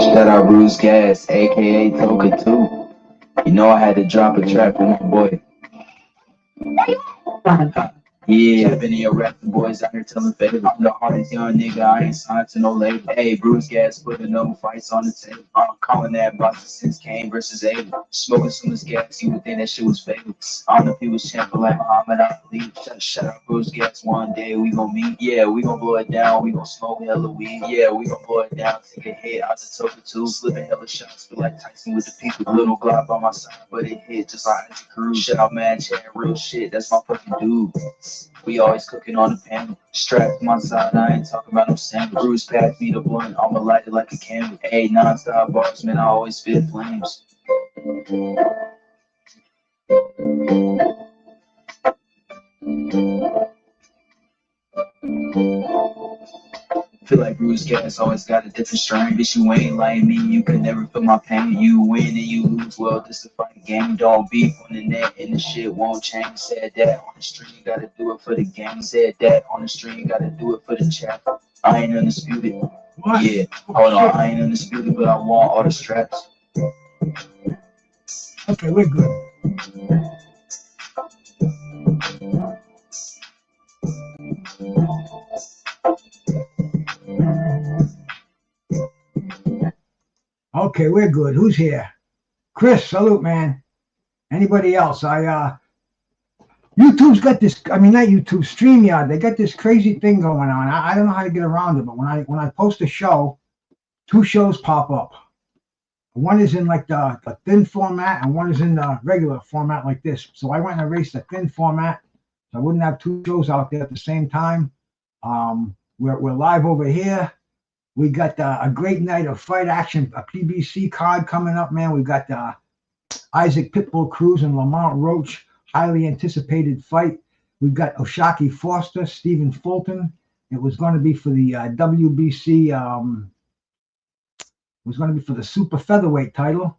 Shout out Bruce Gas, aka Toka 2. You know I had to drop a track with my boy. Yeah, been in your rapping boys out here telling favors. I'm the hardest young nigga, I ain't signed to no label. Hey, Bruce Gas putting no fights on the table. I'm calling that boxing since Kane versus Abel. Smoking so much gas, you would think that shit was fatal. I don't know if he was champion like Muhammad Ali. Shout out Bruce Gas, one day we gon' meet. Yeah, we gon' blow it down, we gon' smoke hella weed. Yeah, we gon' blow it down, take a hit out the Toka 2. Slipping hella shots, feel like Tyson with the people. Little Glock on my side, but it hit just like Interim Cruz. Shout out Mad Chat, real shit, that's my fucking dude. We always cooking on the panel. Strapped to my side, I ain't talking about no sandwich. Bruce packed me the blunt, I'ma light it like a candle. Hey, non-stop bars, man, I always spit flames. Feel like Bruce Gas always got a different strain. Bitch, you ain't like me, you can never feel my pain. You win and you lose, well, this a fight game. Don't beef on the net and the shit won't change. Said that on the stream, gotta do it for the game. Said that on the stream, gotta do it for the chat. I ain't undisputed. What? Yeah, hold on, I ain't undisputed, but I want all the straps. Okay, we're good. Okay, we're good. Who's here? Chris, salute, man. Anybody else? YouTube's got this, I mean, not YouTube, StreamYard, they got this crazy thing going on. I don't know how to get around it, but when I post a show, two shows pop up. One is in like the thin format and one is in the regular format like this. So I went and erased the thin format so I wouldn't have two shows out there at the same time. We're live over here. We got a great night of fight action, a PBC card coming up, man. We've got Isaac Pitbull Cruz and Lamont Roach, highly anticipated fight. We've got Oshaki Foster, Stephen Fulton. It was going to be for the WBC, it was going to be for the super featherweight title.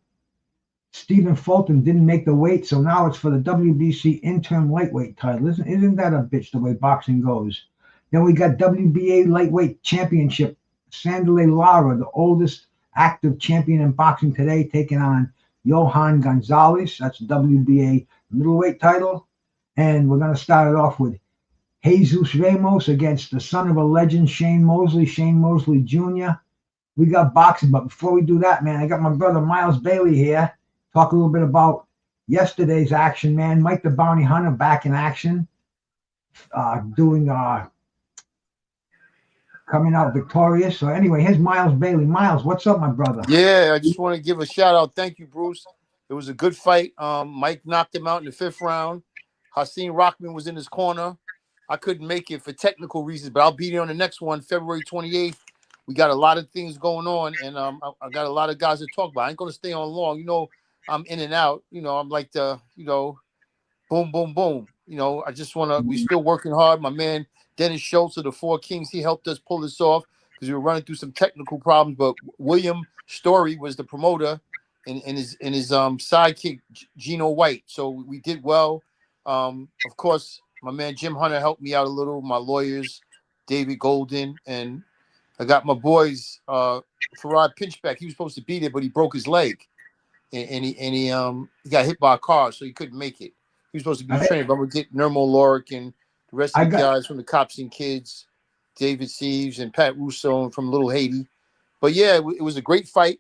Stephen Fulton didn't make the weight, so now it's for the WBC interim lightweight title. Isn't that a bitch the way boxing goes? Then we got WBA lightweight championship. Erislandy Lara, the oldest active champion in boxing today, taking on Johan Gonzalez. That's WBA middleweight title. And we're going to start it off with Jesus Ramos against the son of a legend, Shane Mosley Jr. We got boxing, but before we do that, man, I got my brother Miles Bailey here. Talk a little bit about yesterday's action, man. Mike the Bounty Hunter back in action, coming out victorious. So anyway, here's Miles Bailey. Miles, what's up, my brother? Yeah, I just want to give a shout out. Thank you, Bruce. It was a good fight. Mike knocked him out in the 5th round. Hassan Rockman was in his corner. I couldn't make it for technical reasons, but I'll be there on the next one, February 28th. We got a lot of things going on, and I got a lot of guys to talk about. I ain't going to stay on long. You know, I'm in and out. You know, I'm like the, you know, boom, boom, boom. You know, I just want to, we still working hard. My man, Dennis Schultz of the Four Kings, he helped us pull this off because we were running through some technical problems. But William Story was the promoter and his sidekick, Gino White. So we did well. Of course, my man Jim Hunter helped me out a little. My lawyers, David Golden, and I got my boys, Farad Pinchback. He was supposed to be there, but he broke his leg, and he got hit by a car, so he couldn't make it. He was supposed to be trained, but we'll get Nermo Lorick and the rest of the guys from the Cops and Kids, David Sieves and Pat Russo from Little Haiti. But yeah, it was a great fight.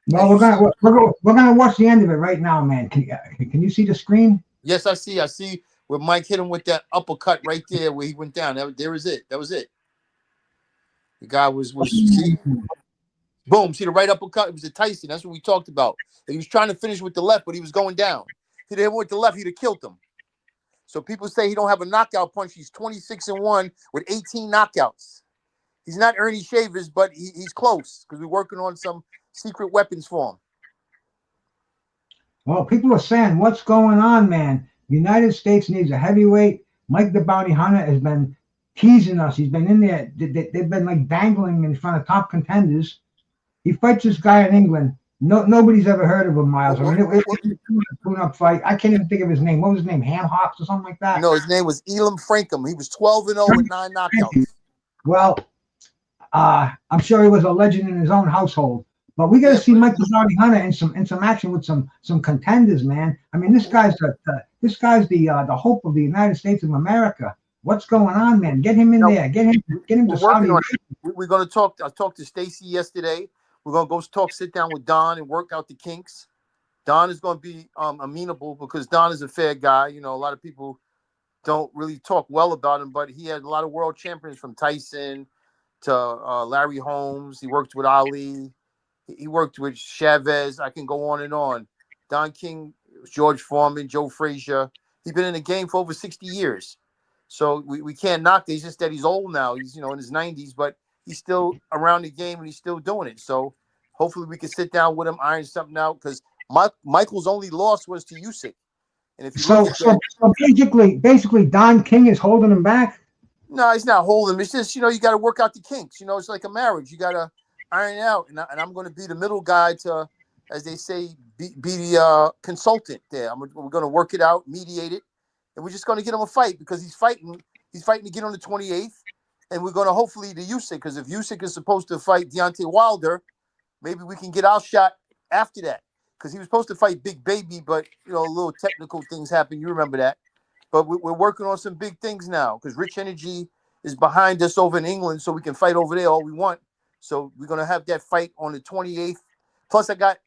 Well, we're gonna watch the end of it right now, man. Can you see the screen? Yes, I see. I see where Mike hit him with that uppercut right there, where he went down. There was it. That was it. The guy was see, boom. See the right uppercut. It was a Tyson. That's what we talked about. And he was trying to finish with the left, but he was going down. If he went with the left, he'd have killed him. So people say he don't have a knockout punch. He's 26-1 with 18 knockouts. He's not Ernie Shavers, but he's close because we're working on some secret weapons for him. Well, people are saying, what's going on, man? The United States needs a heavyweight. Mike the Bounty Hunter has been teasing us. He's been in there. They've been like dangling in front of top contenders. He fights this guy in England. Nobody's ever heard of him, Miles. I mean, it was a tune-up fight. I can't even think of his name. What was his name? Ham Hocks or something like that? No, his name was Elam Frankham. He was 12-0 with 9 knockouts. Well, I'm sure he was a legend in his own household. But we got to Yeah, see Mike Bounty Hunter in some action with some contenders, man. I mean, this guy's the hope of the United States of America. What's going on, man? Get him in no, there. Get him we're to Saudi working on Arabia. it. We're going to talk. I talked to Stacy yesterday. We're going to go sit down with Don and work out the kinks. Don is going to be amenable because Don is a fair guy. You know, a lot of people don't really talk well about him, but he had a lot of world champions from Tyson to Larry Holmes. He worked with Ali. He worked with Chavez. I can go on and on. Don King, George Foreman, Joe Frazier. He's been in the game for over 60 years. So we can't knock it. It's just that he's old now. He's, you know, in his 90s, but he's still around the game and he's still doing it. So hopefully we can sit down with him, iron something out, because Michael's only loss was to Usyk. And if you look at that, So basically, Don King is holding him back. no, he's not holding him. It's just, you know, you got to work out the kinks. You know, it's like a marriage. You got to iron it out. And I'm going to be the middle guy to, as they say, be the consultant there. We're going to work it out, mediate it. And we're just going to get him a fight because he's fighting to get on the 28th. And we're going to hopefully the Usyk, because if Usyk is supposed to fight Deontay Wilder, maybe we can get our shot after that. Because he was supposed to fight Big Baby, but, you know, little technical things happened. You remember that. But we're working on some big things now because Rich Energy is behind us over in England, so we can fight over there all we want. So we're going to have that fight on the 28th. Plus, I got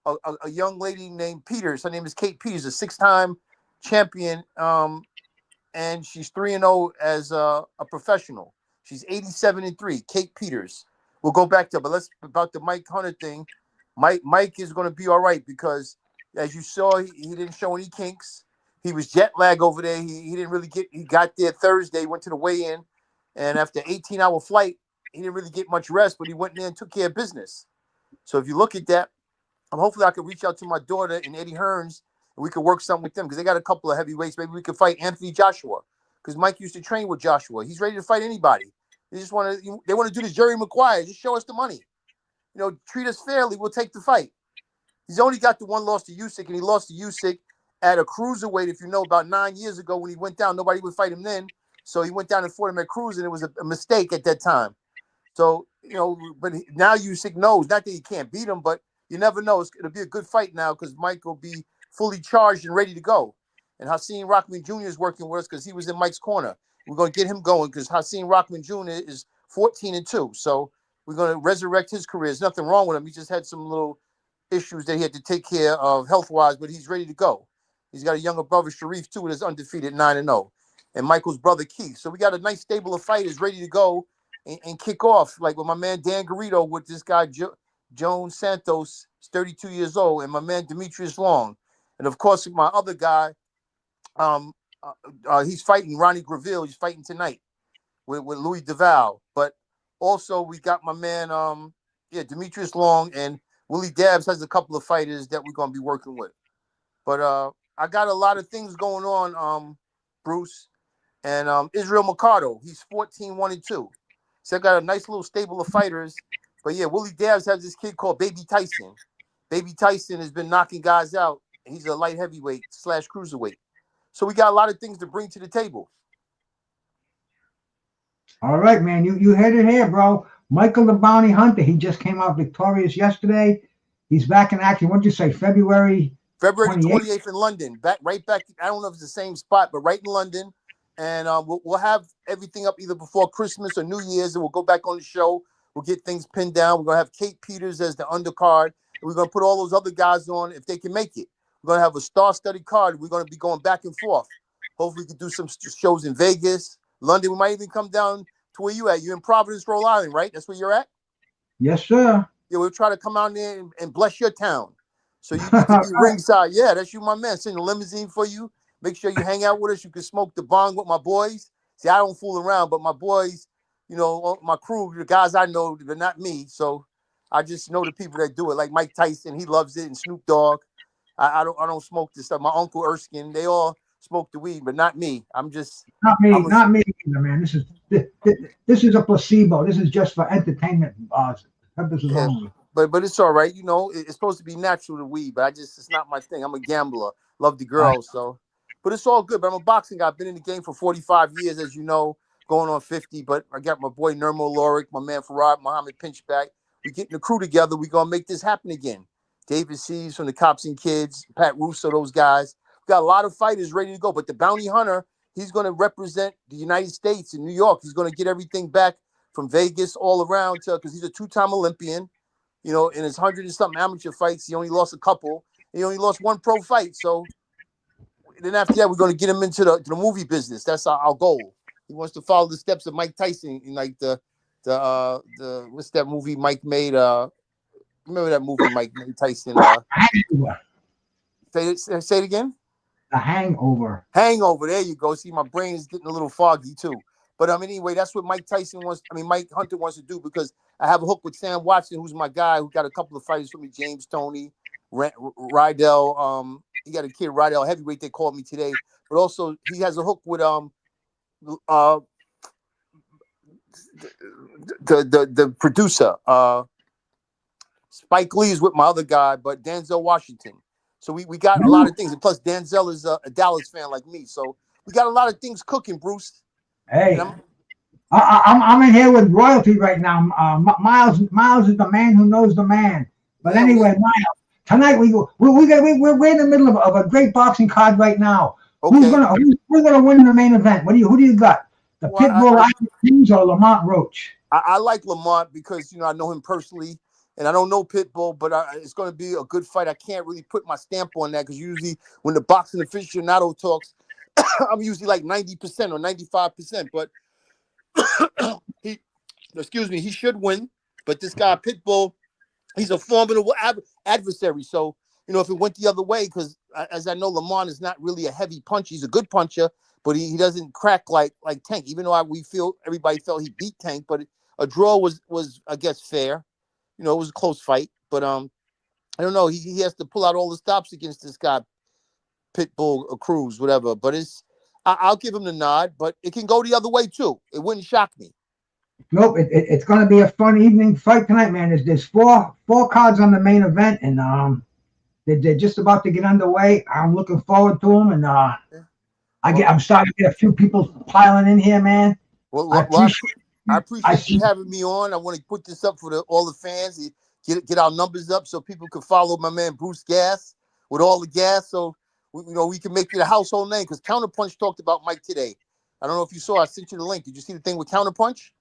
a young lady named Peters. Her name is Kate Peters, a 6-time champion, and she's 3-0 as a professional. She's 87-3. Kate Peters. We'll go back to, but let's about the Mike Hunter thing. Mike is going to be all right because, as you saw, he didn't show any kinks. He was jet lag over there. He didn't really he got there Thursday, went to the weigh-in, and after 18-hour flight, he didn't really get much rest, but he went in there and took care of business. So if you look at that, hopefully I could reach out to my daughter and Eddie Hearns, and we could work something with them because they got a couple of heavyweights. Maybe we could fight Anthony Joshua because Mike used to train with Joshua. He's ready to fight anybody. They want to do this Jerry Maguire. Just show us the money. You know, treat us fairly. We'll take the fight. He's only got the one loss to Usyk, and he lost to Usyk at a cruiserweight, if you know, about 9 years ago when he went down. Nobody would fight him then. So he went down and fought him at cruise, and it was a mistake at that time. So, you know, but now Usyk knows, not that he can't beat him, but you never know. It'll be a good fight now because Mike will be fully charged and ready to go. And Hasim Rahman Jr. is working with us because he was in Mike's corner. We're going to get him going because Hasim Rahman Jr. is 14-2. So we're going to resurrect his career. There's nothing wrong with him. He just had some little issues that he had to take care of health-wise, but he's ready to go. He's got a younger brother, Sharif, too, that's undefeated 9-0. And Michael's brother, Keith. So we got a nice stable of fighters ready to go and kick off, like with my man Dan Garrido, with this guy, Joan Santos, 32 years old, and my man, Demetrius Long. And, of course, my other guy, he's fighting Ronnie Graville. He's fighting tonight with Louis Duval. But also we got my man, Demetrius Long, and Willie Dabbs has a couple of fighters that we're going to be working with. But I got a lot of things going on, Bruce. And Israel Mercado, he's 14-1-2. So I got a nice little stable of fighters. But, yeah, Willie Dabbs has this kid called Baby Tyson. Baby Tyson has been knocking guys out. And he's a light heavyweight / cruiserweight. So we got a lot of things to bring to the table. All right, man. You heard it here, bro. Michael the Bounty Hunter. He just came out victorious yesterday. He's back in action. What did you say? February 28th in London. Right back. I don't know if it's the same spot, but right in London. And we'll have everything up either before Christmas or New Year's, and we'll go back on the show. We'll get things pinned down. We're going to have Kate Peters as the undercard. And we're going to put all those other guys on if they can make it. We're going to have a star-studded card. We're going to be going back and forth. Hopefully we can do some shows in Vegas, London. We might even come down to where you at. You're in Providence, Rhode Island, right? That's where you're at? Yes, sir. Yeah, we'll try to come out there and bless your town. So you need to be ringside. Yeah, that's you, my man. Send a limousine for you. Make sure you hang out with us. You can smoke the bong with my boys. See, I don't fool around, but my boys, you know, my crew, the guys I know, they're not me. So I just know the people that do it, like Mike Tyson. He loves it, and Snoop Dogg. I don't smoke this stuff. My Uncle Erskine, they all smoke the weed, but not me. Not me either, man. This is a placebo. This is just for entertainment purposes only. But it's all right. You know, it's supposed to be natural, the weed, but it's not my thing. I'm a gambler. Love the girls, so. But it's all good. But I'm a boxing guy. I've been in the game for 45 years, as you know, going on 50. But I got my boy Nirmal Lorik, my man Farad Muhammad Pinchback. we getting the crew together. We're gonna make this happen again. David Seaves from the Cops and Kids, Pat Russo, those guys. We got a lot of fighters ready to go. But the bounty hunter, he's gonna represent the United States in New York. He's gonna get everything back from Vegas all around because he's a 2-time Olympian. You know, in his 100 and something amateur fights, he only lost a couple. He only lost one pro fight. So then after that, we're going to get him into the movie business. That's our goal. He wants to follow the steps of Mike Tyson in like the what's that movie Mike made? Remember that movie Mike Tyson? Hangover. Say it again. The Hangover. Hangover. There you go. See, my brain is getting a little foggy too. But anyway, that's what Mike Hunter wants to do because I have a hook with Sam Watson, who's my guy, who got a couple of fighters for me, James Toney, Rydell. He got a kid, Rydell Heavyweight, they called me today. But also he has a hook with the producer. Spike Lee is with my other guy, but Denzel Washington. So we got a lot of things. And plus Denzel is a Dallas fan like me. So we got a lot of things cooking, Bruce. Hey, I'm in here with royalty right now. Miles is the man who knows the man. But anyway, Miles, tonight we're in the middle of a great boxing card right now. Okay. Who's gonna win the main event? Who do you got? The Pitbull Cruz or Lamont Roach? I like Lamont because I know him personally, and I don't know Pitbull, but it's going to be a good fight. I can't really put my stamp on that because usually when the boxing aficionado talks, I'm usually like 90% or 95%, but he should win. But this guy Pitbull, he's a formidable adversary. So if it went the other way, because as I know, Lamont is not really a heavy puncher. He's a good puncher, but he doesn't crack like Tank. Even though everybody felt he beat Tank, but a draw was I guess fair. It was a close fight, but I don't know. He has to pull out all the stops against this guy. Pitbull Cruz, whatever, but I'll give him the nod, but it can go the other way too. It wouldn't shock me. Nope, it's going to be a fun evening fight tonight, man. There's four cards on the main event, and they're just about to get underway. I'm looking forward to them, and I'm starting to get a few people piling in here, man. Well, I appreciate you having me on. I want to put this up for all the fans. Get our numbers up so people can follow my man Bruce Gas with all the gas. So we can make it a household name because Counterpunch talked about Mike today. I don't know if you saw. I sent you the link. Did you see the thing with Counterpunch?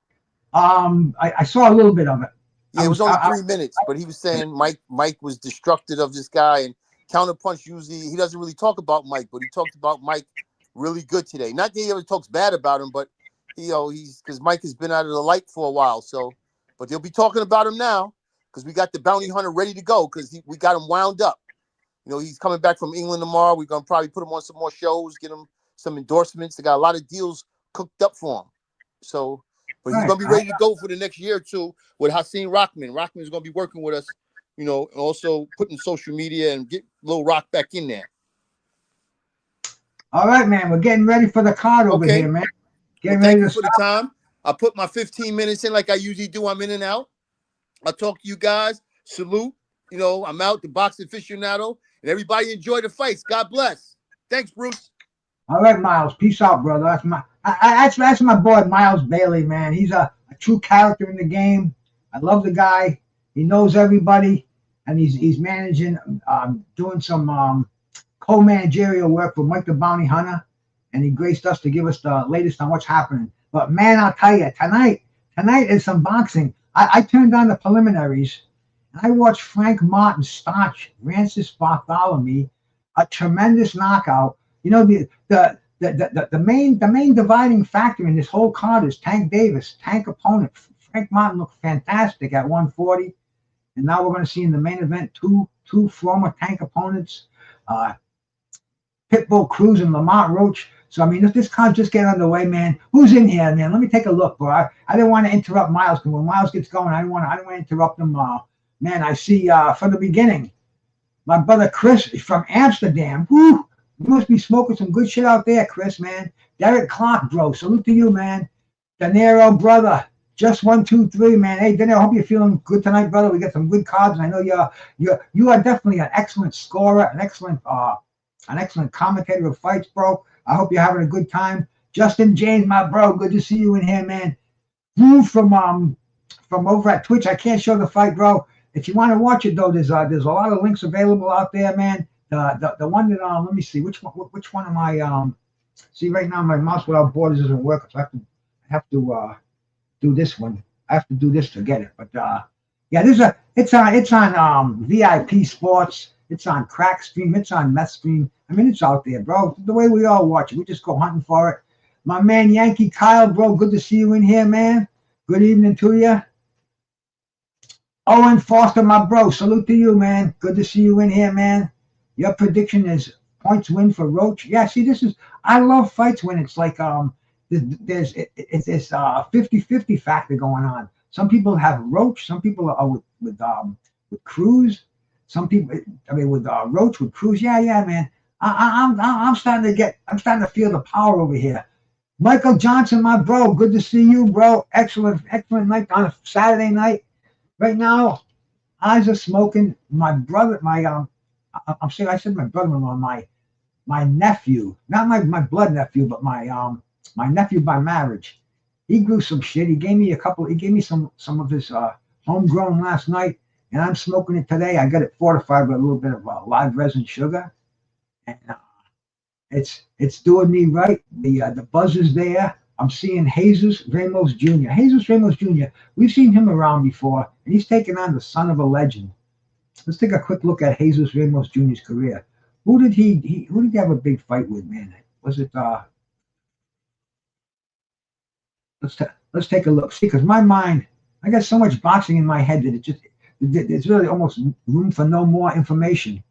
I saw a little bit of it. Yeah, it was only 3 minutes, but he was saying Mike was destructive of this guy, and Counterpunch usually he doesn't really talk about Mike, but he talked about Mike really good today. Not that he ever talks bad about him, but he's because Mike has been out of the light for a while. So, but they'll be talking about him now because we got the bounty hunter ready to go because we got him wound up. He's coming back from England tomorrow. We're gonna probably put him on some more shows, get him some endorsements. They got a lot of deals cooked up for him. So, but he's gonna be ready to go for the next year or two with Hasim Rockman. Rockman is gonna be working with us, and also putting social media and get Lil Rock back in there. All right, man. We're getting ready for the card over here, man. Thank you for the time. I put my 15 minutes in like I usually do. I'm in and out. I'll talk to you guys. Salute. I'm out, the boxing aficionado, and everybody enjoy the fights. God bless. Thanks, Bruce. All right, Miles. Peace out, brother. That's my boy, Miles Bailey, man. He's a true character in the game. I love the guy. He knows everybody, and he's managing, doing some co-managerial work for Mike the Bounty Hunter, and he graced us to give us the latest on what's happening. But man, I'll tell you, tonight is some boxing. I turned on the preliminaries. I watched Frank Martin starch Francis Bartholomew, a tremendous knockout. The main dividing factor in this whole card is Tank Davis, Tank opponent. Frank Martin looked fantastic at 140, and now we're going to see in the main event two former Tank opponents, Pitbull Cruz and Lamont Roach. So if this card just get underway, man, who's in here, man? Let me take a look, bro. I didn't want to interrupt Miles because when Miles gets going, I don't want to interrupt him. Man, I see from the beginning, my brother Chris from Amsterdam. Woo! You must be smoking some good shit out there, Chris, man. Derek Clark, bro. Salute to you, man. De Niro, brother. Just 1, 2, 3, man. Hey, De Niro, I hope you're feeling good tonight, brother. We got some good cards. I know you are definitely an excellent scorer, an excellent commentator of fights, bro. I hope you're having a good time. Justin James, my bro. Good to see you in here, man. You from from over at Twitch. I can't show the fight, bro. If you want to watch it though, there's a lot of links available out there, man. The one that let me see which one am I see right now my mouse without borders doesn't work, so I have to do this one. I have to do this to get it. But yeah, it's on VIP Sports. It's on Crack Stream. It's on Meth Stream. I mean, it's out there, bro. The way we all watch it, we just go hunting for it. My man Yankee Kyle, bro, good to see you in here, man. Good evening to you. Owen Foster, my bro, salute to you, man. Good to see you in here, man. Your prediction is points win for Roach. Yeah, see, I love fights when it's like there's this 50-50 factor going on. Some people have Roach, some people are with Cruz. Some people, I mean, with Roach, with Cruz. Yeah, man. I'm starting to feel the power over here. Michael Johnson, my bro, good to see you, bro. Excellent night on a Saturday night. Right now, eyes are smoking. My brother, I'm saying I said my brother-in-law, my nephew, not my blood nephew, but my nephew by marriage. He grew some shit. He gave me some of his homegrown last night, and I'm smoking it today. I got it fortified with a little bit of live resin sugar, and it's doing me right. The buzz is there. I'm seeing Jesus Ramos Jr. Jesus Ramos Jr. We've seen him around before, and he's taken on the son of a legend. Let's take a quick look at Jesus Ramos Jr.'s career. Who did he have a big fight with, man? Was it let's take a look. See, because my mind, I got so much boxing in my head that there's really almost room for no more information.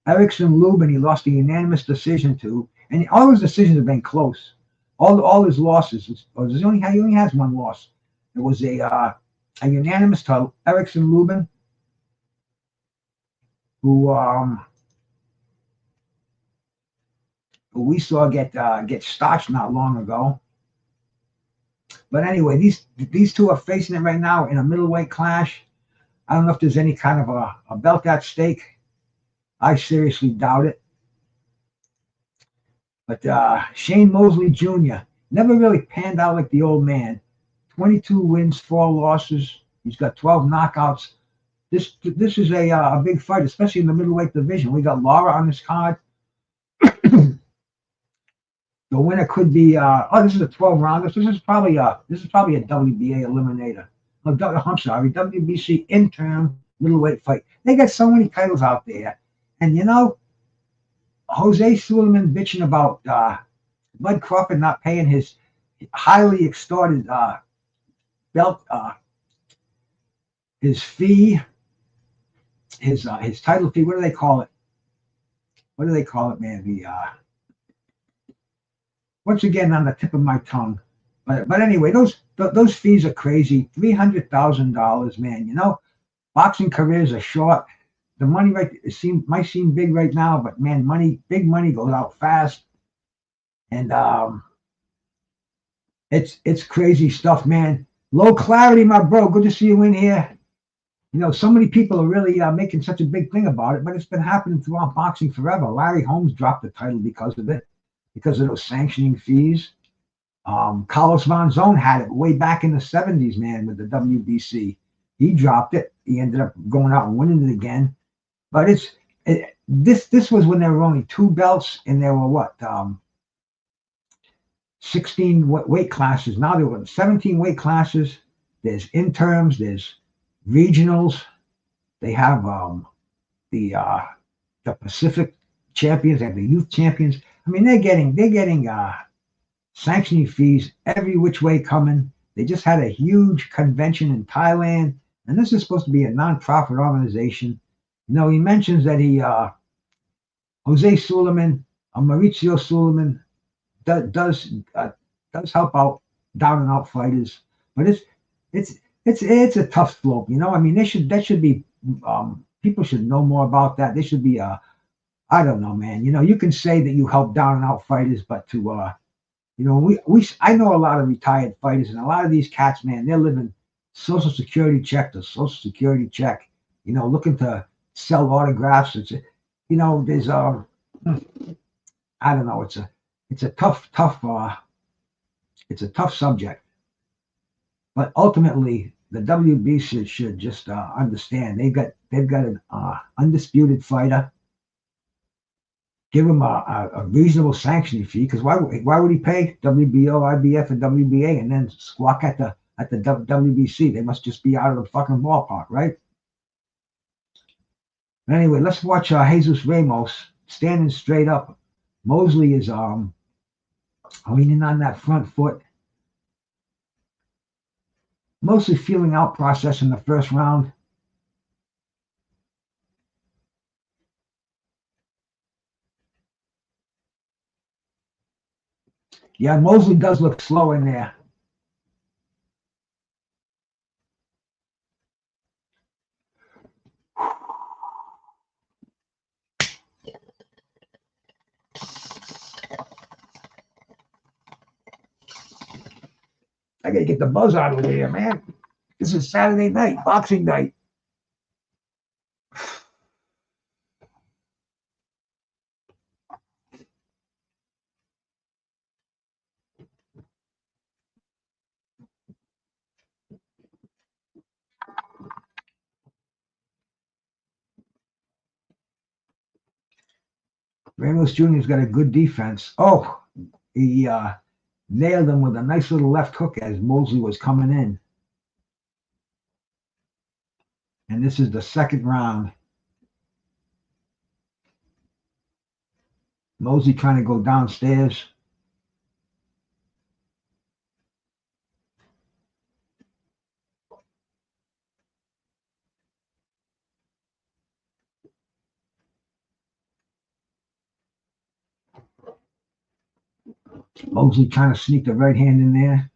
Erickson Lubin, he lost a unanimous decision to, and all his decisions have been close. All his losses, he only has one loss. It was a unanimous to Erickson Lubin, who we saw get starched not long ago. But anyway, these two are facing it right now in a middleweight clash. I don't know if there's any kind of a belt at stake. I seriously doubt it. But Shane Mosley Jr. never really panned out like the old man. 22 wins, 4 losses. He's got 12 knockouts. This is a big fight, especially in the middleweight division. We got Lara on this card. The winner could be this is a 12-rounder. This is probably a WBA eliminator. I'm sorry, WBC interim middleweight fight. They got so many titles out there, and Jose Sullivan bitching about Bud Crawford not paying his highly extorted belt, his fee, his title fee. What do they call it? What do they call it, man? Once again on the tip of my tongue. But anyway, those fees are crazy. $300,000, man. Boxing careers are short. The money might seem big right now, but man, big money goes out fast. And it's crazy stuff, man. Low Clarity, my bro. Good to see you in here. So many people are really making such a big thing about it, but it's been happening throughout boxing forever. Larry Holmes dropped the title because of it, because of those sanctioning fees. Carlos Von Zone had it way back in the 70s, man, with the WBC. He dropped it. He ended up going out and winning it again. But this was when there were only 2 belts, and there were 16 weight classes. Now there were 17 weight classes. There's interims, there's regionals. They have the Pacific champions, they have the youth champions. I mean, they're getting sanctioning fees every which way coming. They just had a huge convention in Thailand, and this is supposed to be a non-profit organization. He mentions that Jose Sullivan, Mauricio Sullivan, does help out down and out fighters, but it's a tough slope. I mean, that should be people should know more about that. They should be I don't know, man. You can say that you help down and out fighters, but to I know a lot of retired fighters, and a lot of these cats, man, they're living Social Security check to Social Security check. Looking to sell autographs. There's I don't know. It's a tough subject. But ultimately, the WBC should just understand they've got an undisputed fighter. Give him a reasonable sanctioning fee, because why would he pay WBO, IBF, and WBA and then squawk at the WBC? They must just be out of the fucking ballpark, right? But anyway, let's watch Jesus Ramos standing straight up. Mosley is leaning on that front foot. Mostly feeling out process in the first round. Yeah, Mosley does look slow in there. I gotta get the buzz out of here, man. This is Saturday night, boxing night. Ramos Jr.'s got a good defense. Oh, he nailed him with a nice little left hook as Mosley was coming in. And this is the second round. Mosley trying to go downstairs. Mosley trying to sneak the right hand in there.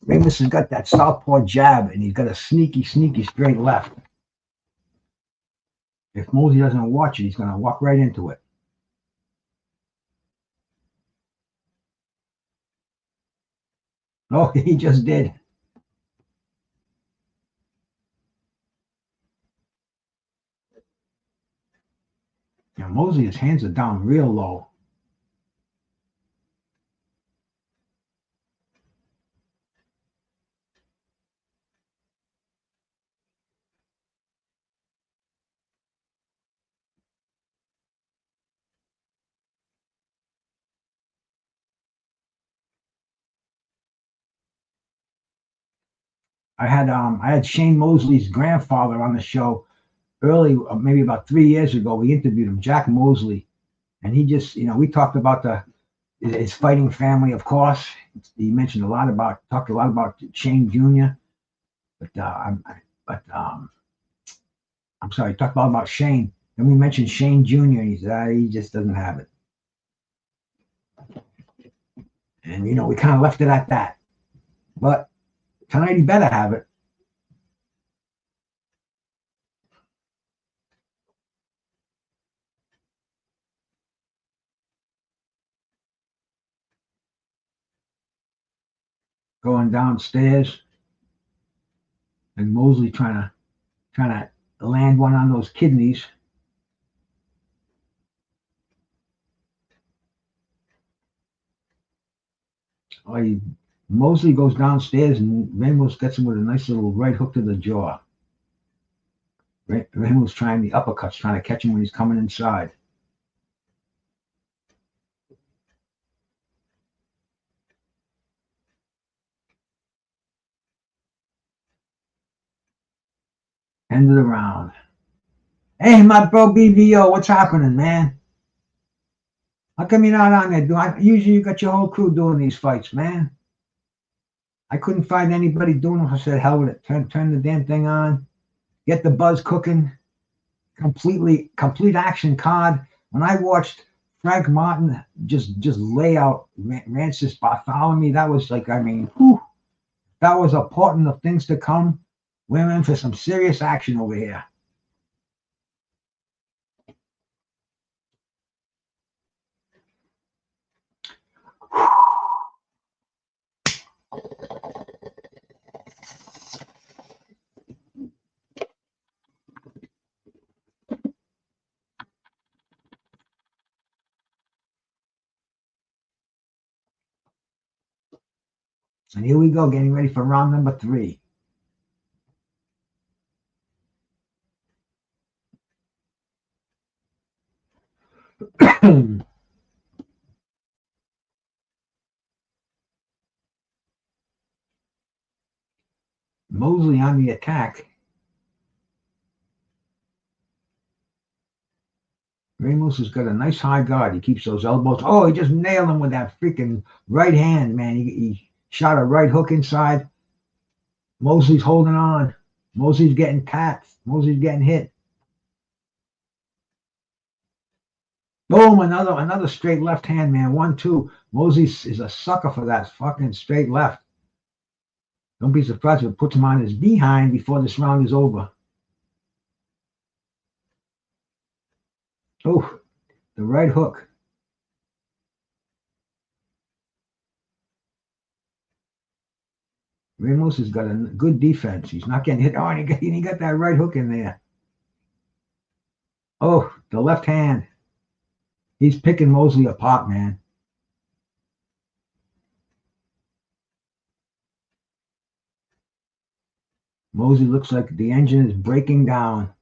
Ramos has got that southpaw jab, and he's got a sneaky straight left. If Mosley doesn't watch it, he's going to walk right into it. Oh, he just did. Now, Mosley, his hands are down real low. I had Shane Mosley's grandfather on the show early, maybe about 3 years ago. We interviewed him, Jack Mosley, and he just, we talked about his fighting family, of course. He mentioned talked a lot about Shane Jr. I'm sorry, talked a lot about Shane. Then we mentioned Shane Jr. and he said he just doesn't have it. And we kind of left it at that. But tonight he better have it. Going downstairs, and Mosley trying to land one on those kidneys. Mosley goes downstairs, and Ramos gets him with a nice little right hook to the jaw. Ramos trying the uppercuts, trying to catch him when he's coming inside. End of the round. Hey, my bro BVO, what's happening, man? How come you're not on there? Usually you got your whole crew doing these fights, man. I couldn't find anybody doing them. I said, hell with it. Turn the damn thing on. Get the buzz cooking. Complete action card. When I watched Frank Martin just lay out Rancis Bartholomew. That was like, I mean, whew, that was a portent of things to come. We're in for some serious action over here. And here we go, getting ready for round number 3. Mosley on the attack. Ramos has got a nice high guard. He keeps those elbows. Oh, he just nailed him with that freaking right hand, man. He shot a right hook inside. Mosley's holding on. Mosley's getting tapped. Mosley's getting hit. Boom, another straight left hand, man. 1-2. Mosley is a sucker for that fucking straight left. Don't be surprised if it puts him on his behind before this round is over. Oh, the right hook. Ramos has got a good defense. He's not getting hit. Oh, and he got that right hook in there. Oh, the left hand. He's picking Mosley apart, man. Mosley looks like the engine is breaking down.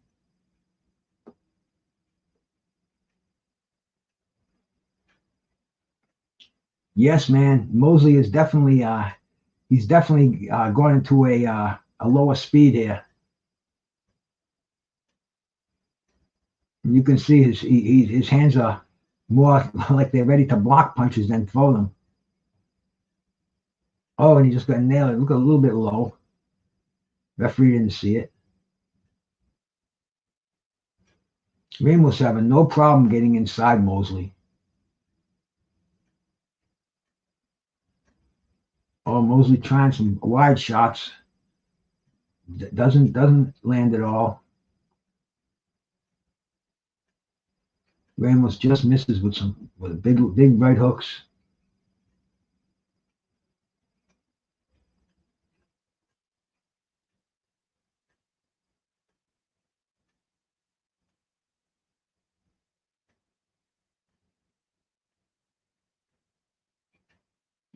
Yes, man. Mosley is definitely he's definitely going into a lower speed here. And you can see his hands are more like they're ready to block punches than throw them. Oh, and he just got nailed. Look a little bit low. Referee didn't see it. Ramos having no problem getting inside Mosley. Oh, Mosley trying some wide shots. Doesn't land at all. Ramos just misses with big right hooks.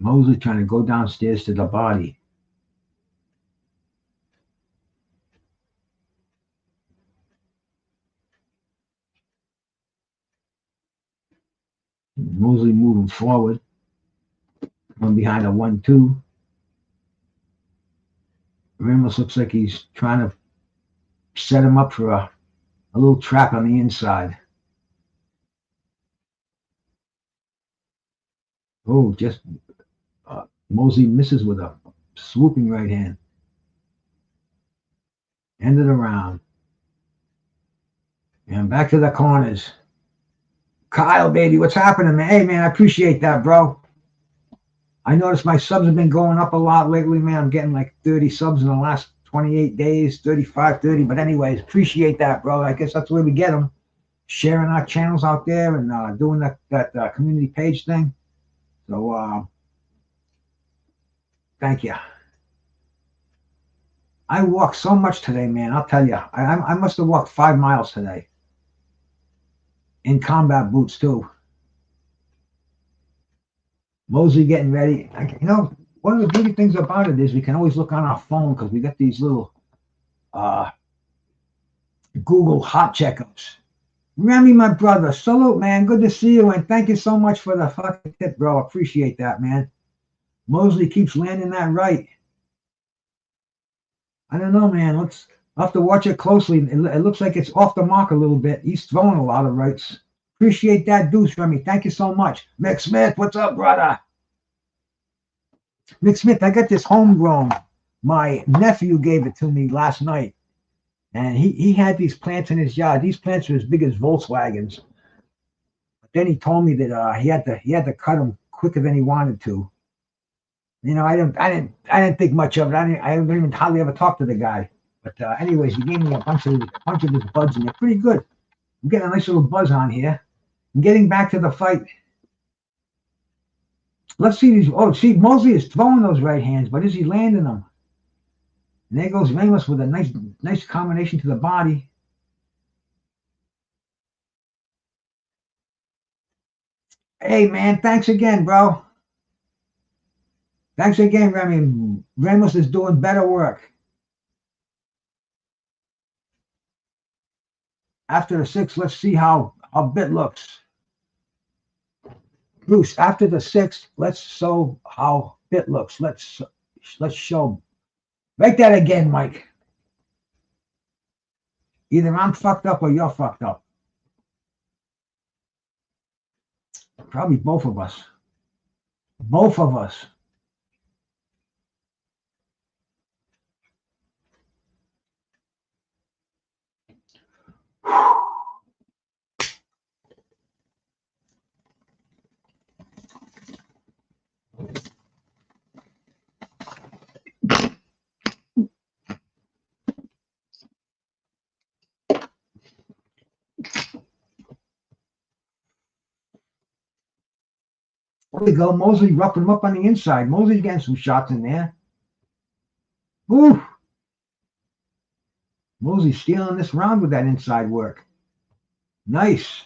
Mosley trying to go downstairs to the body. Mosley moving forward. From behind a 1-2. Ramos looks like he's trying to set him up for a little trap on the inside. Oh, just Mosley misses with a swooping right hand. End of the round. And back to the corners. Kyle, baby, what's happening, man? Hey, man, I appreciate that, bro. I noticed my subs have been going up a lot lately, man. I'm getting like 30 subs in the last 28 days, 35, 30. But anyways, appreciate that, bro. I guess that's the way we get them. Sharing our channels out there and doing that community page thing. So, thank you. I walked so much today, man. I'll tell you. I must have walked 5 miles today. In combat boots, too. Mosley getting ready. You know, one of the beauty things about it is we can always look on our phone because we got these little Google hot checkups. Remy, my brother, salute, man. Good to see you, and thank you so much for the fucking tip, bro. Appreciate that, man. Mosley keeps landing that right. I don't know, man. I'll have to watch it closely. It looks like it's off the mark a little bit. He's throwing a lot of rights. Appreciate that, Deuce, Remy. Thank you so much. Mick Smith, what's up, brother? Mick Smith, I got this homegrown. My nephew gave it to me last night. And he had these plants in his yard. These plants are as big as Volkswagens. then he told me that he had to cut him quicker than he wanted to. You know, I didn't think much of it. I don't even hardly ever talk to the guy. But anyways, he gave me a bunch of his buds, and they're pretty good. I'm getting a nice little buzz on here. I'm getting back to the fight. Let's see these. Oh, see, Mosley is throwing those right hands, but is he landing them? And there goes Ramos with a nice combination to the body. Hey, man, thanks again, bro. Thanks again, Remy. Ramos is doing better work. After the 6th, let's see how Bit looks. Bruce, after the 6th, let's show how Bit looks. Let's show. Write that again, Mike. Either I'm fucked up or you're fucked up. Probably both of us. Both of us. There we go. Mosley roughing him up on the inside. Mosley's getting some shots in there. Ooh. Mosley stealing this round with that inside work. Nice.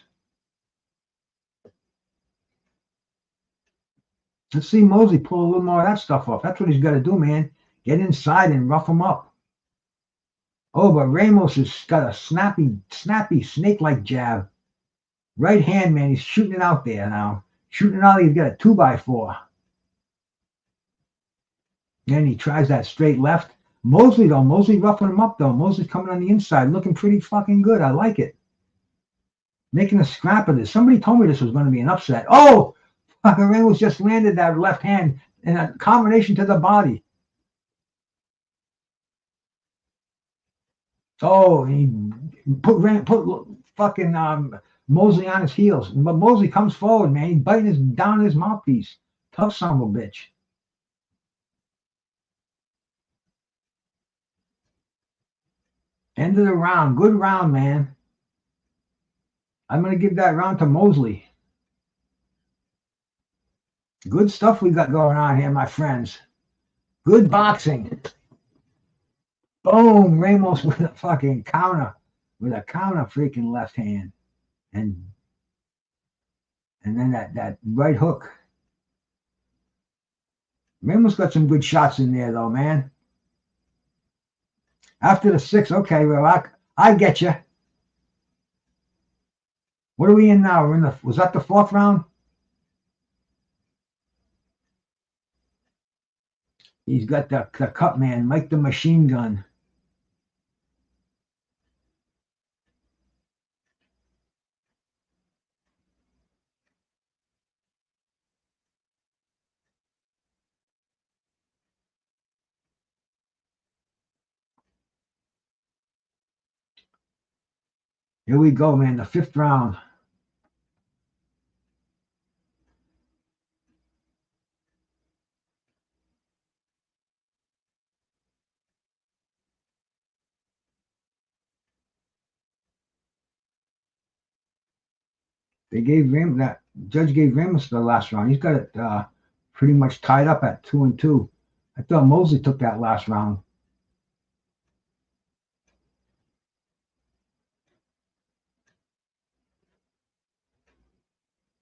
Let's see Mosley pull a little more of that stuff off. That's what he's got to do, man. Get inside and rough him up. Oh, but Ramos has got a snappy, snake-like jab. Right hand, man. He's shooting it out there now. Shooting it out. He's got a 2x4. And he tries that straight left. Mosley, though. Mosley roughing him up, though. Mosley's coming on the inside. Looking pretty fucking good. I like it. Making a scrap of this. Somebody told me this was going to be an upset. Oh! Fucking Ramos just landed that left hand in a combination to the body. Oh, he put fucking Mosley on his heels. But Mosley comes forward, man. He's biting down his mouthpiece. Tough son of a bitch. End of the round. Good round, man. I'm going to give that round to Mosley. Good stuff we got going on here, my friends. Good boxing. Boom. Ramos with a fucking counter. With a counter freaking left hand. And then that right hook. Ramos got some good shots in there, though, man. After the 6th, okay, well, I get you. What are we in now? Was that the 4th round? He's got the cut man, Mike the Machine Gun. Here we go, man. The 5th round. That judge gave Ramos the last round. He's got it pretty much tied up at 2-2. I thought Mosley took that last round.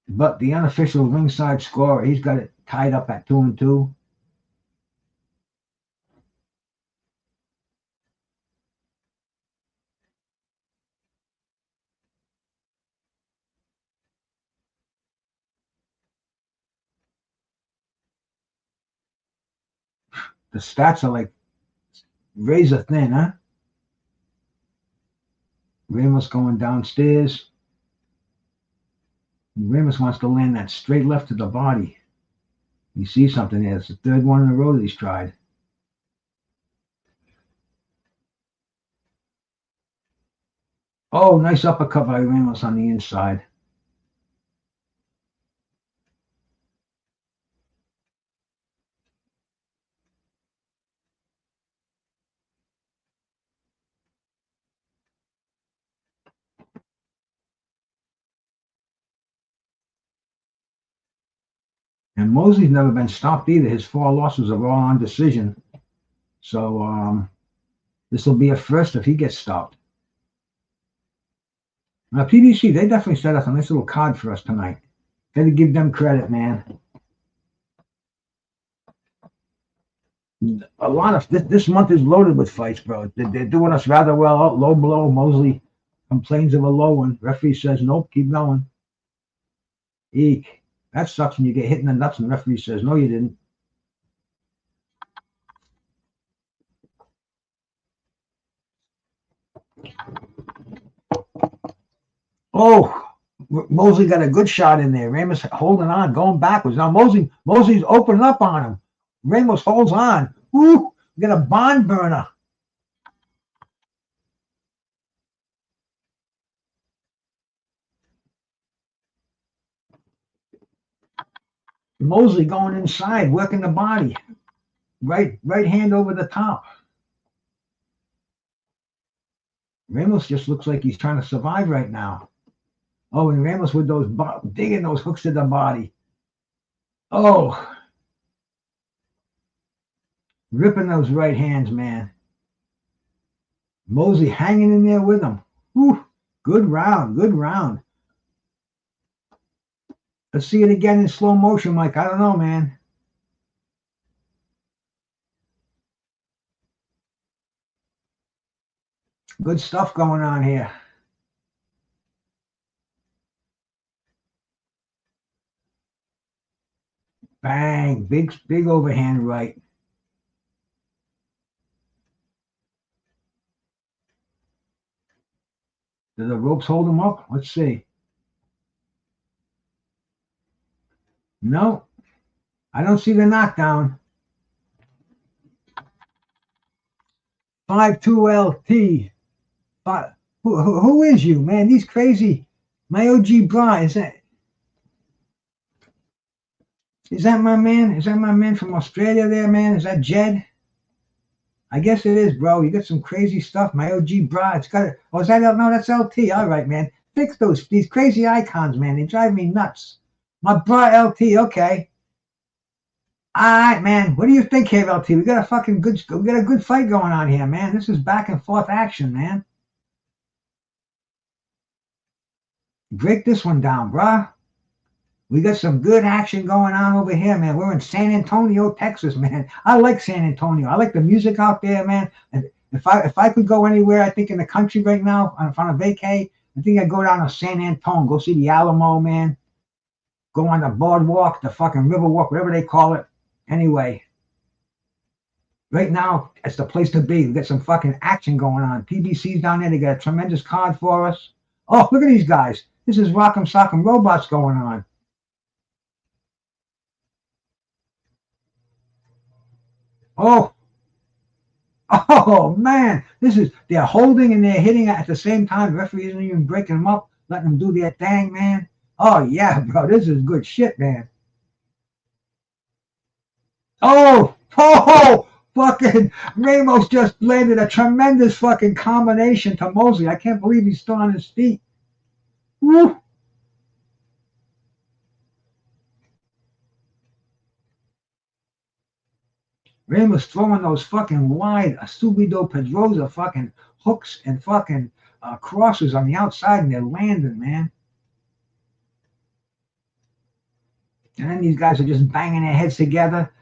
But the unofficial ringside scorer, he's got it tied up at 2-2. The stats are like razor thin, huh? Ramos going downstairs. Ramos wants to land that straight left to the body. You see something there. It's the 3rd one in a row that he's tried. Oh, nice uppercut by Ramos on the inside. And Mosley's never been stopped either. His 4 losses are all on decision. So this will be a first if he gets stopped. Now, PBC, they definitely set us a nice little card for us tonight. Got to give them credit, man. A lot of this month is loaded with fights, bro. They're doing us rather well. Low blow. Mosley complains of a low one. Referee says, nope, keep going. Eek. That sucks when you get hit in the nuts and the referee says, no, you didn't. Oh, Mosley got a good shot in there. Ramos holding on, going backwards. Now Mosley's opening up on him. Ramos holds on. Woo! Got a barn burner. Mosley going inside, working the body. Right hand over the top. Ramos just looks like he's trying to survive right now. Oh, and Ramos with those digging those hooks to the body. Oh, ripping those right hands, man. Mosley hanging in there with him. Whew. Good round, good round. Let's see it again in slow motion, Mike. I don't know, man. Good stuff going on here. Bang, big overhand right. Do the ropes hold him up? Let's see. No, I don't see the knockdown. 5-2 LT. But who is you, man? These crazy. My OG bra, is that my man? Is that my man from Australia there, man? Is that Jed? I guess it is, bro. You got some crazy stuff. My OG bra. It's got it. Oh, is that no? That's LT. All right, man. Fix these crazy icons, man. They drive me nuts. My bra LT. Okay. All right, man. What do you think here, LT? We got a good fight going on here, man. This is back and forth action, man. Break this one down, bruh. We got some good action going on over here, man. We're in San Antonio, Texas, man. I like San Antonio. I like the music out there, man. And if I could go anywhere, I think in the country right now, on a vacay, I think I'd go down to San Antonio, go see the Alamo, man. Go on the boardwalk, the fucking Riverwalk, whatever they call it. Anyway, right now, it's the place to be. We got some fucking action going on. PBC's down there. They got a tremendous card for us. Oh, look at these guys. This is Rock'em Sock'em Robots going on. Oh man, they're holding and they're hitting at the same time. The referee isn't even breaking them up, letting them do their thing, man. Oh yeah, bro, this is good shit, man. Oh, fucking Ramos just landed a tremendous fucking combination to Mosley. I can't believe he's still on his feet. Woo. Ramos throwing those fucking wide Subido Pedrosa fucking hooks and fucking crosses on the outside, and they're landing, man. And then these guys are just banging their heads together,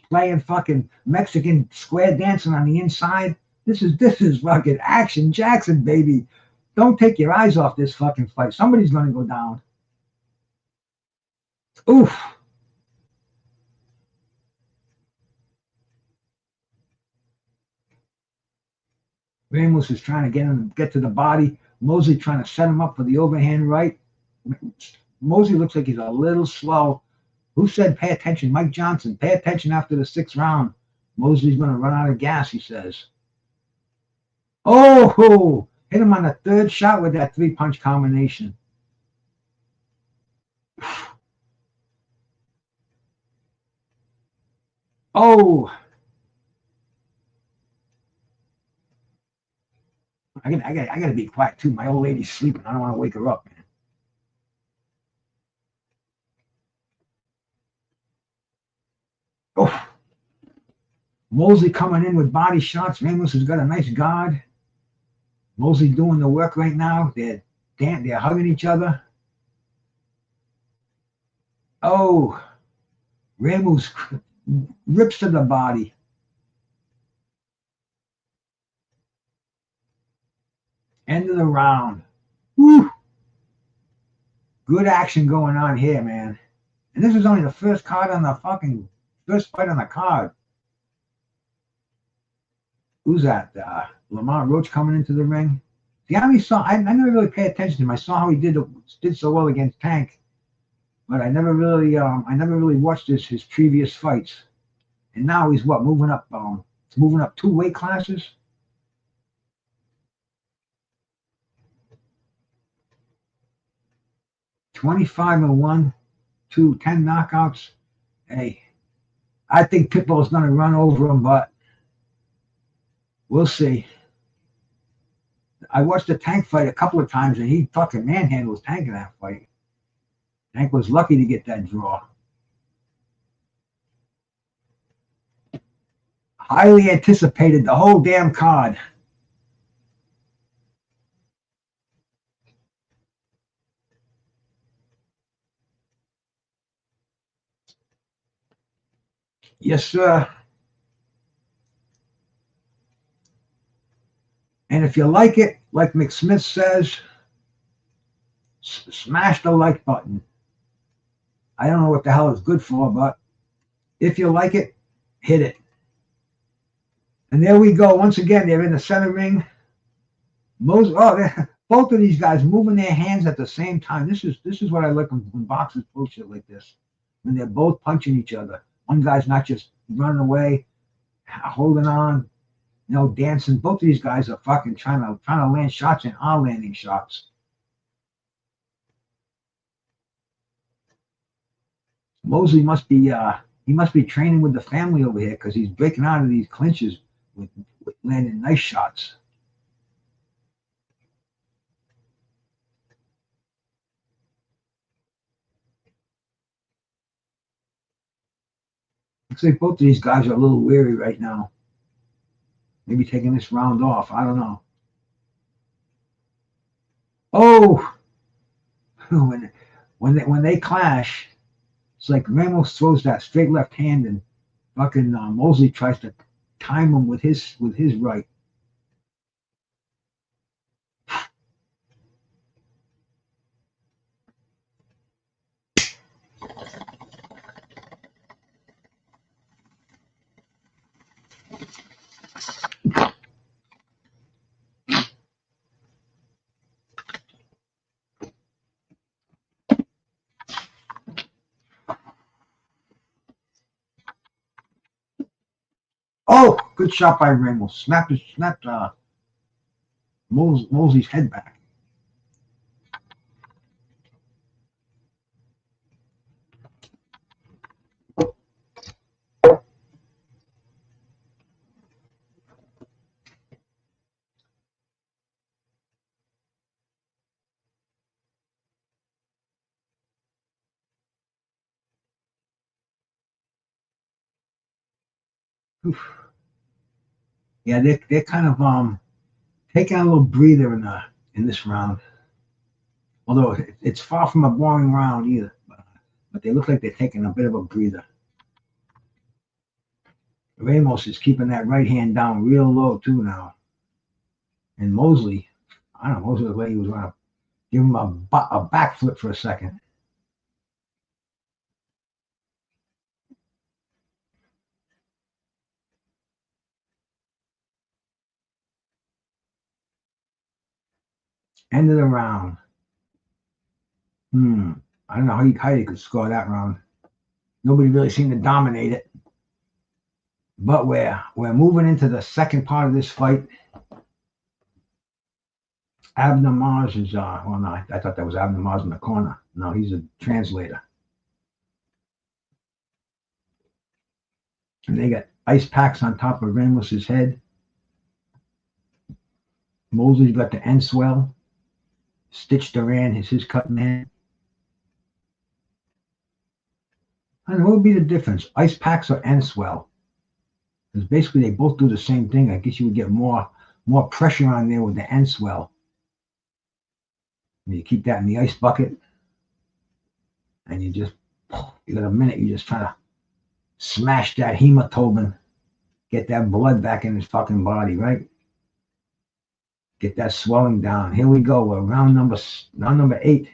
playing fucking Mexican square dancing on the inside. This is fucking Action Jackson, baby. Don't take your eyes off this fucking fight. Somebody's gonna go down. Oof. Ramos is trying to get to the body. Mosley trying to set him up for the overhand right. Mosley looks like he's a little slow. Who said pay attention? Mike Johnson. Pay attention after the 6th round. Mosley's going to run out of gas, he says. Oh, hit him on the 3rd shot with that 3-punch combination. Oh. I gotta be quiet too. My old lady's sleeping. I don't want to wake her up, man. Mosley coming in with body shots. Ramos has got a nice guard. Mosley doing the work right now. They're hugging each other. Oh, Ramos rips to the body. End of the round. Woo! Good action going on here, man. And this is only the first fight on the card. Who's that? Lamont Roach coming into the ring. See, I never really paid attention to him. I saw how he did so well against Tank, but I never really watched his previous fights. And now he's moving up 2 weight classes. (25-1), 10 knockouts. Hey, I think Pitbull's gonna run over him, but we'll see. I watched the Tank fight a couple of times, and he fucking manhandles Tank in that fight. Tank was lucky to get that draw. Highly anticipated, the whole damn card. Yes, sir. And if you like it, like McSmith says, smash the like button. I don't know what the hell it's good for, but if you like it, hit it. And there we go. Once again, they're in the center ring. Both of these guys moving their hands at the same time. This is what I like when boxers pull shit like this. When they're both punching each other. One guy's not just running away, holding on, dancing. Both of these guys are fucking trying to land shots and are landing shots. Mosley must be training with the family over here, because he's breaking out of these clinches with landing nice shots. Looks like both of these guys are a little weary right now. Maybe taking this round off. I don't know. Oh, when they clash, it's like Ramos throws that straight left hand, and fucking Mosley tries to time him with his right. Oh, good shot by Ramos. Snapped Mosley's head back. Oof. Yeah, they're kind of taking a little breather in this round. Although it's far from a boring round either, but they look like they're taking a bit of a breather. Ramos is keeping that right hand down real low too now. And Mosley, I don't know, Mosley looked like he was going to give him a backflip for a second. End of the round. I don't know how you could score that round. Nobody really seemed to dominate it. But we're moving into the second part of this fight. Abner Mars is well, no, I thought that was Abner Mars in the corner. No, he's a translator. And they got ice packs on top of Ramos's head. Mosley's got the end swell. Stitch Duran is his cutting hand. I don't know what would be the difference, ice packs or end swell? Because basically they both do the same thing. I guess you would get more pressure on there with the end swell. And you keep that in the ice bucket, and you got a minute, you just try to smash that hemoglobin, get that blood back in his fucking body, right? Get that swelling down. Here we go. We're round number 8.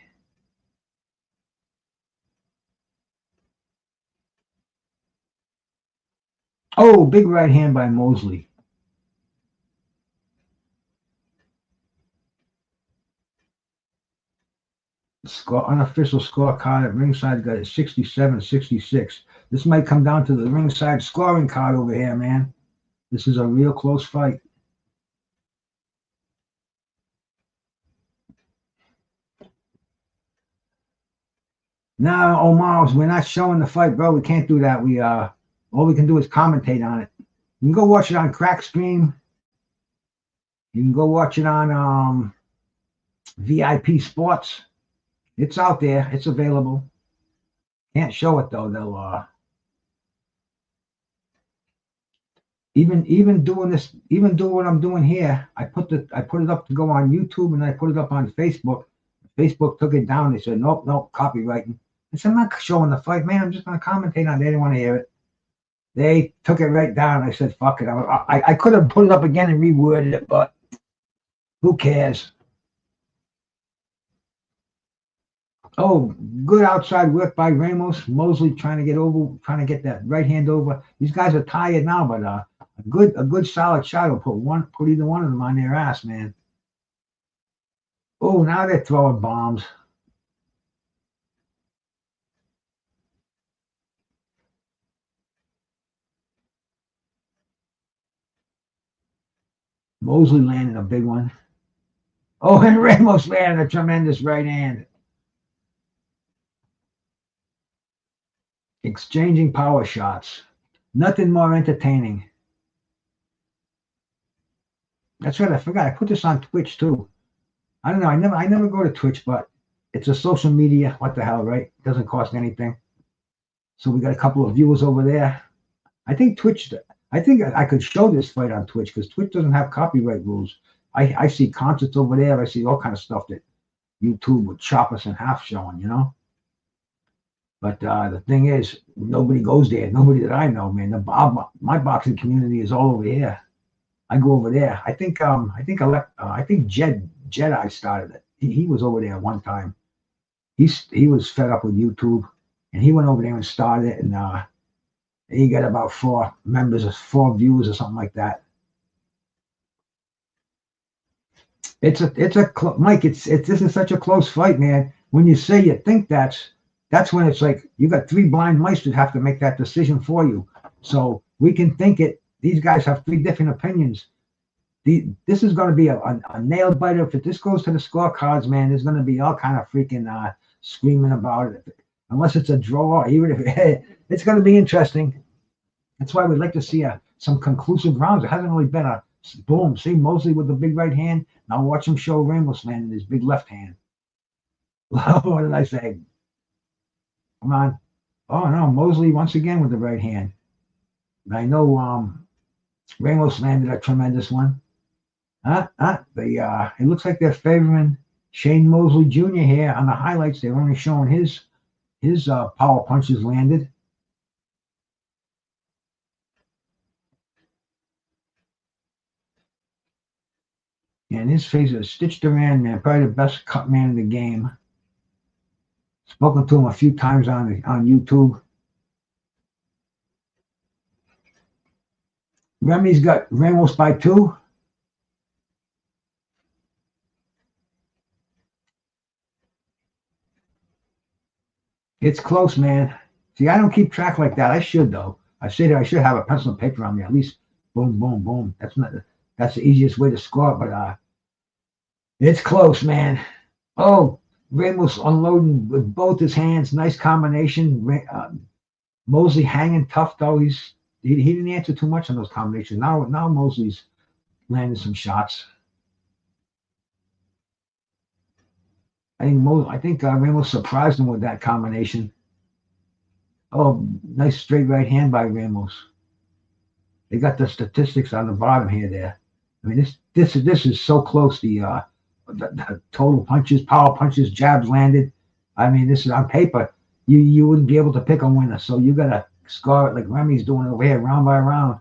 Oh, big right hand by Mosley. Unofficial scorecard at ringside got it 67-66. This might come down to the ringside scoring card over here, man. This is a real close fight. Now, Omar, we're not showing the fight, bro. We can't do that. All we can do is commentate on it. You can go watch it on Crack Stream. You can go watch it on VIP Sports. It's out there. It's available. Can't show it though. They'll even doing what I'm doing here. I put it up to go on YouTube, and I put it up on Facebook. Facebook took it down. They said nope, copywriting. I said I'm not showing the fight, man. I'm just gonna commentate on it. They didn't want to hear it. They took it right down. I said fuck it. I could have put it up again and reworded it, but who cares? Oh, good outside work by Ramos. Mosley trying to get that right hand over. These guys are tired now, but a good solid shot will put either one of them on their ass, man. Oh, now they're throwing bombs. Mosley landed a big one. Oh, and Ramos landed a tremendous right hand. Exchanging power shots. Nothing more entertaining. That's right, I forgot. I put this on Twitch too. I don't know. I never go to Twitch, but it's a social media. What the hell, right? It doesn't cost anything. So we got a couple of viewers over there. I think I could show this fight on Twitch because Twitch doesn't have copyright rules. I see concerts over there. I see all kind of stuff that YouTube would chop us in half showing, you know. But the thing is, nobody goes there. Nobody that I know, man. My boxing community is all over here. I go over there. I think Jedi started it. He was over there one time. He was fed up with YouTube, and he went over there and started it. And he got about 4 members or 4 viewers or something like that. Mike. This is such a close fight, man. When you say you think that's when it's like you got 3 blind mice that have to make that decision for you. So we can think it. These guys have 3 different opinions. This is going to be a nail biter. If this goes to the scorecards, man, there's going to be all kind of freaking screaming about it. Unless it's a draw, even if it's going to be interesting. That's why we'd like to see some conclusive rounds. It hasn't really been a boom. See Mosley with the big right hand. Now watch him show Ramos land in his big left hand. What did I say? Come on. Oh no, Mosley once again with the right hand. I know Ramos landed a tremendous one. It looks like they're favoring Shane Mosley Jr. here on the highlights. They're only showing his power punches landed. And his face is Stitch Duran, man, probably the best cut man in the game. Spoken to him a few times on YouTube. Remy's got Ramos by 2. It's close, man. See, I don't keep track like that. I should, though. I should have a pencil and paper on me. At least boom, boom, boom. That's the easiest way to score, but it's close, man. Oh, Ramos unloading with both his hands. Nice combination. Mosley hanging tough, though. He didn't answer too much on those combinations. Now Mosley's landing some shots. I think Ramos surprised him with that combination. Oh, nice straight right hand by Ramos. They got the statistics on the bottom here. There. I mean, this is so close. The total punches, power punches, jabs landed. I mean, this is on paper. You wouldn't be able to pick a winner. So you gotta score it like Remy's doing over here, round by round.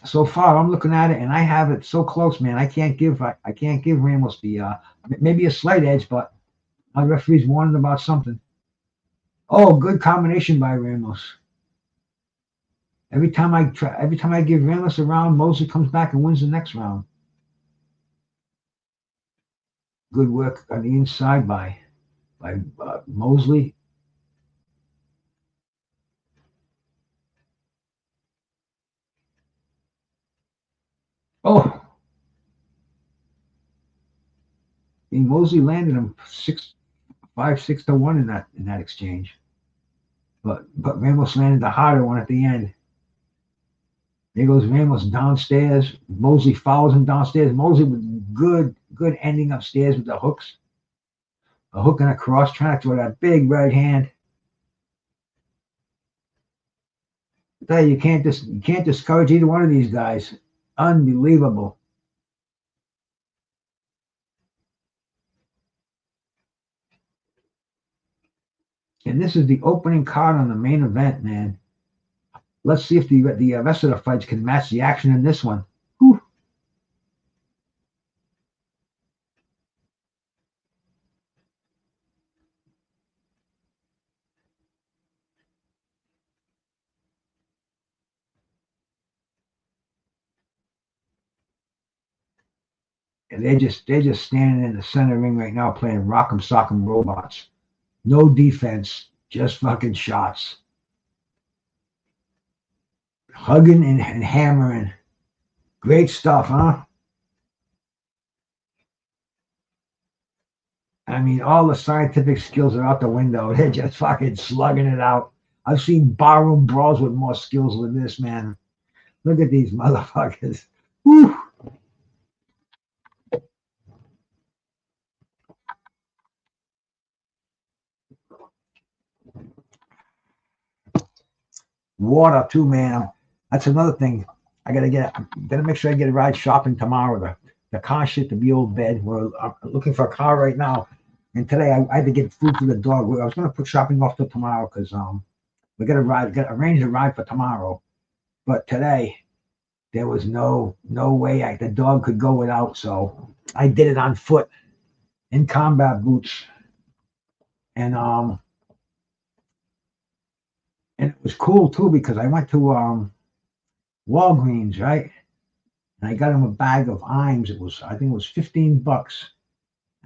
So far, I'm looking at it, and I have it so close, man. I can't give Ramos the maybe a slight edge, but my referee's warning about something. Oh, good combination by Ramos. Every time I give Ramos a round, Mosley comes back and wins the next round. Good work on the inside by Mosley. Oh, and Mosley landed him 5-6-1 in that exchange. But Ramos landed the harder one at the end. There goes Ramos downstairs. Mosley follows him downstairs. Mosley with good ending upstairs with the hooks. A hook and a cross, trying to throw that big right hand. I tell you, you can't discourage either one of these guys. Unbelievable. And this is the opening card on the main event, man. Let's see if the rest of the fights can match the action in this one. Whew. And they're just standing in the center ring right now playing Rock'em Sock'em Robots. No defense, just fucking shots. Hugging and hammering. Great stuff, huh? I mean, all the scientific skills are out the window. They're just fucking slugging it out. I've seen barroom brawls with more skills than this, man. Look at these motherfuckers. Whew. Water too, man. That's another thing. I gotta make sure I get a ride shopping tomorrow. The car shit to be old bed. I'm looking for a car right now. And today I had to get food for the dog. I was gonna put shopping off till tomorrow because we got arrange a ride for tomorrow. But today there was no way the dog could go without. So I did it on foot in combat boots. And it was cool too because I went to Walgreens, right? And I got him a bag of Imes. I think it was $15.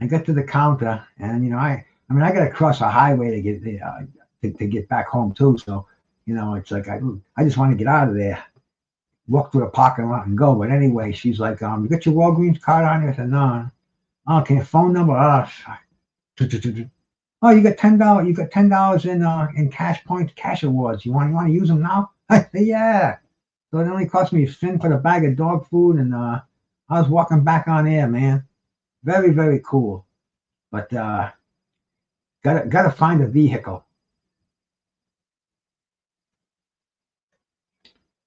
I got to the counter, and I got to cross a highway to get to get back home too. So it's like I just want to get out of there, walk through the parking lot and go. But anyway, she's like, you got your Walgreens card on you? I said, no. Oh, can your phone number? Oh, you got $10. You got $10 in cash points, cash awards. You want to use them now? I said, yeah. So it only cost me a fin for the bag of dog food, and I was walking back on air, man. Very, very cool. But gotta find a vehicle.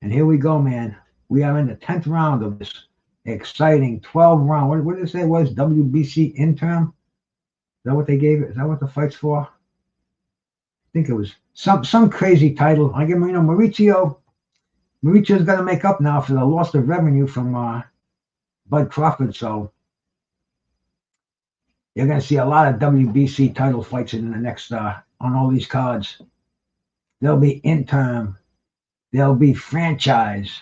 And here we go, man. We are in the 10th round of this exciting 12 round. What did it say it was? WBC Interim? Is that what they gave it? Is that what the fight's for? I think it was some crazy title. I give Mauricio's got to make up now for the loss of revenue from Bud Crawford. So you're going to see a lot of WBC title fights in the next on all these cards. There'll be interim. There'll be franchise.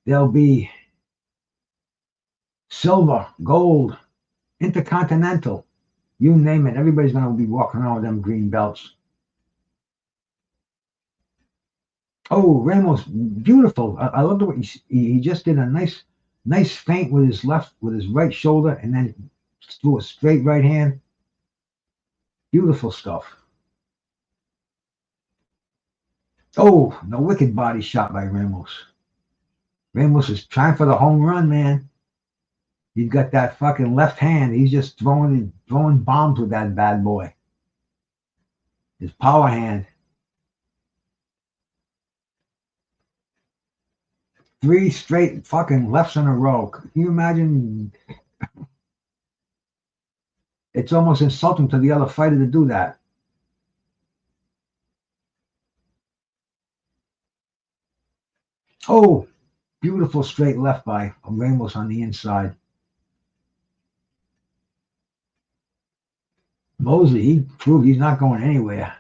There'll be silver, gold, intercontinental. You name it. Everybody's going to be walking around with them green belts. Oh, Ramos, beautiful. I love the way he just did a nice feint with his right shoulder, and then threw a straight right hand. Beautiful stuff. Oh, the wicked body shot by Ramos. Ramos is trying for the home run, man. He's got that fucking left hand. He's just throwing bombs with that bad boy. His power hand. 3 straight fucking lefts in a row. Can you imagine? It's almost insulting to the other fighter to do that. Oh, beautiful straight left by Ramos on the inside. Mosley, he proved he's not going anywhere.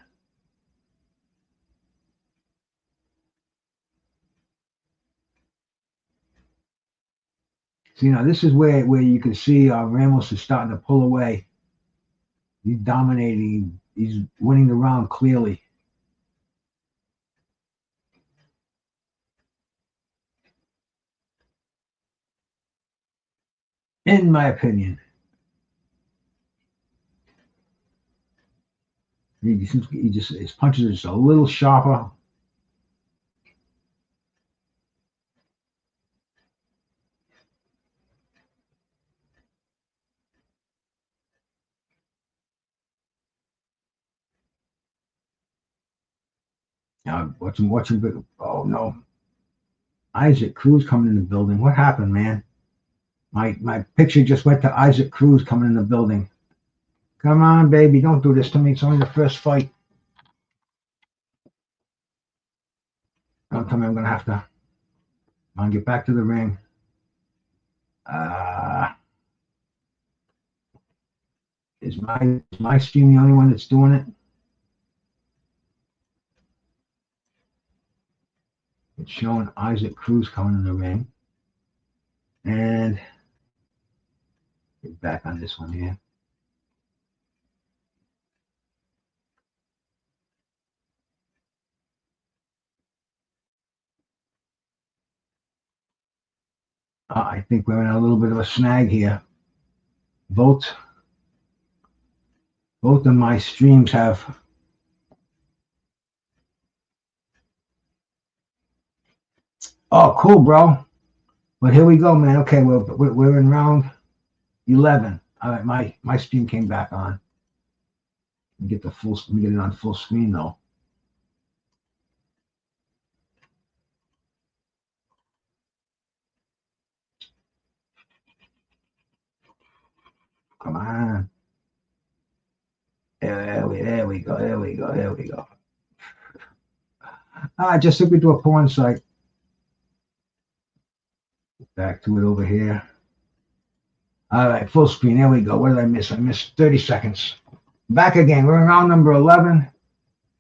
So, this is where you can see Ramos is starting to pull away. He's dominating. He's winning the round clearly. In my opinion. His punches are just a little sharper. Now watch him. Oh no. Isaac Cruz coming in the building. What happened, man? My picture just went to Isaac Cruz coming in the building. Come on, baby. Don't do this to me. It's only the first fight. Don't tell me I'm going to have to get back to the ring. Is my stream the only one that's doing it? It's showing Isaac Cruz coming in the ring. And get back on this one here. I think we're in a little bit of a snag here. Both of my streams have oh, cool, bro. But here we go, man. Okay, we're in round 11. All right, my stream came back on. Get it on full screen though. Come on. There we go. Just took me to a porn site. Back to it over here. All right, full screen. There we go. What did I miss? I missed 30 seconds. Back again. We're in round number 11.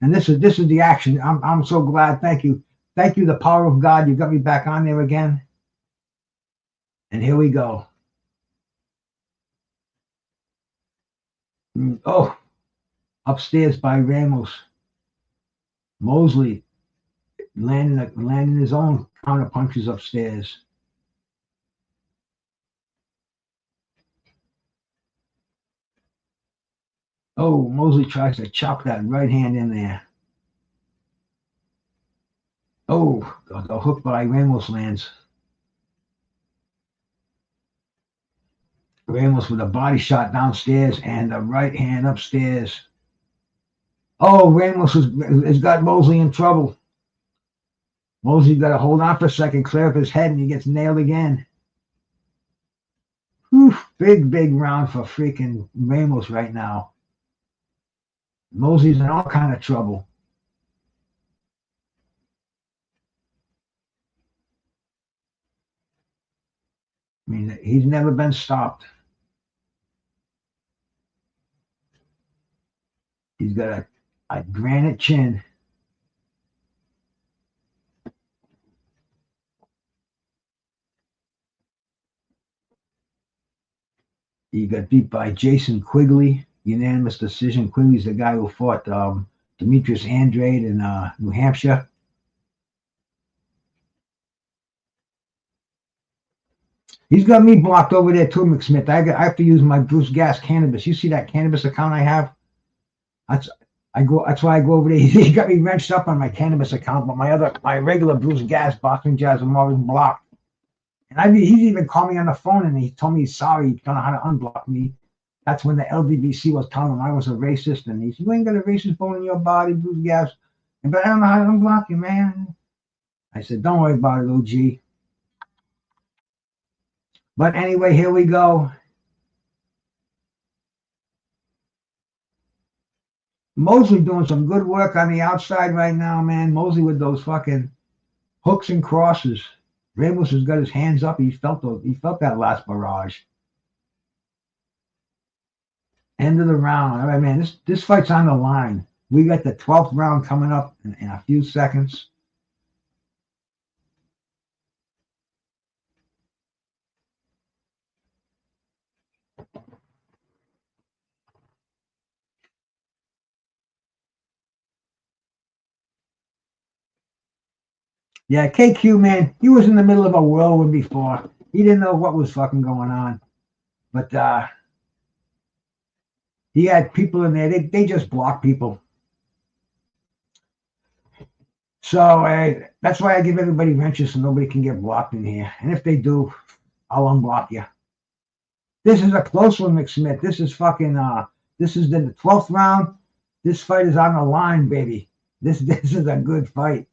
And this is the action. I'm so glad. Thank you. Thank you, the power of God. You got me back on there again. And here we go. Oh, upstairs by Ramos. Mosley landing his own counter punches upstairs. Oh, Mosley tries to chop that right hand in there. Oh, the hook by Ramos lands. Ramos with a body shot downstairs and the right hand upstairs. Oh, Ramos has got Mosley in trouble. Mosley got to hold on for a second, clear up his head, and he gets nailed again. Whew, big round for freaking Ramos right now. Mosley's in all kind of trouble. I mean, he's never been stopped. He's got a granite chin. He got beat by Jason Quigley, unanimous decision. Quigley's the guy who fought Demetrius Andrade in New Hampshire. He's got me blocked over there too, McSmith. I have to use my Bruce Gas cannabis. You see that cannabis account I have? That's why I go over there. He got me wrenched up on my cannabis account, but my regular Bruce Gas Boxing Jazz, I'm always blocked. And he's even called me on the phone and he told me he's sorry. He don't know how to unblock me. That's when the LDBC was telling him I was a racist, and he said, "You ain't got a racist bone in your body, Bruce Gas." But I don't know how to unblock you, man. I said, "Don't worry about it, OG. But anyway, here we go. Mosley doing some good work on the outside right now, man. Mosley with those fucking hooks and crosses. Ramos has got his hands up. He felt that last barrage. End of the round. All right, man. This fight's on the line. We got the 12th round coming up in a few seconds. Yeah, KQ, man, he was in the middle of a whirlwind before. He didn't know what was fucking going on. But he had people in there. They just block people. So that's why I give everybody wrenches so nobody can get blocked in here. And if they do, I'll unblock you. This is a close one, McSmith. This is fucking, this is the 12th round. This fight is on the line, baby. This is a good fight.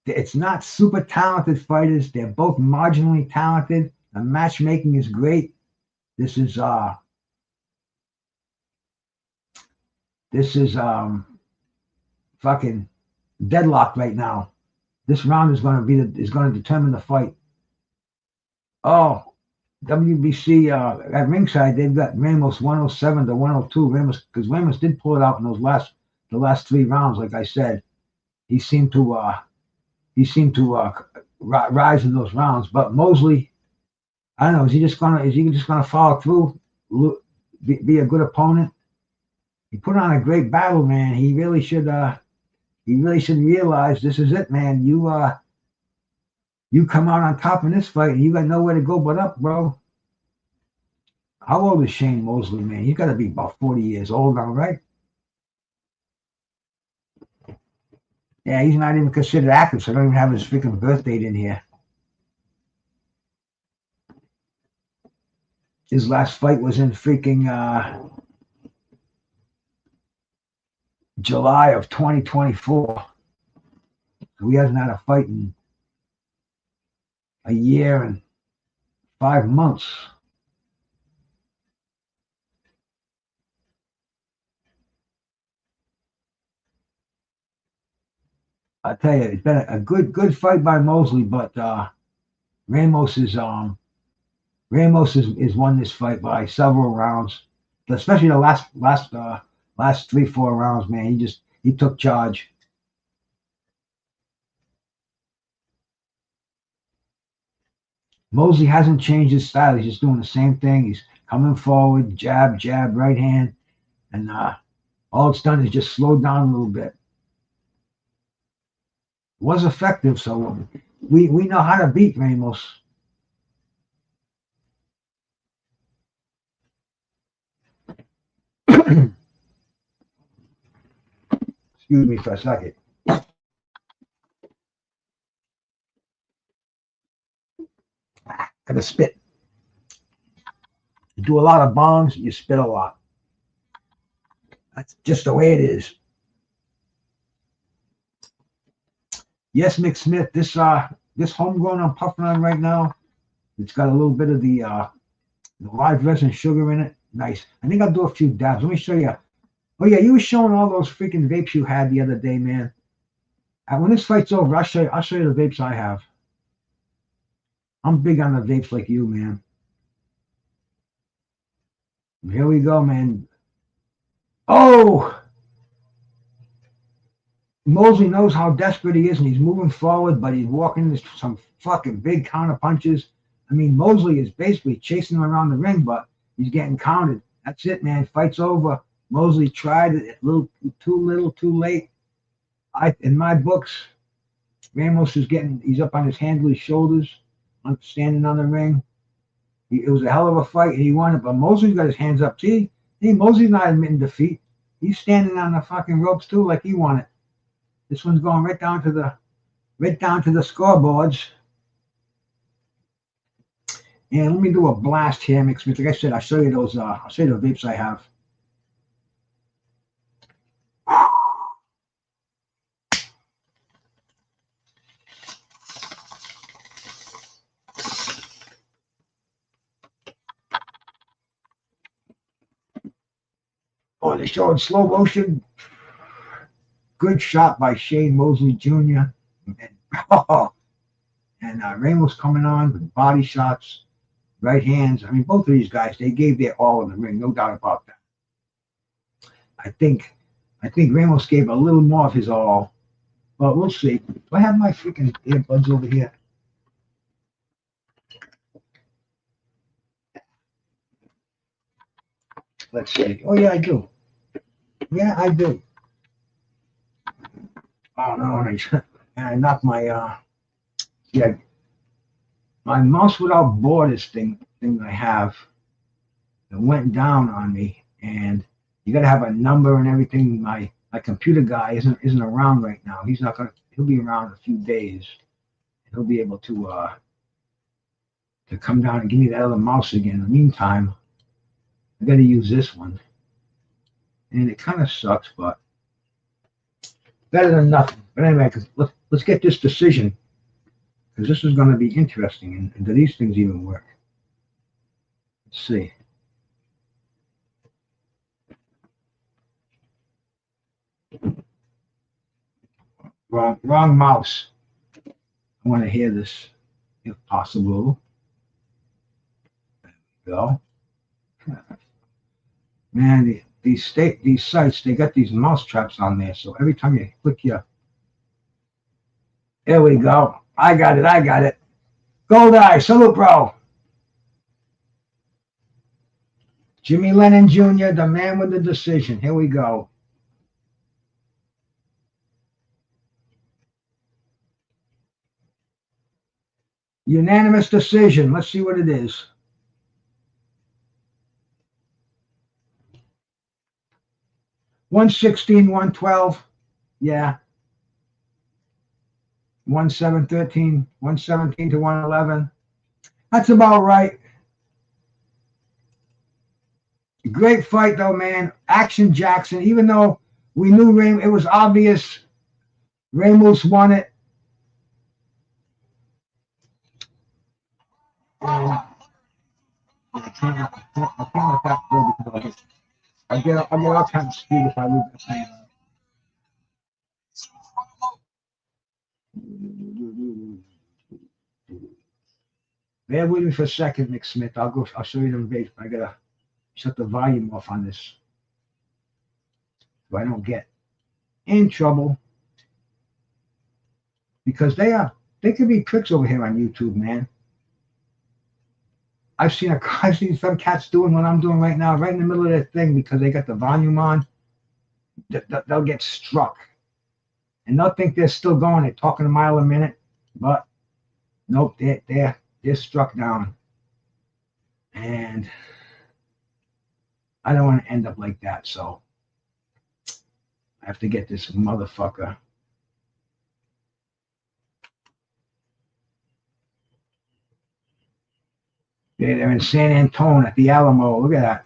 It's not super talented fighters. They're both marginally talented. The matchmaking is great. This is fucking deadlock right now. This round is going to determine the fight. Oh, WBC at ringside they've got Ramos 107 to 102. Because Ramos did pull it out in the last 3 rounds. Like I said, he seemed to rise in those rounds. But Mosley, I don't know. Is he just gonna follow through? Be a good opponent? He put on a great battle, man. He really should realize this is it, man. You come out on top in this fight, and you got nowhere to go but up, bro. How old is Shane Mosley, man? He's got to be about 40 years old now, right? Yeah, he's not even considered active, so I don't even have his freaking birth date in here. His last fight was in freaking July of 2024. So he hasn't had a fight in a year and 5 months. I tell you, it's been a good fight by Mosley, but Ramos is won this fight by several rounds, especially the last 3-4 rounds. Man, he took charge. Mosley hasn't changed his style. He's just doing the same thing. He's coming forward, jab, right hand, and all it's done is just slow down a little bit. Was effective, so we know how to beat Ramos. Excuse me for a second. Gotta spit. You do a lot of bongs, you spit a lot. That's just the way it is. Yes, McSmith, this homegrown I'm puffing on right now, it's got a little bit of the live resin sugar in it. Nice. I think I'll do a few dabs. Let me show you. Oh yeah, you were showing all those freaking vapes you had the other day, man. And when this fight's over, I'll show you the vapes I have. I'm big on the vapes like you, man. Here we go, man. Oh! Mosley knows how desperate he is, and he's moving forward, but he's walking into some fucking big counter punches. I mean, Mosley is basically chasing him around the ring, but he's getting counted. That's it, man. Fight's over. Mosley tried it too little, too late. In my books, Ramos he's up on his hands with his shoulders, standing on the ring. It was a hell of a fight, and he won it, but Mosley's got his hands up. See, Mosley's not admitting defeat. He's standing on the fucking ropes, too, like he won it. This one's going right down to the scoreboards. And let me do a blast here, McSmith. Like I said, I'll show you those. I'll show you the vapes I have. they show in slow motion. Good shot by Shane Mosley Jr. And Ramos coming on with body shots, right hands. I mean, both of these guys, they gave their all in the ring, no doubt about that. I think Ramos gave a little more of his all, but we'll see. Do I have my freaking earbuds over here? Let's see. Oh yeah, I do. Yeah, I do. Oh no, and I knocked my my mouse without borders thing I have. It went down on me, and you got to have a number and everything. My computer guy isn't around right now. He'll be around in a few days. He'll be able to come down and give me that other mouse again. In the meantime, I got to use this one, and it kind of sucks, but better than nothing. But anyway, let's get this decision, because this is going to be interesting. And do these things even work? Let's see. Wrong mouse. I want to hear this, if possible. There we go. Man, these sites, they got these mouse traps on there. So every time you click there we go. I got it. Gold Eye, salute, bro. Jimmy Lennon Jr., the man with the decision. Here we go. Unanimous decision. Let's see what it is. $116, $112. Yeah. 117, 117 to 111. That's about right. Great fight though, man. Action Jackson. Even though we knew it was obvious Ramos won it. I can't let that go because I get all kinds of speed if I leave that thing on. Bear with me for a second, Nick Smith. I'll show you them base. I gotta shut the volume off on this so I don't get in trouble, because they can be pricks over here on YouTube, man. I've seen some cats doing what I'm doing right now, right in the middle of their thing, because they got the volume on. They'll get struck, and they'll think they're still going. They're talking a mile a minute, but nope, they're struck down. And I don't want to end up like that, so I have to get this motherfucker. They're in San Antonio at the Alamo. Look at that.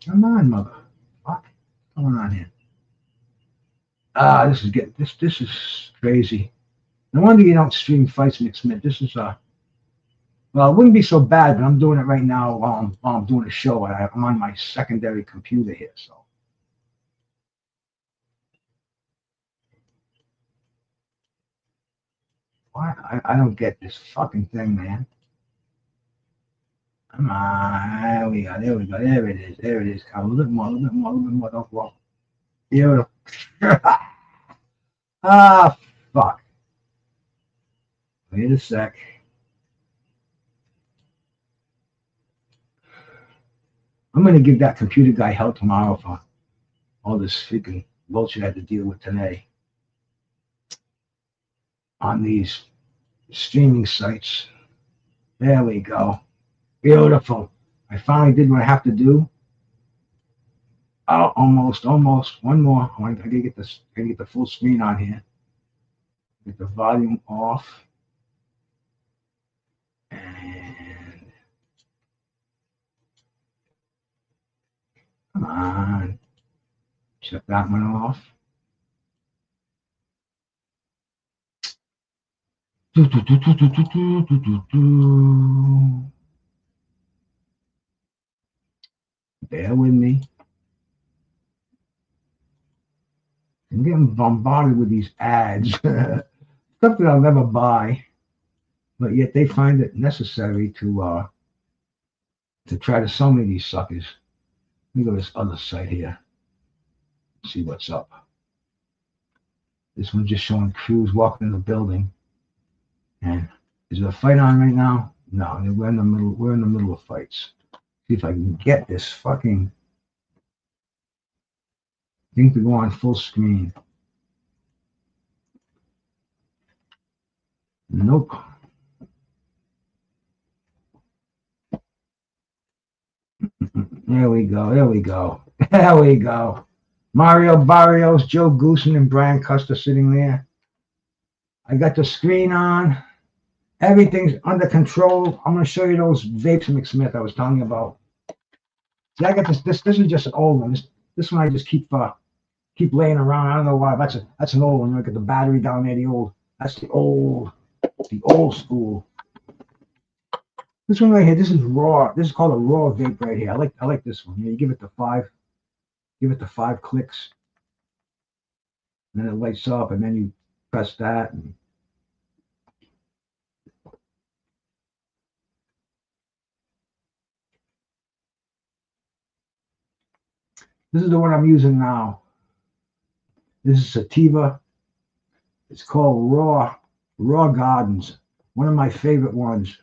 Come on, mother. What's going on here? This is crazy. No wonder you don't stream fights, Nick Smith. This is well, it wouldn't be so bad, but I'm doing it right now while I'm doing a show. I'm on my secondary computer here, so. Why? I don't get this fucking thing, man. Come on, there we go. There it is. Come a little bit more. Don't walk. Beautiful. Ah, fuck. Wait a sec. I'm gonna give that computer guy hell tomorrow for all this freaking bullshit I had to deal with today on these streaming sites. There we go. Beautiful. I finally did what I have to do. Oh, almost. One more. I gotta get the full screen on here. Get the volume off. And come on. Shut that one off. Bear with me. I'm getting bombarded with these ads. Something I'll never buy, but yet they find it necessary to try to sell me these suckers. Let me go to this other site here. See what's up. This one's just showing Cruz walking in the building. And is there a fight on right now? No, we're in the middle. We're in the middle of fights. See if I can get this fucking thing to go on full screen. Nope. There we go. There we go. There we go. Mario Barrios, Joe Goosen, and Brian Custer sitting there. I got the screen on. Everything's under control. I'm going to show you those vapes McSmith I was telling you about. See, I got this. This is just an old one. This one I just keep laying around. I don't know why. That's an old one. Look at the battery down there. That's the old school. This one right here. This is raw. This is called a raw vape right here. I like this one. You give it the 5. Give it the 5 clicks. And then it lights up, and then you press that. And this is the one I'm using now. This is Sativa. It's called Raw Gardens. One of my favorite ones.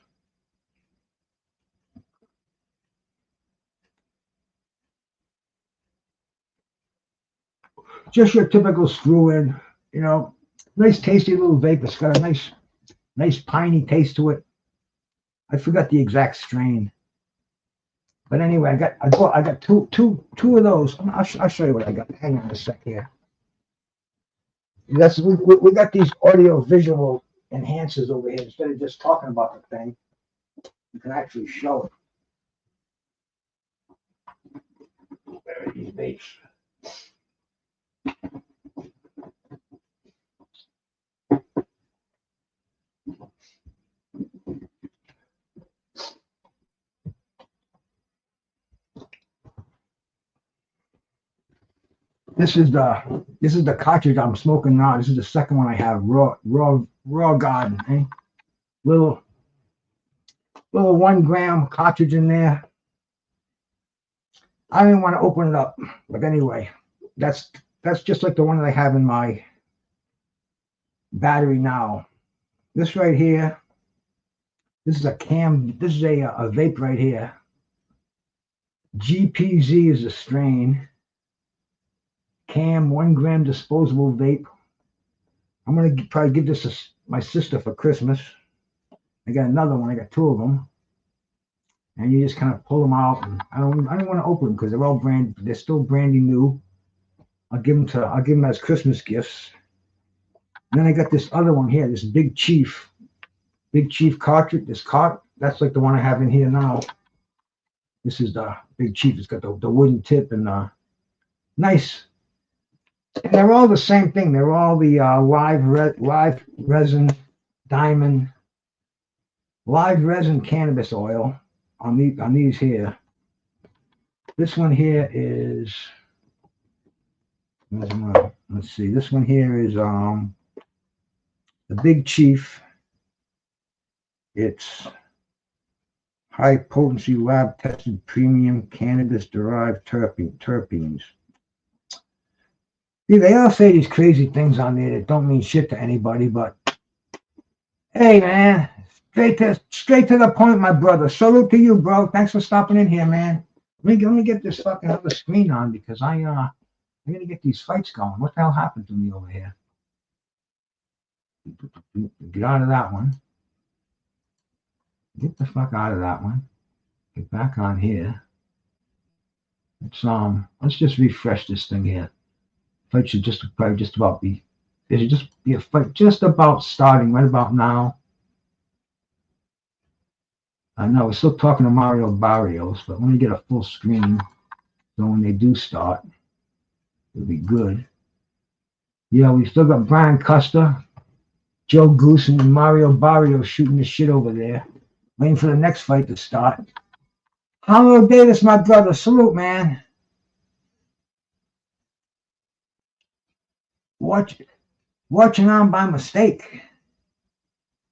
Just your typical screw in, nice tasty little vape. It's got a nice piney taste to it. I forgot the exact strain. But anyway, I got two of those. I'll show you what I got. Hang on a sec here. We got these audio visual enhancers over here. Instead of just talking about the thing, you can actually show it. Where are these vapes? This is the cartridge I'm smoking now. This is the second one I have. Raw Garden. Eh? Little 1 gram cartridge in there. I didn't want to open it up, but anyway, that's just like the one that I have in my battery now. This right here. This is a cam. This is a vape right here. GPZ is a strain. Cam 1 gram disposable vape. I'm gonna probably give this to my sister for Christmas. I got another one. I got 2 of them, and you just kind of pull them out. And I don't want to open them because they're all they're still brandy new. I'll give them as Christmas gifts. And then I got this other one here. This Big Chief cartridge. That's like the one I have in here now. This is the Big Chief. It's got the wooden tip and nice. And they're all the same thing. They're all the live resin diamond, live resin cannabis oil on these here. This one here is, let's see. This one here is the Big Chief. It's high potency lab tested premium cannabis derived terpenes. See, they all say these crazy things on there that don't mean shit to anybody, but hey, man, straight to the point, my brother. Salute to you, bro. Thanks for stopping in here, man. Let me get this fucking other screen on because I'm gonna get these fights going. What the hell happened to me over here? Get out of that one. Get the fuck out of that one. Get back on here. Let's just refresh this thing here. Fight should probably just about be. There should just be a fight just about starting right about now. I know we're still talking to Mario Barrios, but let me get a full screen so when they do start, it'll be good. Yeah, we still got Brian Custer, Joe Goosen, and Mario Barrios shooting the shit over there, waiting for the next fight to start. Hollow Davis, my brother. Salute, man. Watching on by mistake.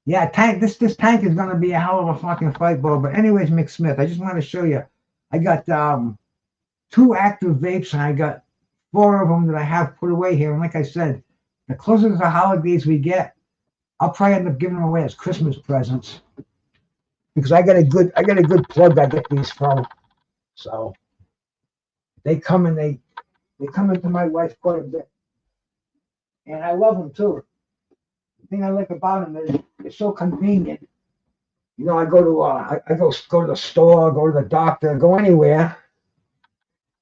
Yeah, Tank. This Tank is gonna be a hell of a fucking fight, bro. But anyways, Mick Smith, I just want to show you. I got 2 active vapes, and I got 4 of them that I have put away here. And like I said, the closer to the holidays we get, I'll probably end up giving them away as Christmas presents because I got a good plug I get these from. So they come and they come into my wife quite a bit, and I love them too. The thing I like about them is it's so convenient. You know, I go to the store, go to the doctor, go anywhere.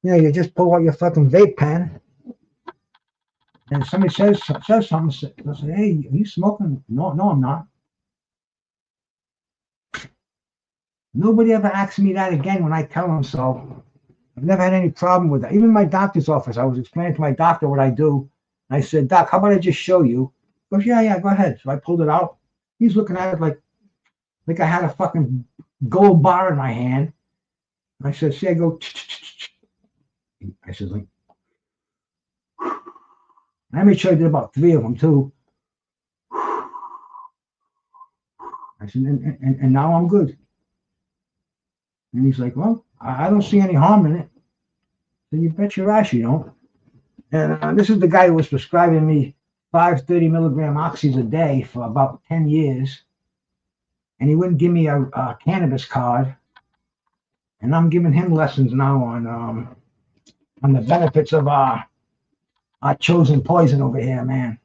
You know, you just pull out your fucking vape pen, and if somebody says something, they'll say, "Hey, are you smoking?" No, I'm not. Nobody ever asks me that again when I tell them so. I've never had any problem with that. Even my doctor's office, I was explaining to my doctor what I do. I said, "Doc, how about I just show you?" He goes, yeah, go ahead. So I pulled it out. He's looking at it like I had a fucking gold bar in my hand. I said, "See, I go." I said, like, I made sure I did about 3 of them too. I said, and now I'm good. And he's like, "Well, I don't see any harm in it." So you bet your ass you don't. And this is the guy who was prescribing me 530 milligram oxys a day for about 10 years. And he wouldn't give me a cannabis card. And I'm giving him lessons now on the benefits of our chosen poison over here, man.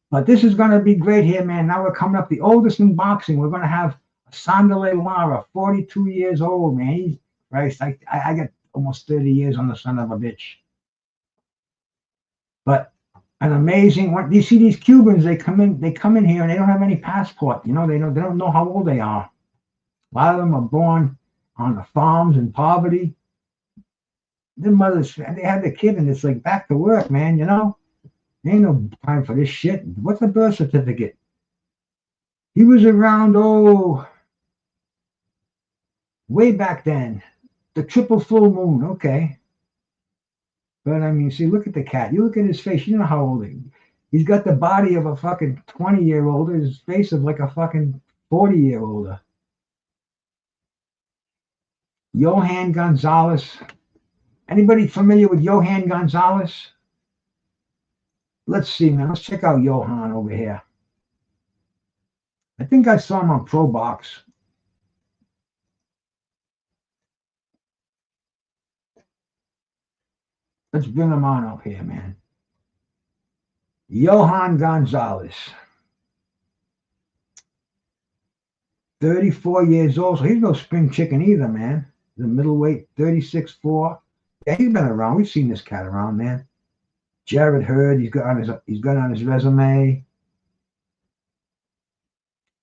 But this is going to be great here, man. Now we're coming up the oldest in boxing. We're going to have Erislandy Lara, 42 years old, man. He's Christ. I got almost 30 years on the son of a bitch. But an amazing one. You see these Cubans, they come in here and they don't have any passport. You know, they don't know how old they are. A lot of them are born on the farms in poverty. Their mothers, they had the kid and it's like back to work, man, you know? There ain't no time for this shit. What's a birth certificate? He was around, way back then. The triple full moon, okay. But I mean, see, look at the cat. You look at his face, you know how old he is. He's got the body of a fucking 20-year-old, his face of like a fucking 40-year-older. Johan Gonzalez. Anybody familiar with Johan Gonzalez? Let's see, man. Let's check out Johan over here. I think I saw him on Pro Box. Let's bring him on up here, man. Johan Gonzalez. 34 years old, so he's no spring chicken either, man. The middleweight, 36'4". Yeah, he's been around. We've seen this cat around, man. Jared Hurd, he's got on his resume.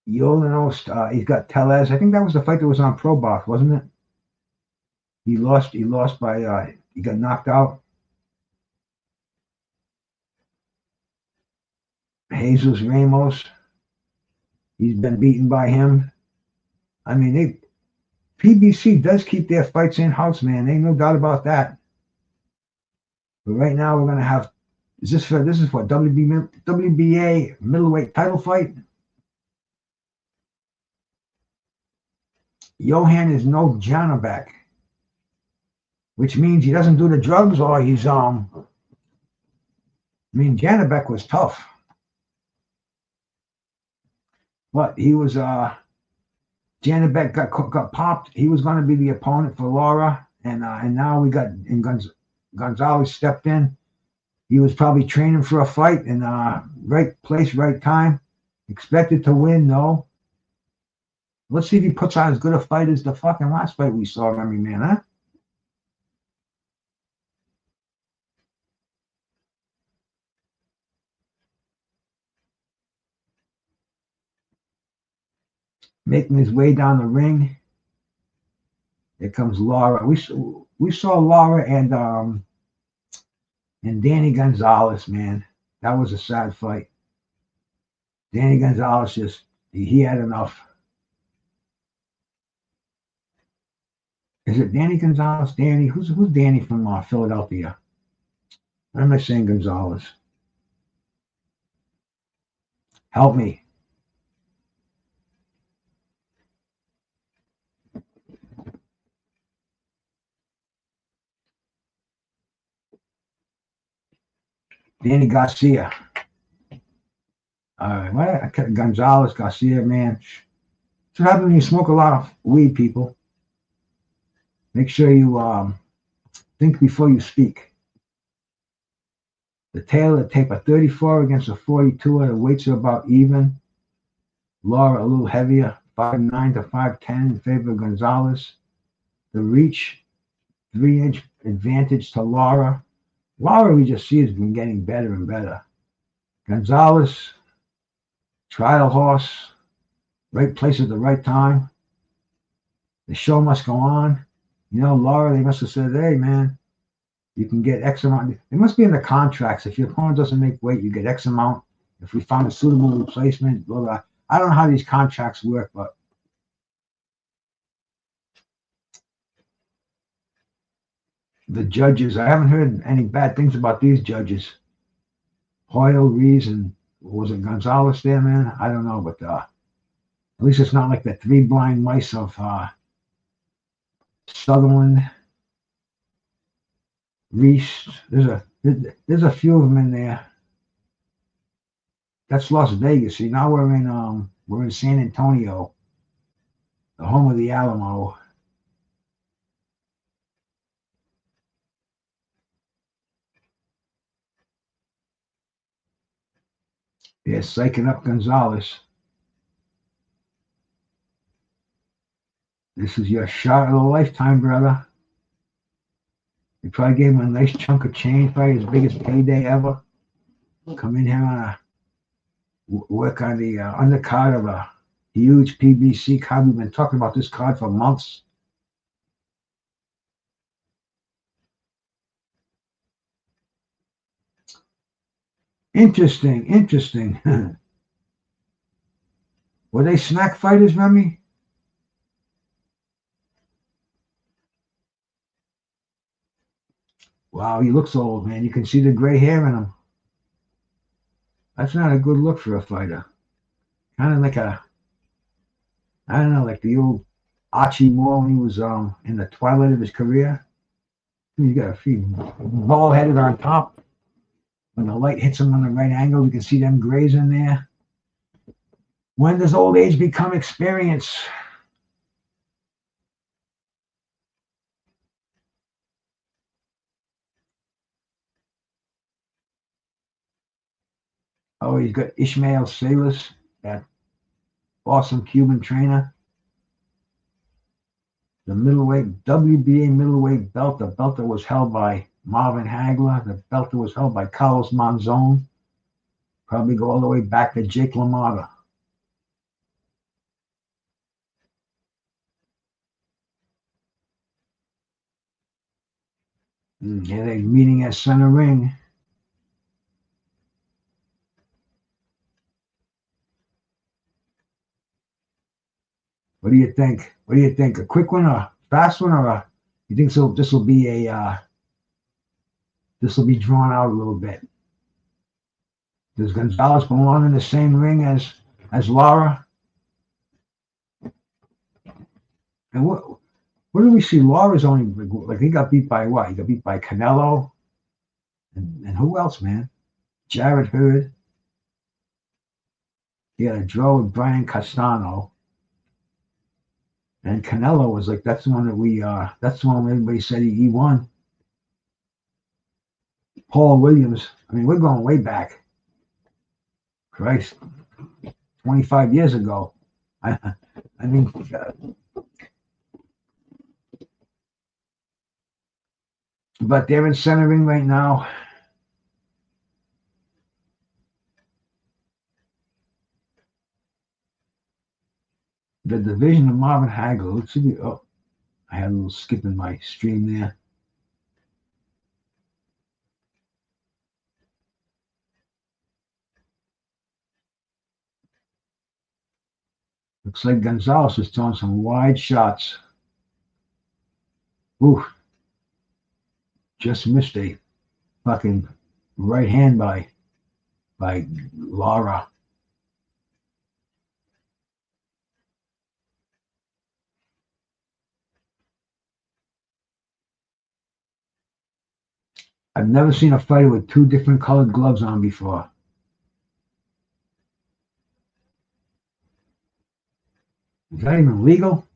Yolanos, he's got Tellez. I think that was the fight that was on Pro Box, wasn't it? He lost by he got knocked out. Jesus Ramos, he's been beaten by him. I mean, PBC does keep their fights in-house, man. Ain't no doubt about that. But right now we're gonna have this is for WBA middleweight title fight. Johan is no Janabek, which means he doesn't do the drugs or he's I mean, Janabek was tough. But he was Janabek got popped. He was going to be the opponent for Lara, and now we got Gonzalez stepped in. He was probably training for a fight, and right place, right time. Expected to win, though. Let's see if he puts on as good a fight as the fucking last fight we saw, I mean, man, huh? Making his way down the ring. Here comes Lara. We saw Lara and Danny Gonzalez, man. That was a sad fight. Danny Gonzalez he had enough. Is it Danny Gonzalez? Danny? Who's Danny from Philadelphia? Why am I saying Gonzalez? Help me. Danny Garcia. All right, what? Gonzalez, Garcia, man. That's what happens when you smoke a lot of weed, people. Make sure you think before you speak. The Taylor tape a 34 against a 42. The weights are about even. Lara a little heavier, 5'9" to 5'10" in favor of Gonzalez. The reach, 3-inch advantage to Lara. Lara, we just see, has been getting better and better. Gonzalez, trial horse, right place at the right time. The show must go on. You know, Lara, they must have said, hey, man, you can get X amount. It must be in the contracts. If your opponent doesn't make weight, you get X amount. If we found a suitable replacement, blah, blah. I don't know how these contracts work, but the judges, I haven't heard any bad things about these judges. Hoyle, Reeves, and was it Gonzalez there, man? I don't know, but at least it's not like the three blind mice of Sutherland, Reese. There's a few of them in there. That's Las Vegas. See, now we're in San Antonio, the home of the Alamo. They're psyching up Gonzalez. This is your shot of a lifetime, brother. You probably gave him a nice chunk of change, probably his biggest payday ever. Come in here on work on the undercard of a huge PBC card. We've been talking about this card for months. Interesting. Were they snack fighters, Remy? Wow, he looks old, man. You can see the gray hair in him. That's not a good look for a fighter. Kind of like I don't know, like the old Archie Moore when he was in the twilight of his career. He's got a feet bald headed on top. When the light hits him on the right angle, you can see them grays in there. When does old age become experience? Oh, he's got Ishmael Salas, that awesome Cuban trainer. The middleweight, WBA middleweight belt, the belt that was held by Marvin Hagler, the belt that was held by Carlos Monzon. Probably go all the way back to Jake LaMotta. Here they're meeting at center ring. What do you think? What do you think? A quick one, a fast one, or you think so? This will be drawn out a little bit. Does Gonzalez belong in the same ring as Lara? And what do we see? Lara's only like he got beat by what? He got beat by Canelo, and who else, man? Jarrett Hurd. He had a draw with Brian Castano. And Canelo was like, that's the one that that's the one everybody said he won. Paul Williams. I mean, we're going way back. Christ, 25 years ago. I mean, but they're in center ring right now. The division of Marvin Hagler. Let's see. Oh, I had a little skip in my stream there. Looks like Gonzalez is throwing some wide shots. Ooh, just missed a fucking right hand by Lara. I've never seen a fighter with two different colored gloves on before. Is that even legal?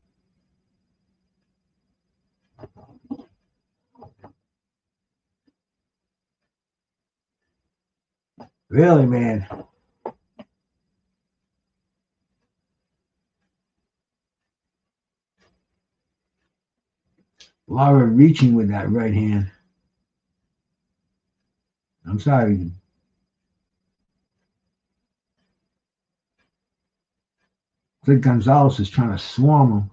Really, man? Lara reaching with that right hand. I'm sorry. I think Gonzalez is trying to swarm him.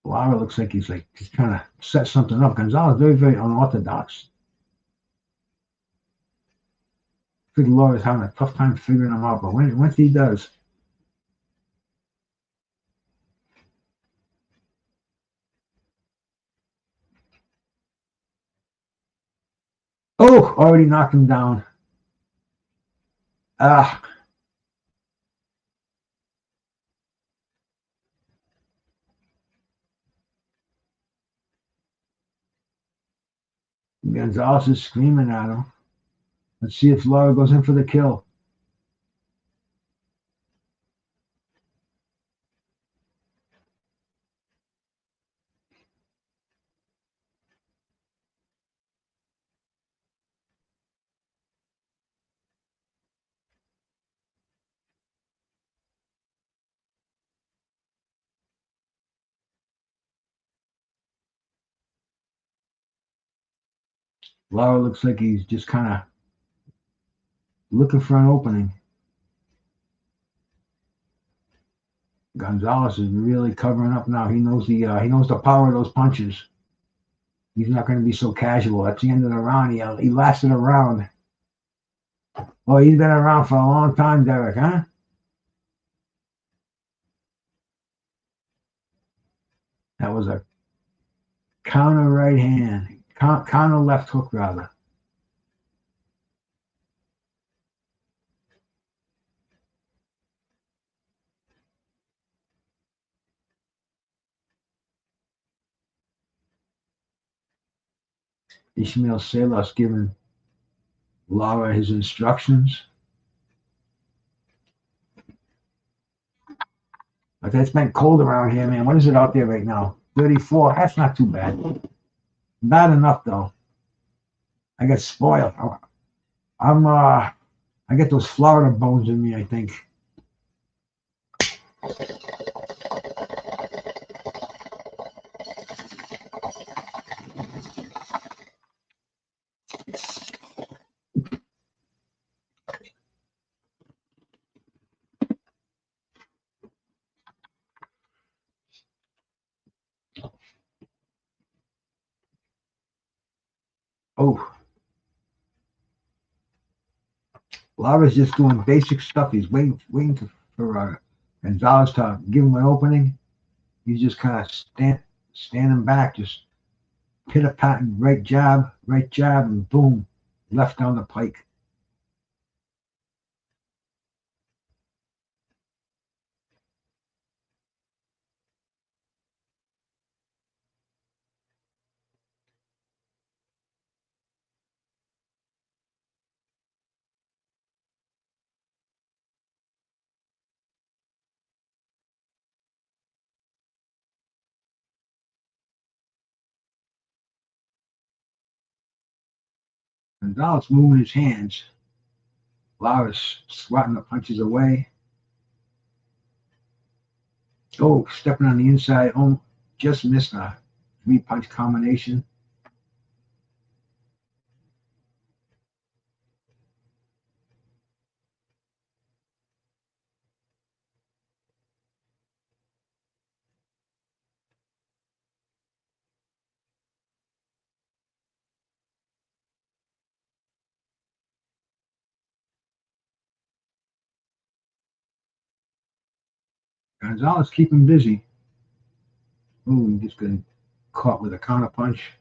Lara looks like he's trying to set something up. Gonzalez very, very unorthodox. I think Lara's having a tough time figuring him out, but once he does. Oh, already knocked him down. Ah. Gonzalez is screaming at him. Let's see if Lara goes in for the kill. Lara looks like he's just kind of looking for an opening. Gonzalez is really covering up now. He knows the power of those punches. He's not going to be so casual. At the end of the round, he lasted a round. Oh, he's been around for a long time, Derek, huh? That was a counter right hand, counter left hook, rather. Ishmael Salas giving Lara his instructions. But it's been cold around here, man. What is it out there right now? 34. That's not too bad. Not enough though. I get spoiled. I get those Florida bones in me, I think. Oh, Lara's just doing basic stuff. He's waiting for Gonzalez to give him an opening. He's just kind of standing back, just pitter-patting, right jab, and boom, left down the pike. Gonzalez moving his hands. Lara's swatting the punches away. Oh, stepping on the inside. Oh, just missed a three-punch combination. Gonzalez keep him busy. Ooh, he just got caught with a counter punch.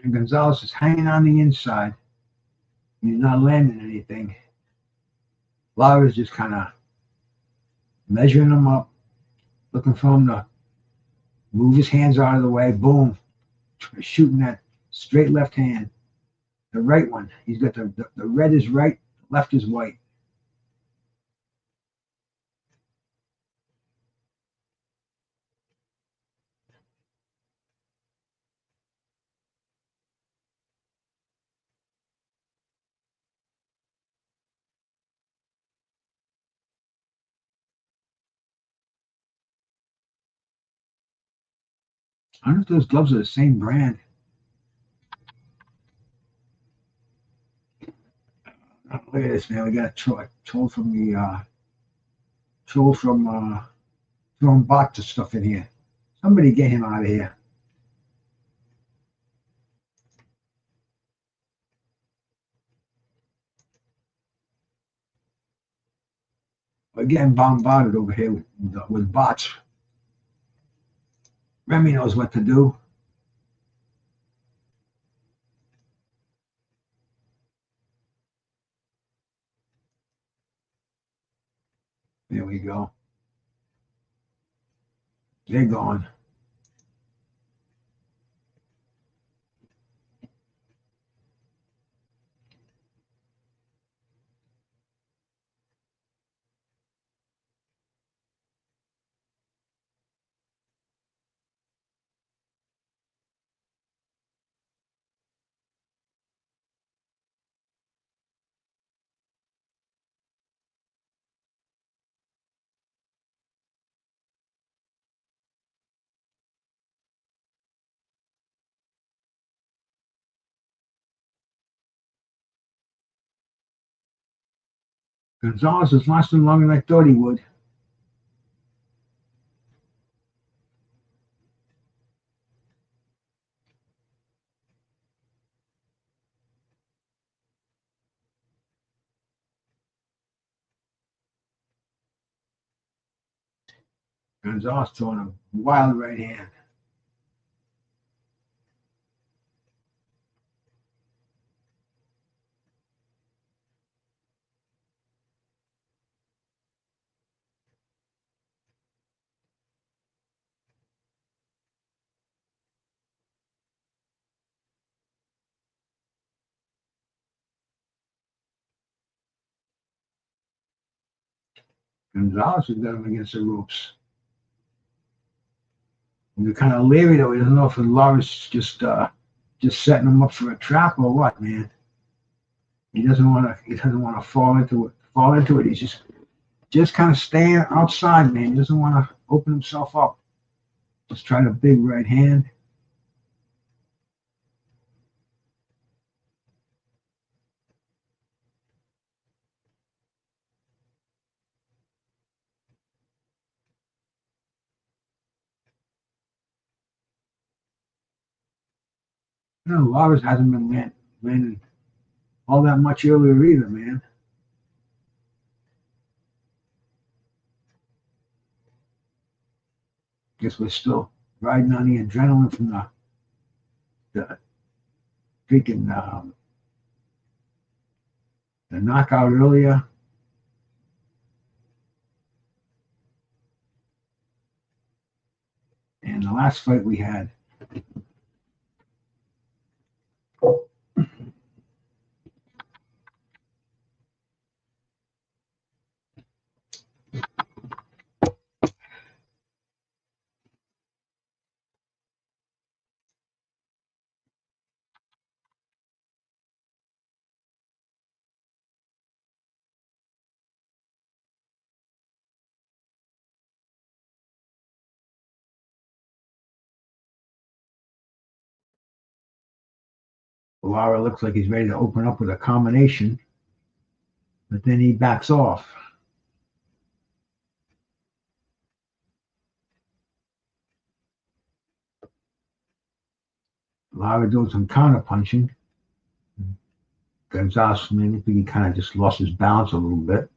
And Gonzalez is hanging on the inside. He's not landing anything. Lara's just kind of measuring him up, looking for him to move his hands out of the way. Boom. Shooting that straight left hand. The right one. He's got the red is right, left is white. I don't know if those gloves are the same brand. Oh, look at this, man. We got a troll from the throwing bots of stuff in here. Somebody get him out of here. We're getting bombarded over here with bots. Remy knows what to do. There we go. They're gone. Gonzalez is lasting longer than I thought he would. Gonzalez throwing a wild right hand. Gonzalez has got him against the ropes. You're kind of leery though. He doesn't know if Lara's just setting him up for a trap or what, man. He doesn't want to. He doesn't want to fall into it. Fall into it. He's just kind of staying outside, man. He doesn't want to open himself up. Just trying a big right hand. You know, Lara's hasn't been landing all that much earlier either, man. Guess we're still riding on the adrenaline from the freaking the knockout earlier. And the last fight we had. Lara looks like he's ready to open up with a combination, but then he backs off. Lara doing some counter punching. Gonzalez, maybe I think he kind of just lost his balance a little bit.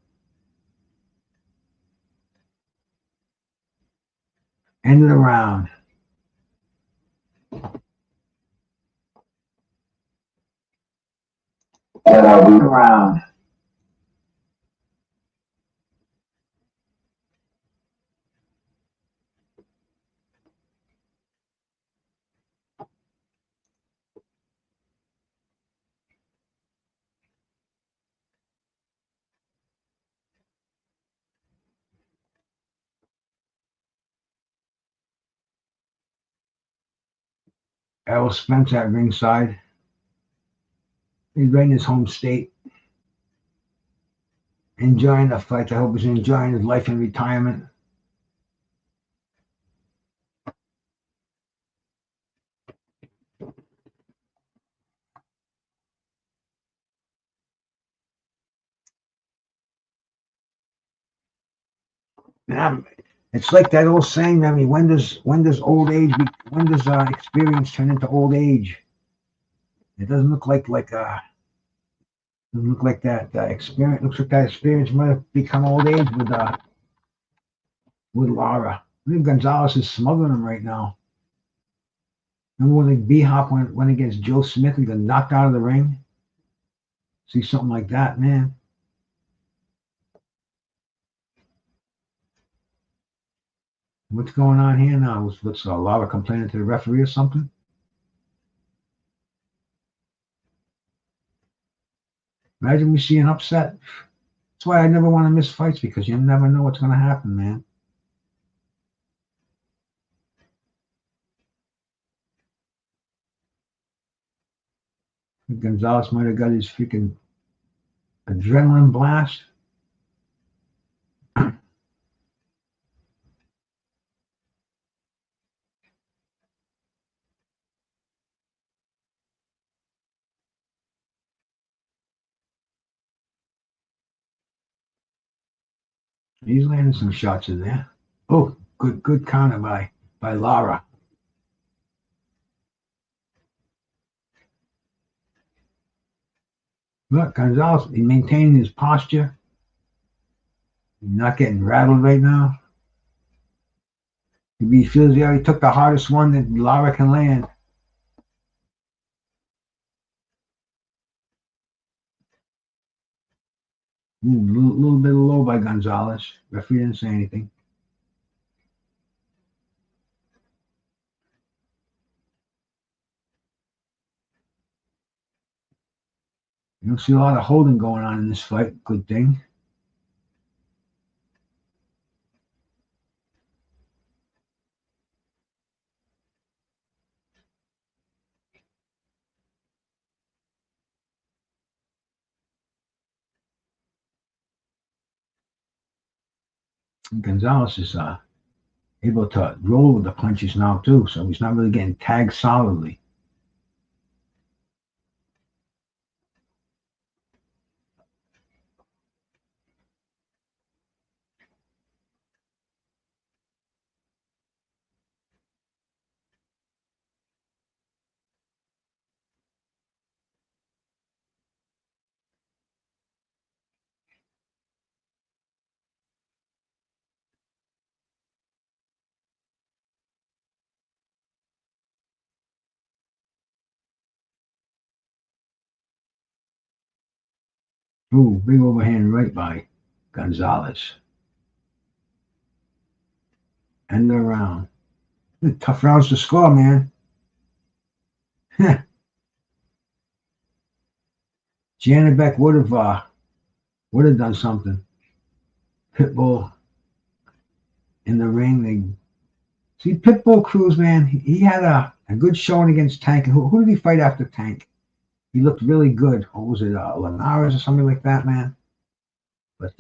End of the round. Round. Errol Spence at ringside. He's right in his home state. Enjoying the fight. I hope he's enjoying his life in retirement. And it's like that old saying, I mean, when does old age, when does experience turn into old age? It doesn't look like that experience. Looks like that experience might have become old age with Lara. I think Gonzalez is smothering him right now. Remember when B-Hop went against Joe Smith and got knocked out of the ring? See something like that, man. What's going on here now? What's Lara complaining to the referee or something? Imagine we see an upset. That's why I never want to miss fights, because you never know what's going to happen, man. Gonzalez might have got his freaking adrenaline blast. He's landing some shots in there. Oh, good counter by Lara. Look, Gonzalez, he's maintaining his posture. He's not getting rattled right now. He feels he already took the hardest one that Lara can land. Little bit low by Gonzalez. Referee didn't say anything. You don't see a lot of holding going on in this fight. Good thing. Gonzalez is able to roll with the punches now too, so he's not really getting tagged solidly. Ooh, big overhand right by Gonzalez. End of the round. Tough rounds to score, man. Janet Beck would have done something. Pitbull in the ring. See, Pitbull Cruz, man, he had a good showing against Tank. Who did he fight after Tank? He looked really good. What was it, Linares or something like that, man? But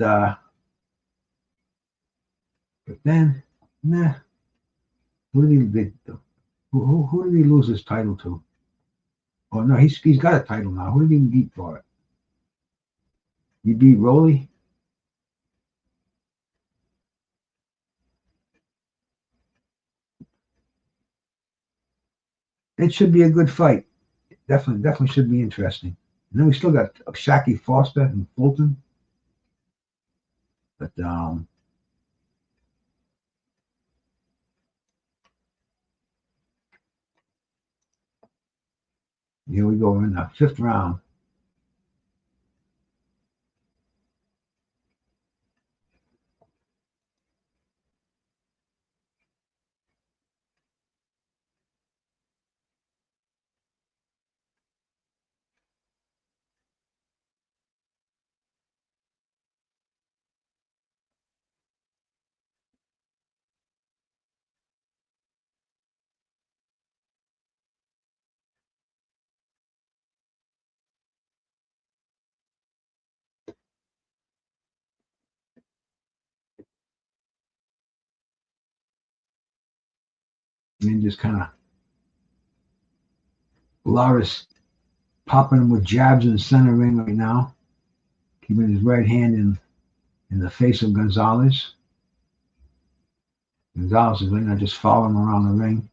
then, nah. Who did he lose his title to? Oh no, he's got a title now. Who did he beat for it? He beat Rolly. It should be a good fight. Definitely should be interesting. And then we still got Shaki Foster and Fulton. But here we go. We're in the 5th round. And just kind of Lara's popping him with jabs in the center ring right now, keeping his right hand in the face of Gonzalez. Gonzalez is right now just following him around the ring.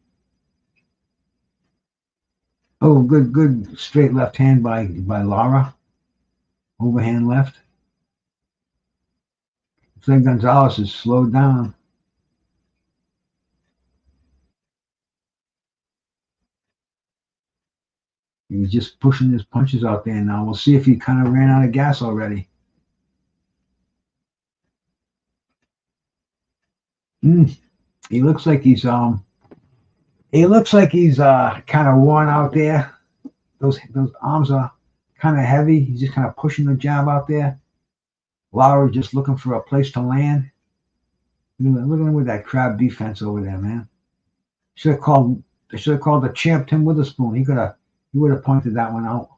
Oh, good straight left hand by Lara. Overhand left. Looks like Gonzalez is slowed down. He's just pushing his punches out there now. We'll see if he kind of ran out of gas already. He looks like he's kind of worn out there. Those arms are kind of heavy. He's just kind of pushing the jab out there. Lara just looking for a place to land. Look at him with that crab defense over there, man. They should have called the champ Tim Witherspoon. He would have pointed that one out.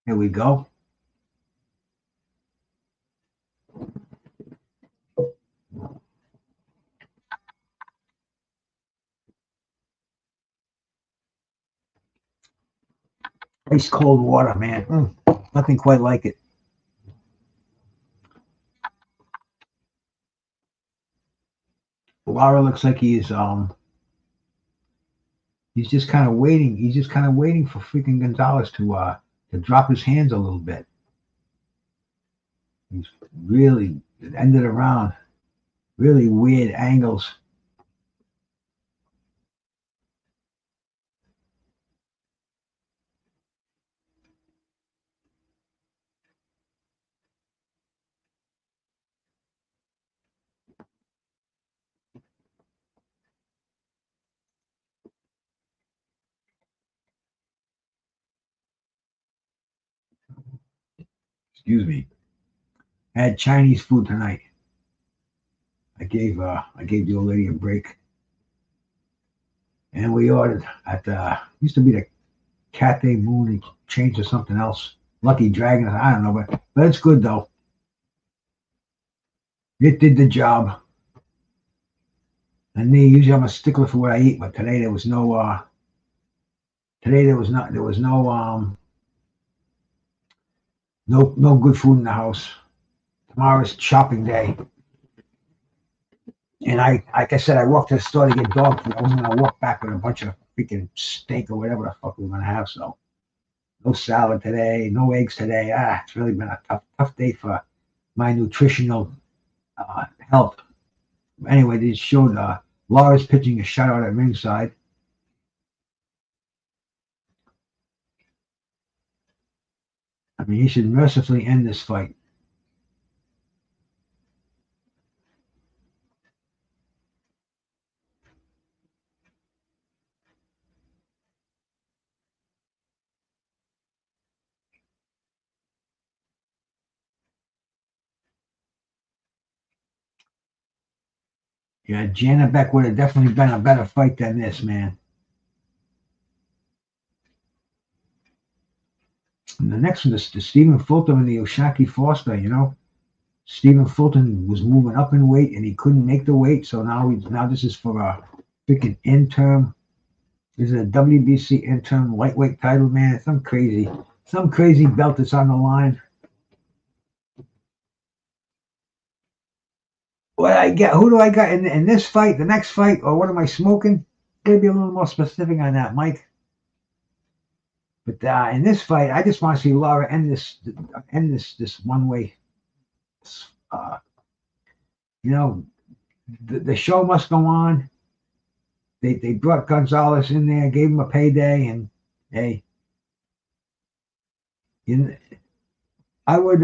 Here we go. Ice cold water, man. Nothing quite like it. Lara looks like he's just kind of waiting. He's just kind of waiting for freaking Gonzalez to drop his hands a little bit. He's really ended around. Really weird angles. Excuse me. I had Chinese food tonight. I gave the old lady a break, and we ordered at used to be the Cathay Moon. It changed to something else. Lucky Dragon. I don't know, but it's good though. It did the job. And me, usually I'm a stickler for what I eat, but today there was no. Today there was no good food in the house. Tomorrow's shopping day. And like I said, I walked to the store to get dog food. I wasn't gonna walk back with a bunch of freaking steak or whatever the fuck we were gonna have. So no salad today, no eggs today. It's really been a tough day for my nutritional health. Anyway, they showed Lara's pitching a shutout at ringside. I mean, he should mercifully end this fight. Yeah, Janabek would have definitely been a better fight than this, man. And the next one is the Stephen Fulton and the Oshaki Foster, you know. Stephen Fulton was moving up in weight and he couldn't make the weight, so now this is for a freaking interim. This is a WBC interim lightweight title, man. Some crazy belt that's on the line. What I get? Who do I got in this fight? The next fight, or what am I smoking? Gotta be a little more specific on that, Mike. But in this fight, I just want to see Lara end this one way. You know, the show must go on. They brought Gonzalez in there, gave him a payday, and hey, I would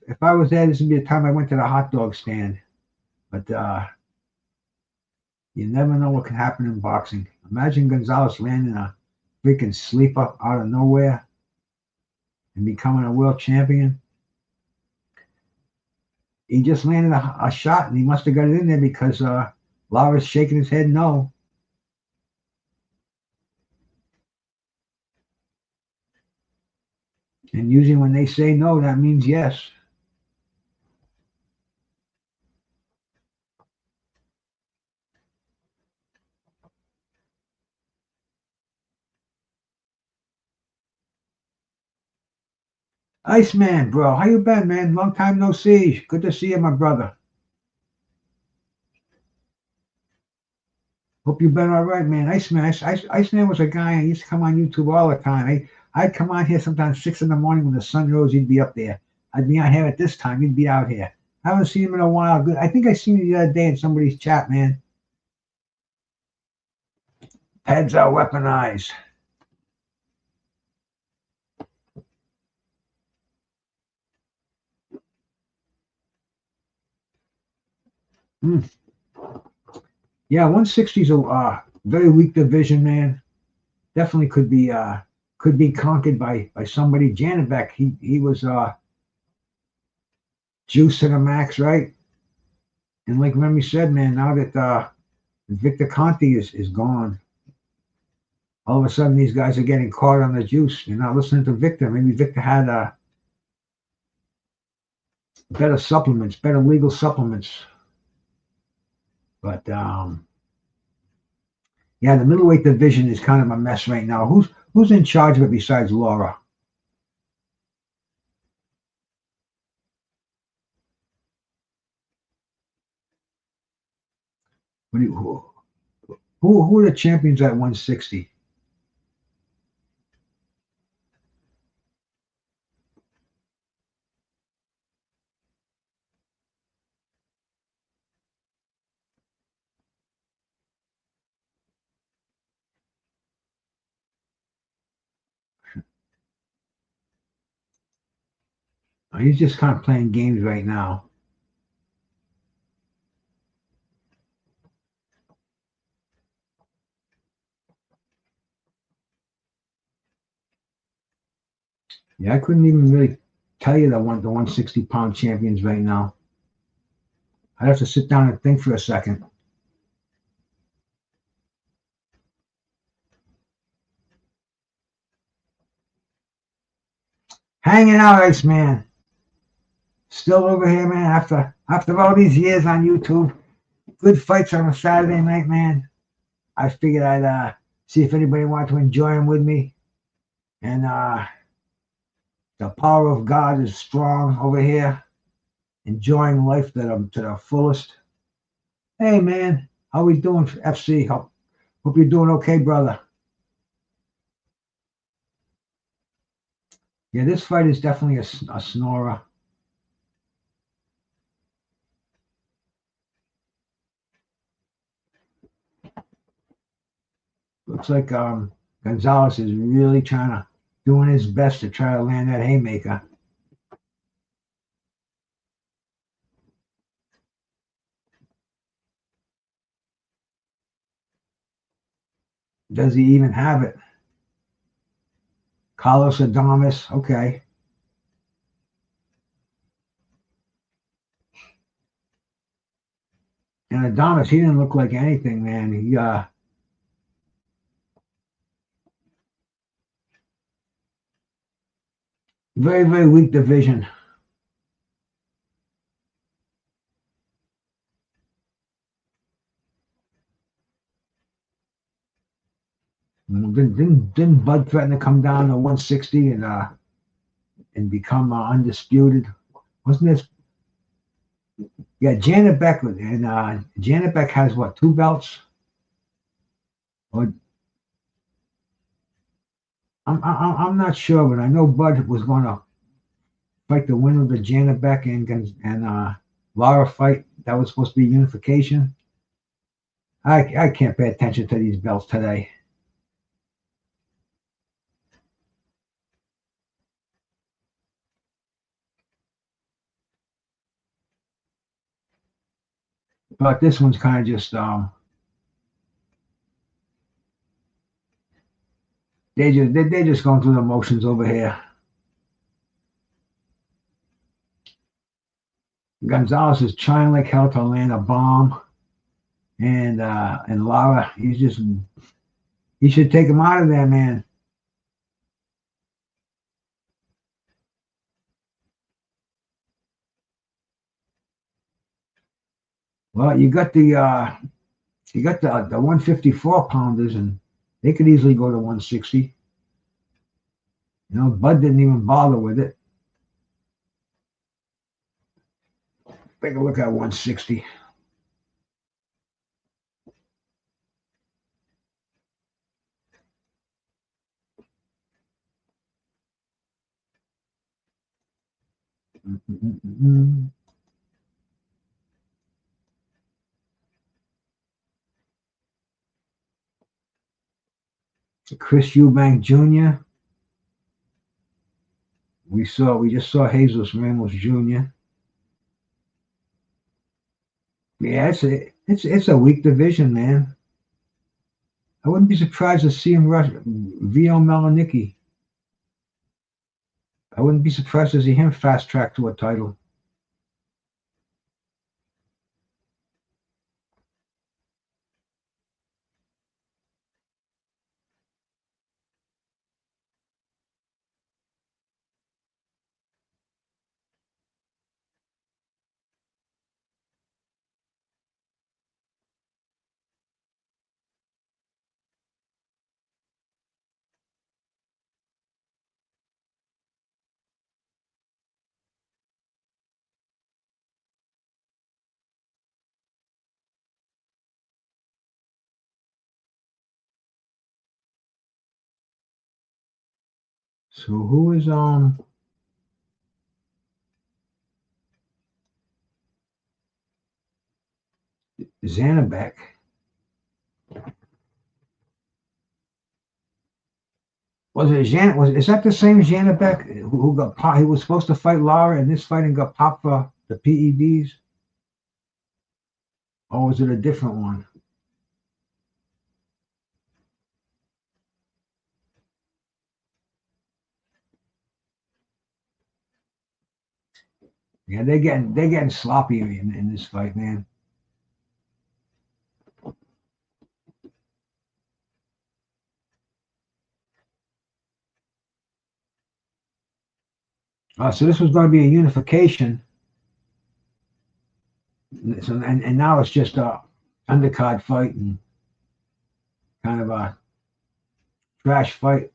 if I was there, this would be the time I went to the hot dog stand. But you never know what can happen in boxing. Imagine Gonzalez landing a freaking sleeper out of nowhere and becoming a world champion. He just landed a shot, and he must have got it in there because Lara's shaking his head no. And usually when they say no, that means yes. Iceman, bro, how you been, man? Long time no see. Good to see you, my brother. Hope you've been all right, man. Iceman was a guy I used to come on YouTube all the time. I'd come on here sometimes 6 in the morning when the sun rose. He'd be up there. I'd be on here at this time. He'd be out here. I haven't seen him in a while. Good. I think I seen him the other day in somebody's chat, man. Heads are weaponized. Yeah, 160 is a very weak division, man. Definitely could be conquered by somebody. Janabek, he was juice to the max, right? And like Remy said, man, now that Victor Conti is gone, all of a sudden these guys are getting caught on the juice. You're not listening to Victor. Maybe Victor had better supplements, better legal supplements. But yeah, the middleweight division is kind of a mess right now. Who's in charge of it besides Lara? Who are the champions at 160? He's just kind of playing games right now. Yeah, I couldn't even really tell you the 160-pound champions right now. I'd have to sit down and think for a second. Hanging out, Iceman. Still over here, man. After all these years on YouTube, good fights on a Saturday night, man. I figured I'd see if anybody wanted to enjoy them with me. And the power of God is strong over here. Enjoying life to the fullest. Hey, man, how we doing, FC? Hope you're doing okay, brother. Yeah, this fight is definitely a snorer. Looks like Gonzalez is really doing his best to try to land that haymaker. Does he even have it? Carlos Adames, okay. And Adonis, he didn't look like anything, man. He very, very weak division. Didn't Bud threaten to come down to 160 and become undisputed? Wasn't this? Yeah, Janet Beck, and Janet Beck has what, 2 belts? Or I'm not sure, but I know Bud was going to fight the winner of the Janet Beck and Lara fight. That was supposed to be unification. I can't pay attention to these belts today. But this one's kind of just they're just going through the motions over here. Gonzalez is trying like hell to land a bomb, and Lara, he should take him out of there, man. Well, you got the 154 pounders, and they could easily go to 160. You know, Bud didn't even bother with it. Take a look at 160. Chris Eubank Jr. We just saw Jesus Ramos Jr. Yeah, it's a weak division, man. I wouldn't be surprised to see him rush Vio Melanicki. I wouldn't be surprised to see him fast track to a title. So who is Zanabek? Is that the same Zanabek who got popped? He was supposed to fight Lara in this fight and got popped for the PEDs? Or was it a different one? Yeah, they're getting sloppy in this fight, man. So this was going to be a unification. So and now it's just a undercard fight and kind of a trash fight.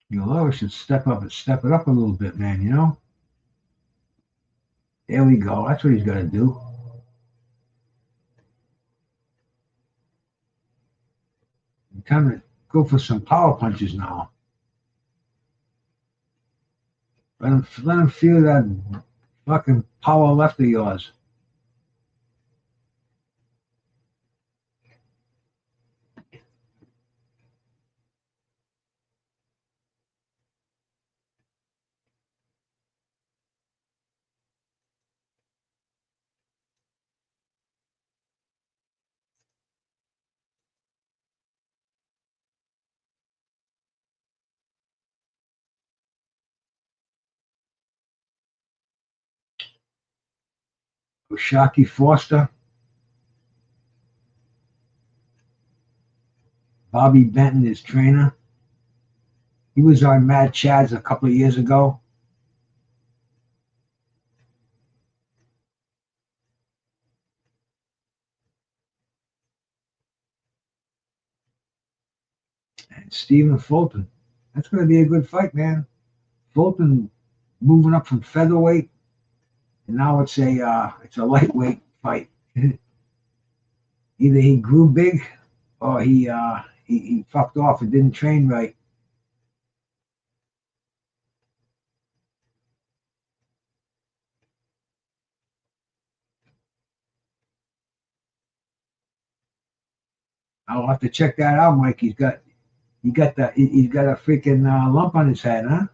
Lara should step it up a little bit, man, you know? There we go. That's what he's got to do. Go for some power punches now. Let him feel that fucking power left of yours. Shocky Foster. Bobby Benton, his trainer. He was on Mad Chads a couple of years ago. And Stephen Fulton. That's going to be a good fight, man. Fulton moving up from featherweight, and now it's a lightweight fight. Either he grew big, or he fucked off and didn't train right. I'll have to check that out, Mike. He's got a freaking lump on his head, huh?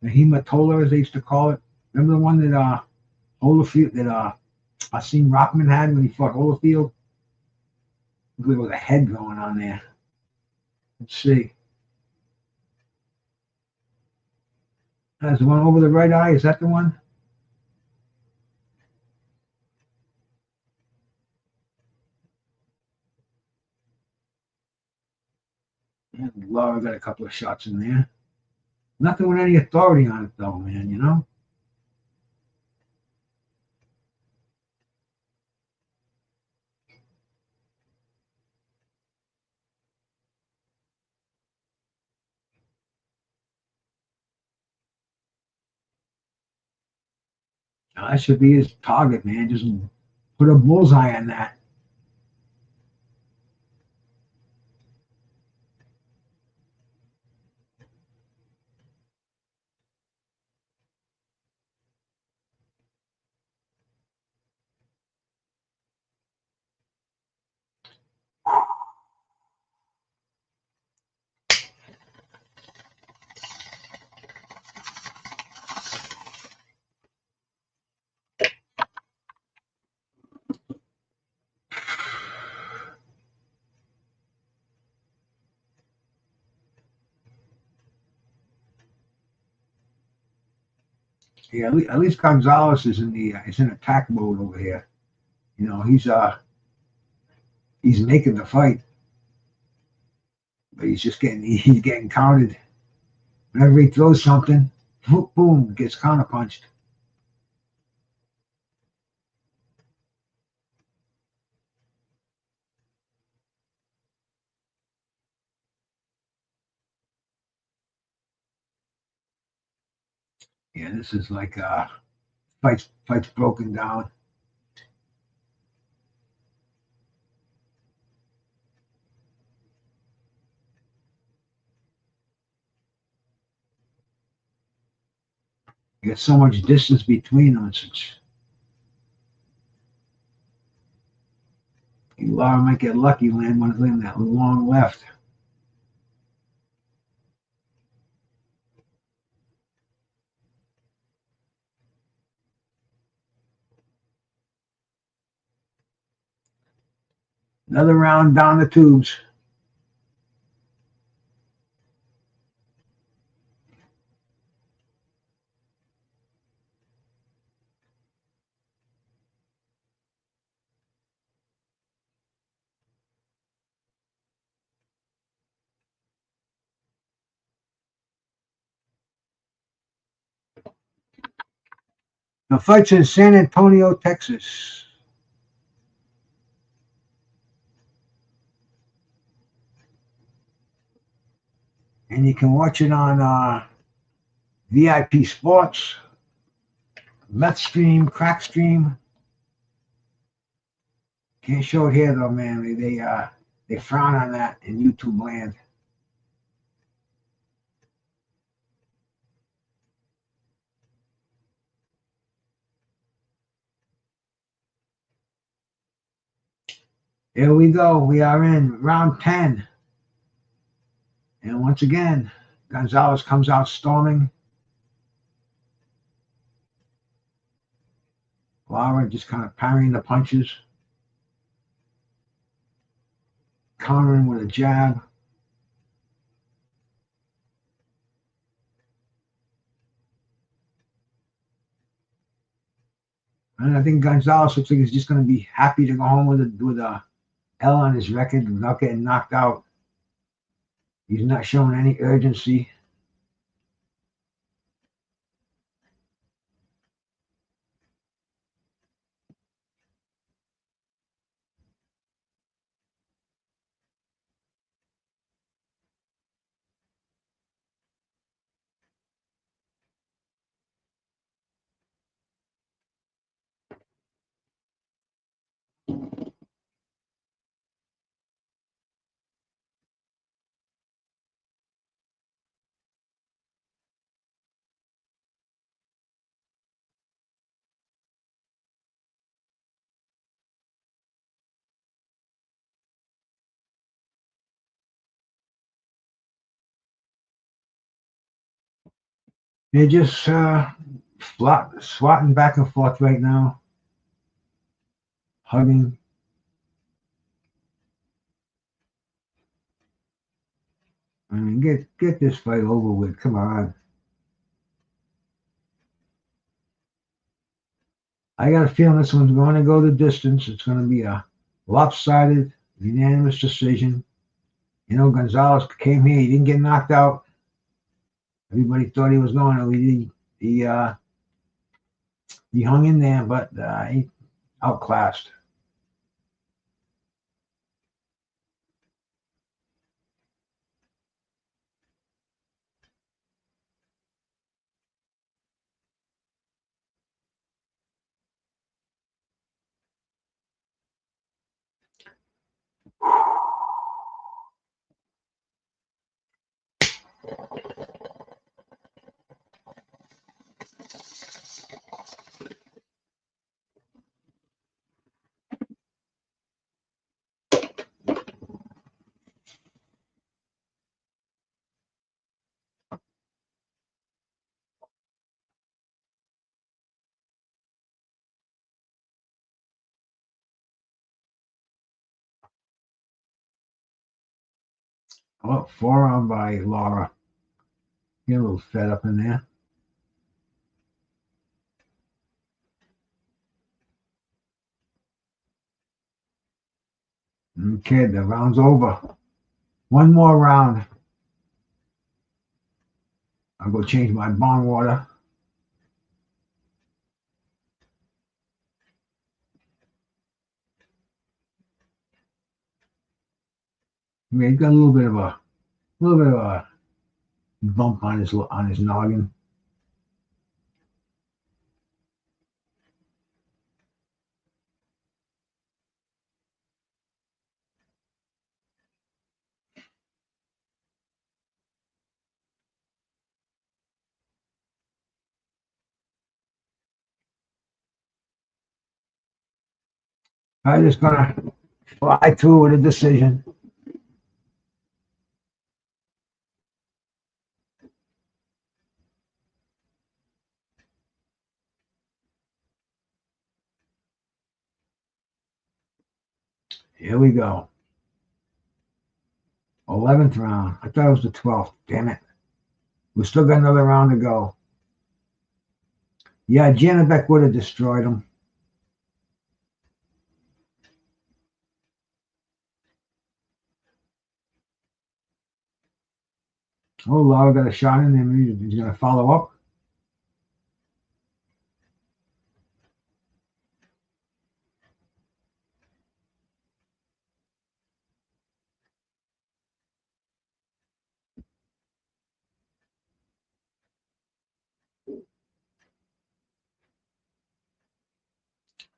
The hematola, as they used to call it. Remember the one that Holyfield, that Hasim Rockman had when he fought Holyfield? There was a head going on there. Let's see. That's the one over the right eye. Is that the one? Yeah, Lara got a couple of shots in there. Nothing with any authority on it, though, man, you know? That should be his target, man. Just put a bullseye on that. Yeah, at least Gonzalez is in attack mode over here. You know, he's making the fight, but he's getting counted. Whenever he throws something, boom, boom, gets counterpunched. Yeah, this is like fights broken down. You got so much distance between them. Lara might get lucky, land that long left. Another round down the tubes. The fight's in San Antonio, Texas. And you can watch it on VIP Sports, Meth Stream, Crack Stream. Can't show it here though, man. They frown on that in YouTube land. Here we go. We are in round 10. And once again, Gonzalez comes out storming. Lara just kind of parrying the punches. Countering with a jab. And I think Gonzalez looks like he's just going to be happy to go home with a L on his record without getting knocked out. He's not showing any urgency. They're just swatting back and forth right now. Hugging. I mean, get this fight over with. Come on. I got a feeling this one's going to go the distance. It's going to be a lopsided, unanimous decision. You know, Gonzalez came here. He didn't get knocked out. Everybody thought he was going to. He hung in there, but he outclassed. Oh, forearm by Lara. Get a little fed up in there. Okay, the round's over. One more round. I'll go change my bong water. I mean, he's got a little bit of a bump on his noggin. I'm just gonna fly through with a decision. Here we go. 11th round. I thought it was the 12th. Damn it. We still got another round to go. Yeah, Janabek would have destroyed him. Oh, Lara got a shot in there. Maybe he's going to follow up.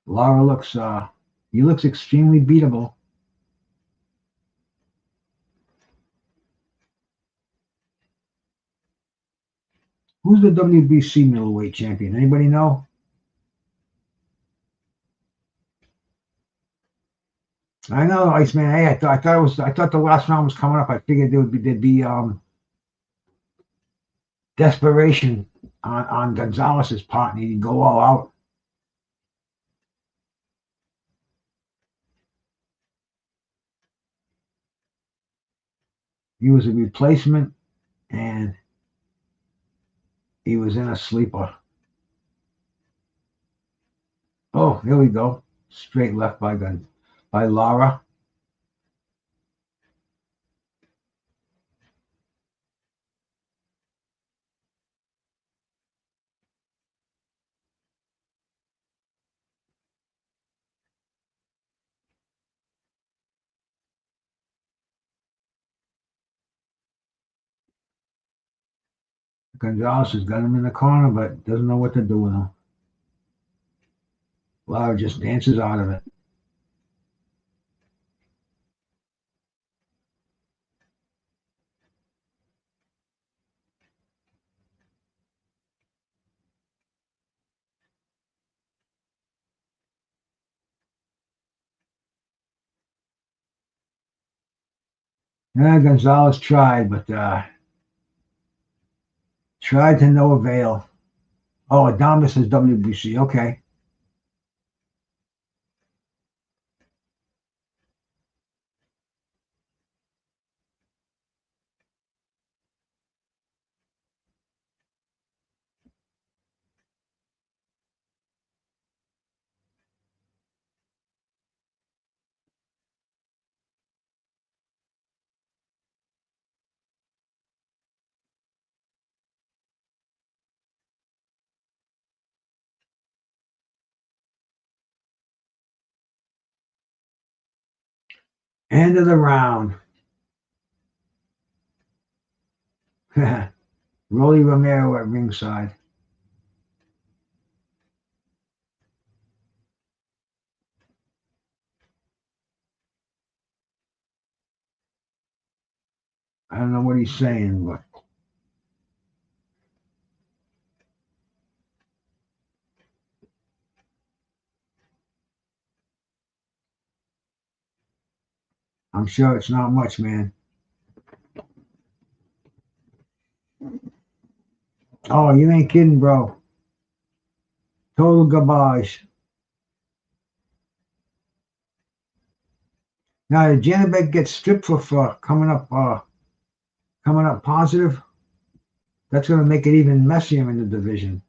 Lara looks, he looks extremely beatable. Who's the WBC middleweight champion? Anybody know? I know, Iceman. Hey, I thought the last round was coming up. I figured there'd be desperation on Gonzalez's part, and he'd go all out. He was a replacement, and he was in a sleeper. Oh, here we go. Straight left by Lara. Gonzalez has got him in the corner, but doesn't know what to do with him. Lara just dances out of it. Yeah, Gonzalez tried, but tried to no avail. Oh, Adamas is WBC. Okay. End of the round. Rolly Romero at ringside. I don't know what he's saying, but I'm sure it's not much, man. Oh, you ain't kidding, bro. Total garbage. Now, did Janabek get stripped for coming up positive? That's going to make it even messier in the division.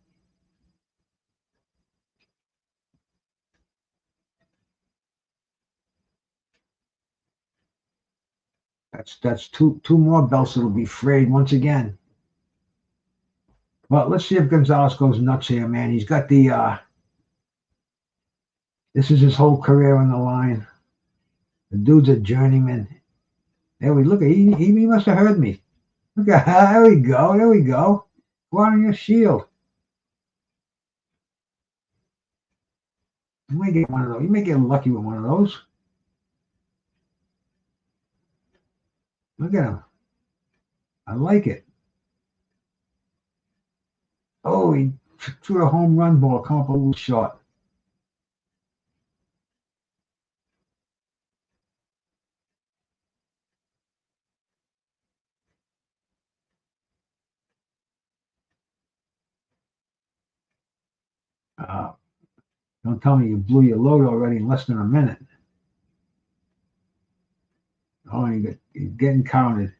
That's two more belts that'll be frayed once again. Well, let's see if Gonzalez goes nuts here, man. He's got the this is his whole career on the line. The dude's a journeyman. There we look. He must have heard me. Look at there we go. There we go. Go on your shield. You may get one of those. You may get lucky with one of those. Look at him. I like it. Oh, he threw a home run ball. Come up a little short. Don't tell me you blew your load already in less than a minute. Oh, you're getting counted.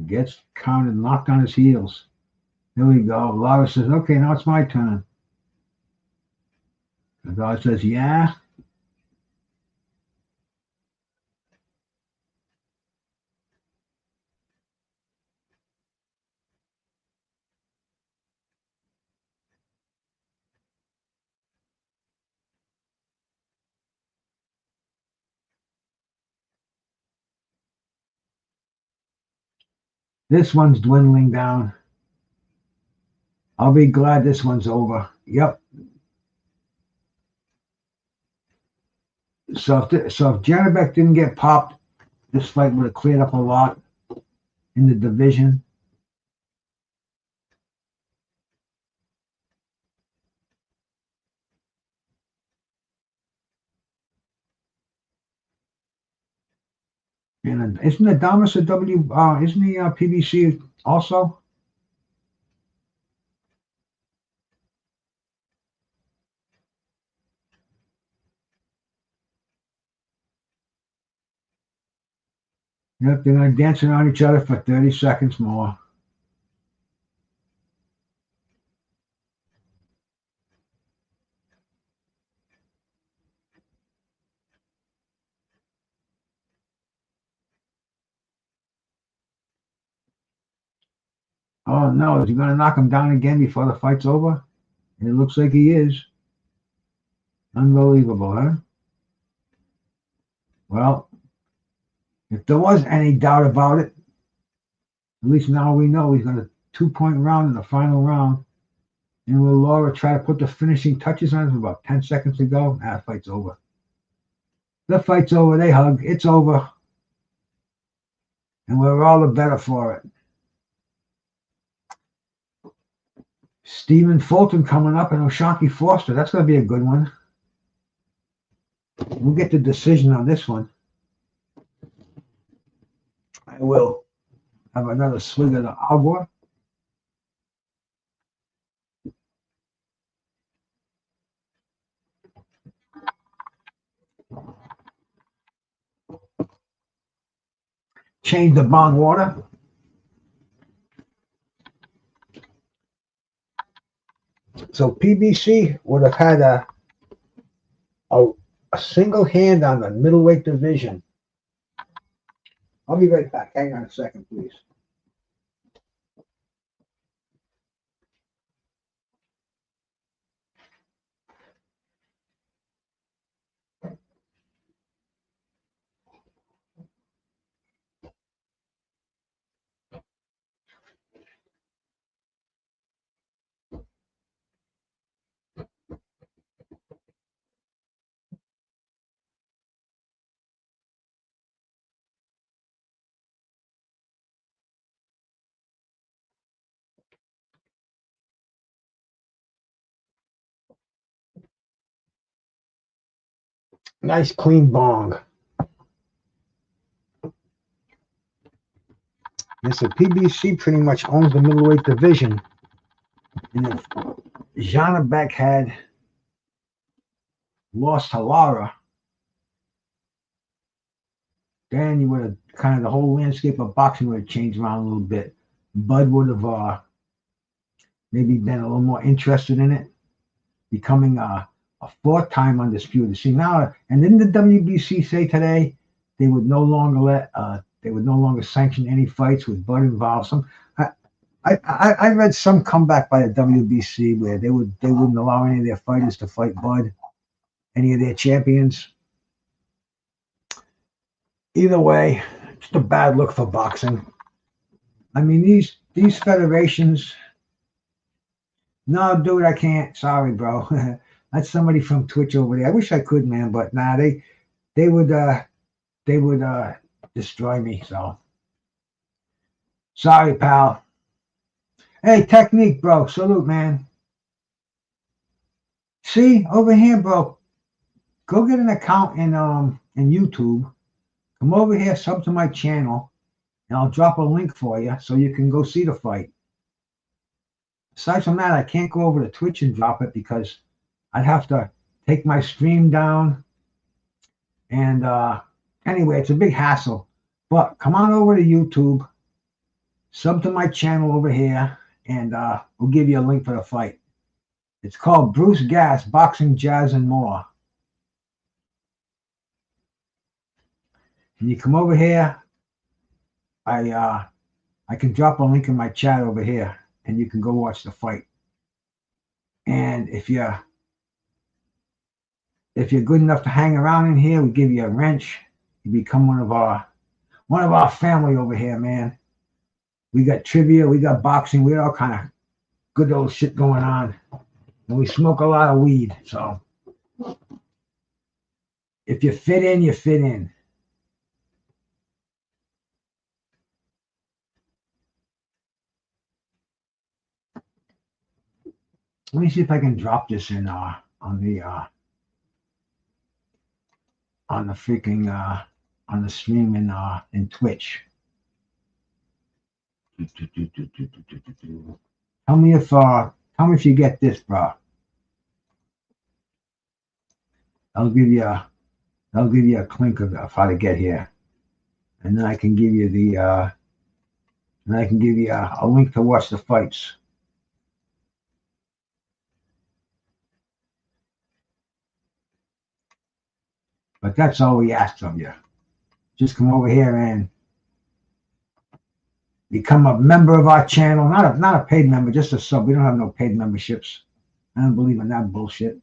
Gets counted, knocked on his heels. There we go. Lara says, okay, now it's my turn. The guy says, yeah. This one's dwindling down. I'll be glad this one's over. Yep. So if Janabek didn't get popped, this fight would have cleared up a lot in the division. And isn't Adamas a isn't he PBC also? Yep, they're going to dance around each other for 30 seconds more. Oh, no. Is he going to knock him down again before the fight's over? It looks like he is. Unbelievable, huh? Well, if there was any doubt about it, at least now we know he's got a 2-point round in the final round. And will Lara try to put the finishing touches on it with about 10 seconds to go? The fight's over. The fight's over. They hug. It's over. And we're all the better for it. Stephen Fulton coming up and O'Shaquie Foster. That's going to be a good one. We'll get the decision on this one. I will have another swig of the agua. Change the bong water. So PBC would have had a single hand on the middleweight division. I'll be right back. Hang on a second, please. Nice clean bong. And so PBC pretty much owns the middleweight division. And if Janabek had lost to Lara, then you would have kind of the whole landscape of boxing would have changed around a little bit. Bud would have maybe been a little more interested in it, becoming a 4-time undisputed. See now, and didn't the WBC say today they would no longer sanction any fights with Bud involved? I read some comeback by the WBC where they wouldn't allow any of their fighters to fight Bud, any of their champions. Either way, it's a bad look for boxing. I mean, these federations. No, dude, I can't. Sorry, bro. That's somebody from Twitch over there. I wish I could, man, but nah, they would destroy me. So sorry, pal. Hey, Technique, bro. Salute, man. See over here, bro. Go get an account in YouTube. Come over here, sub to my channel, and I'll drop a link for you so you can go see the fight. Aside from that, I can't go over to Twitch and drop it because I'd have to take my stream down. And anyway, it's a big hassle. But come on over to YouTube, sub to my channel over here, and we'll give you a link for the fight. It's called Bruce Gas, Boxing, Jazz, and More. And you come over here, I can drop a link in my chat over here, and you can go watch the fight. And if you're good enough to hang around in here, we give you a wrench. You become one of our family over here, man. We got trivia, we got boxing, we got all kind of good old shit going on. And we smoke a lot of weed, so If you fit in, you fit in. Let me see if I can drop this in on the freaking on the stream in Twitch. Tell me if you get this, bro. I'll give you a clink of how to get here, and then I can give you a link to watch the fights. But that's all we ask of you. Just come over here and become a member of our channel. Not a paid member, just a sub. We don't have no paid memberships. I don't believe in that bullshit.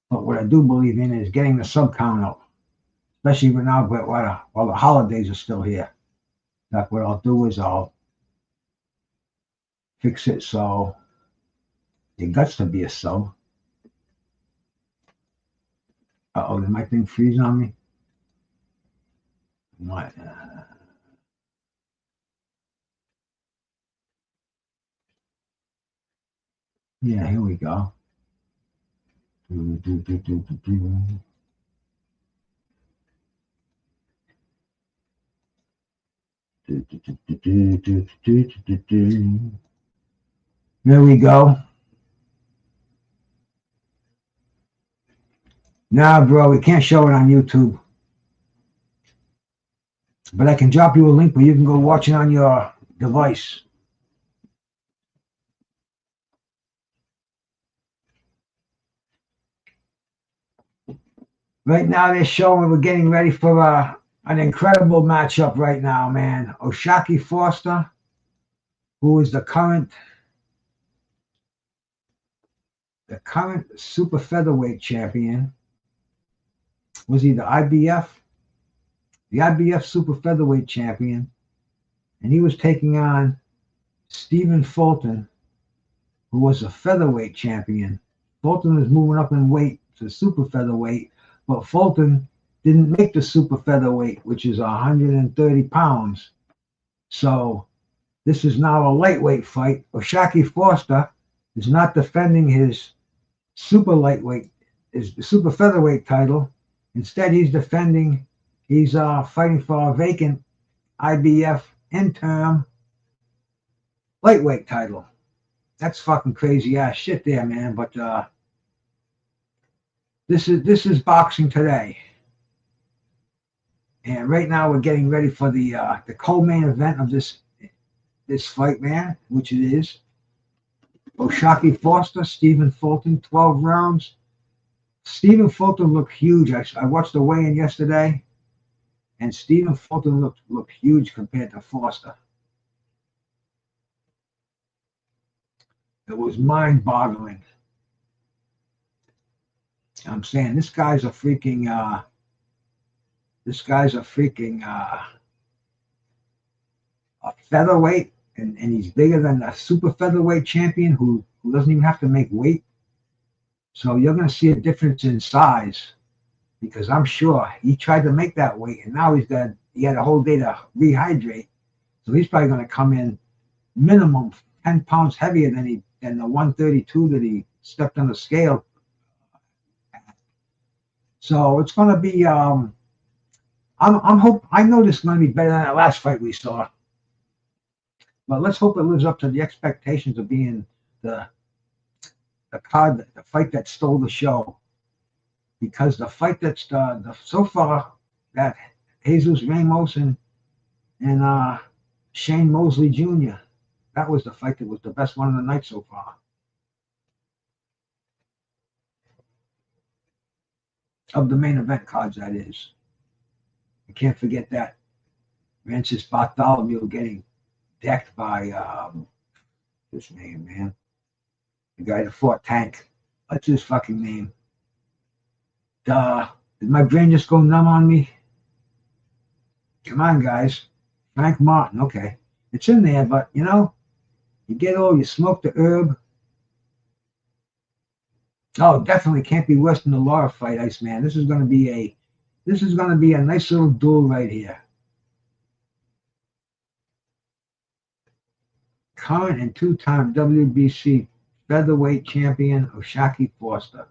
But what I do believe in is getting the sub count up, especially now while the holidays are still here. Like what I'll do is I'll fix it so it guts to be a sub. Uh-oh, did my thing freeze on me? What? Yeah, here we go. There we go. Nah, bro, we can't show it on YouTube. But I can drop you a link where you can go watch it on your device. Right now they're showing we're getting ready for an incredible matchup right now, man. O'Shaquie Foster, who is the current super featherweight champion. Was he the IBF? The IBF super featherweight champion. And he was taking on Stephen Fulton, who was a featherweight champion. Fulton was moving up in weight to super featherweight, but Fulton didn't make the super featherweight, which is 130 pounds. So this is now a lightweight fight. O'Shaquie Foster is not defending his super featherweight title. Instead, he's fighting for a vacant IBF interim lightweight title. That's fucking crazy ass shit there, man. But this is boxing today. And right now we're getting ready for the co-main event of this fight, man, which it is. O'Shaquie Foster, Stephen Fulton, 12 rounds. Stephen Fulton looked huge. I watched the weigh-in yesterday, and Stephen Fulton looked huge compared to Foster. It was mind-boggling. I'm saying this guy's a freaking a featherweight, and he's bigger than the super featherweight champion who doesn't even have to make weight. So you're going to see a difference in size, because I'm sure he tried to make that weight, and now he had a whole day to rehydrate. So he's probably going to come in minimum 10 pounds heavier than the 132 that he stepped on the scale. So it's going to be I know this is going to be better than that last fight we saw. But let's hope it lives up to the expectations of being the fight that stole the show. Because the fight that's so far, that Jesus Ramos and Shane Mosley Jr., that was the fight that was the best one of the night so far. Of the main event cards, that is. You can't forget that. Francis Bartholomew getting decked by his name, man. The guy that fought Tank. What's his fucking name? Did my brain just go numb on me? Come on, guys. Frank Martin. Okay. It's in there, but you smoke the herb. Oh, definitely can't be worse than the Lara fight, Iceman. This is going to be a nice little duel right here. Current and two-time WBC featherweight champion O'Shaquie Foster.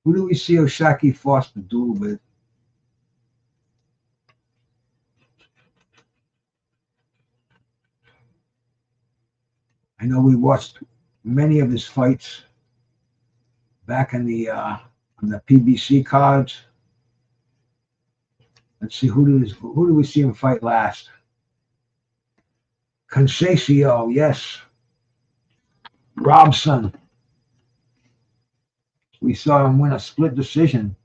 Who do we see O'Shaquie Foster duel with? I know we watched many of his fights back in the on the PBC cards. Let's see, who do we see him fight last? Conceição, yes. Robson. We saw him win a split decision.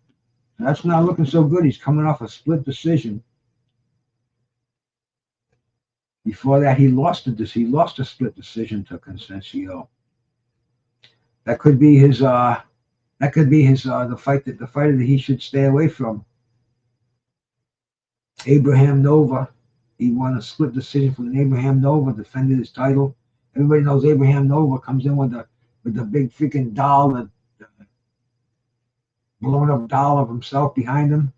That's not looking so good. He's coming off a split decision. Before that, he lost a split decision to Conceição. That could be his the fighter that he should stay away from. Abraham Nova. He won a split decision from Abraham Nova, defended his title. Everybody knows Abraham Nova comes in with the big freaking doll, the blown up doll of himself behind him.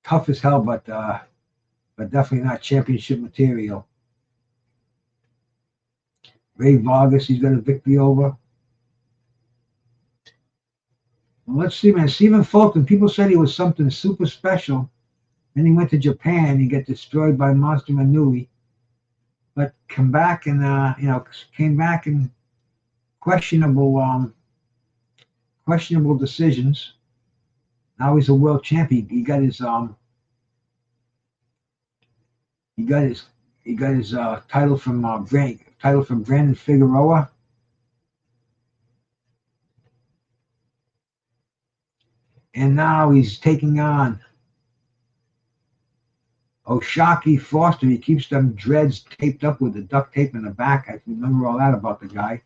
Tough as hell, but definitely not championship material. Ray Vargas, he's got a victory over. Well, let's see, man. Stephen Fulton, people said he was something super special. Then he went to Japan. He got destroyed by Monster Manui. But came back in questionable decisions. Now he's a world champion. He got his title from Brandon Figueroa. And now he's taking on O'Shaquie Foster. He keeps them dreads taped up with the duct tape in the back. I remember all that about the guy.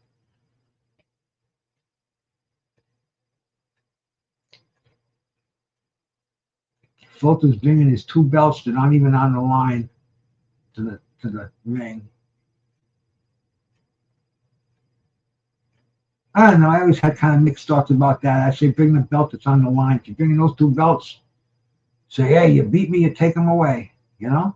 Fulton's bringing his two belts that aren't even on the line to the ring. I don't know. I always had kind of mixed thoughts about that. I say bring the belt that's on the line. If you're bringing those two belts, say, hey, you beat me, you take them away. You know?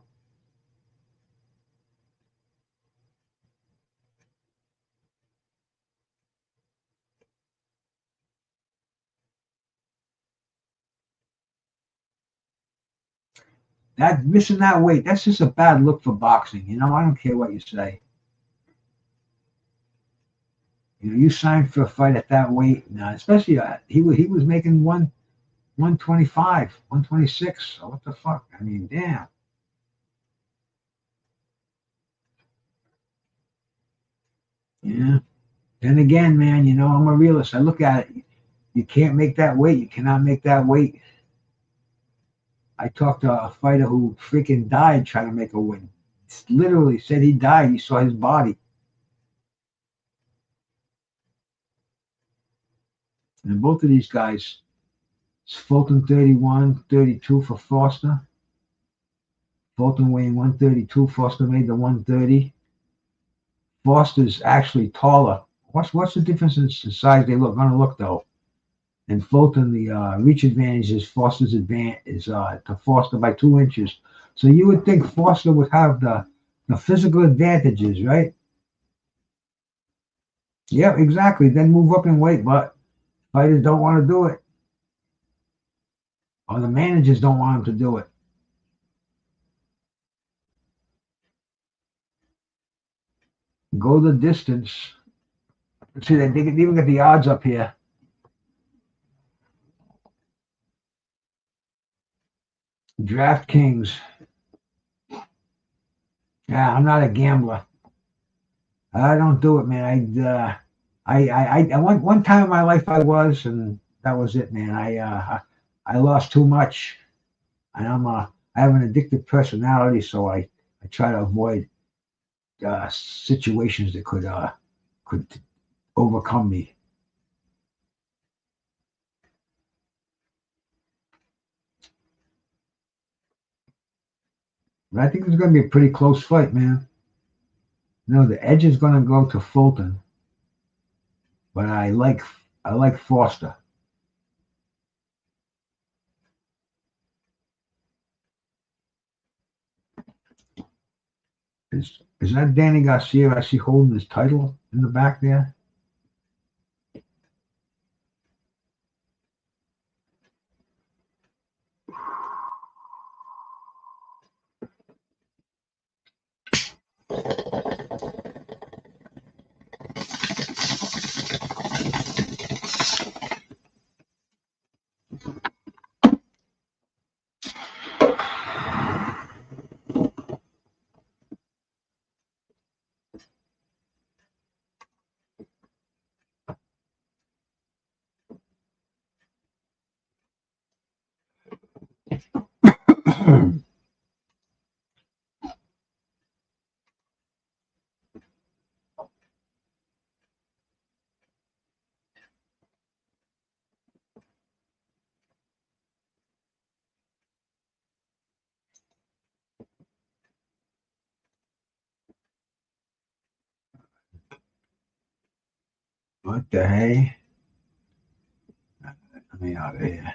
That missing that weight, that's just a bad look for boxing. You know, I don't care what you say. You know, you signed for a fight at that weight now, especially he was making 125, 126. So what the fuck? I mean, damn. Yeah. Then again, man, you know, I'm a realist. I look at it. You can't make that weight. You cannot make that weight. I talked to a fighter who freaking died trying to make a win. Literally said he died. He saw his body. And both of these guys, it's Fulton 31, 32 for Foster. Fulton weighing 132. Foster made the 130. Foster's actually taller. What's the difference in size they gonna look though? And Fulton, the reach advantage is Foster's advantage is to Foster by 2 inches. So you would think Foster would have the physical advantages, right? Yeah, exactly. Then move up in weight, but fighters don't want to do it. Or the managers don't want them to do it. Go the distance. See, they can even get the odds up here. DraftKings. Yeah, I'm not a gambler. I don't do it, man. I one time in my life I was, and that was it, man. I lost too much, and I have an addictive personality, so I try to avoid situations that could overcome me. But I think it's going to be a pretty close fight, man. No, the edge is going to go to Fulton, but I like Foster. Is that Danny Garcia I see holding his title in the back there? What the hey? Let me out of here.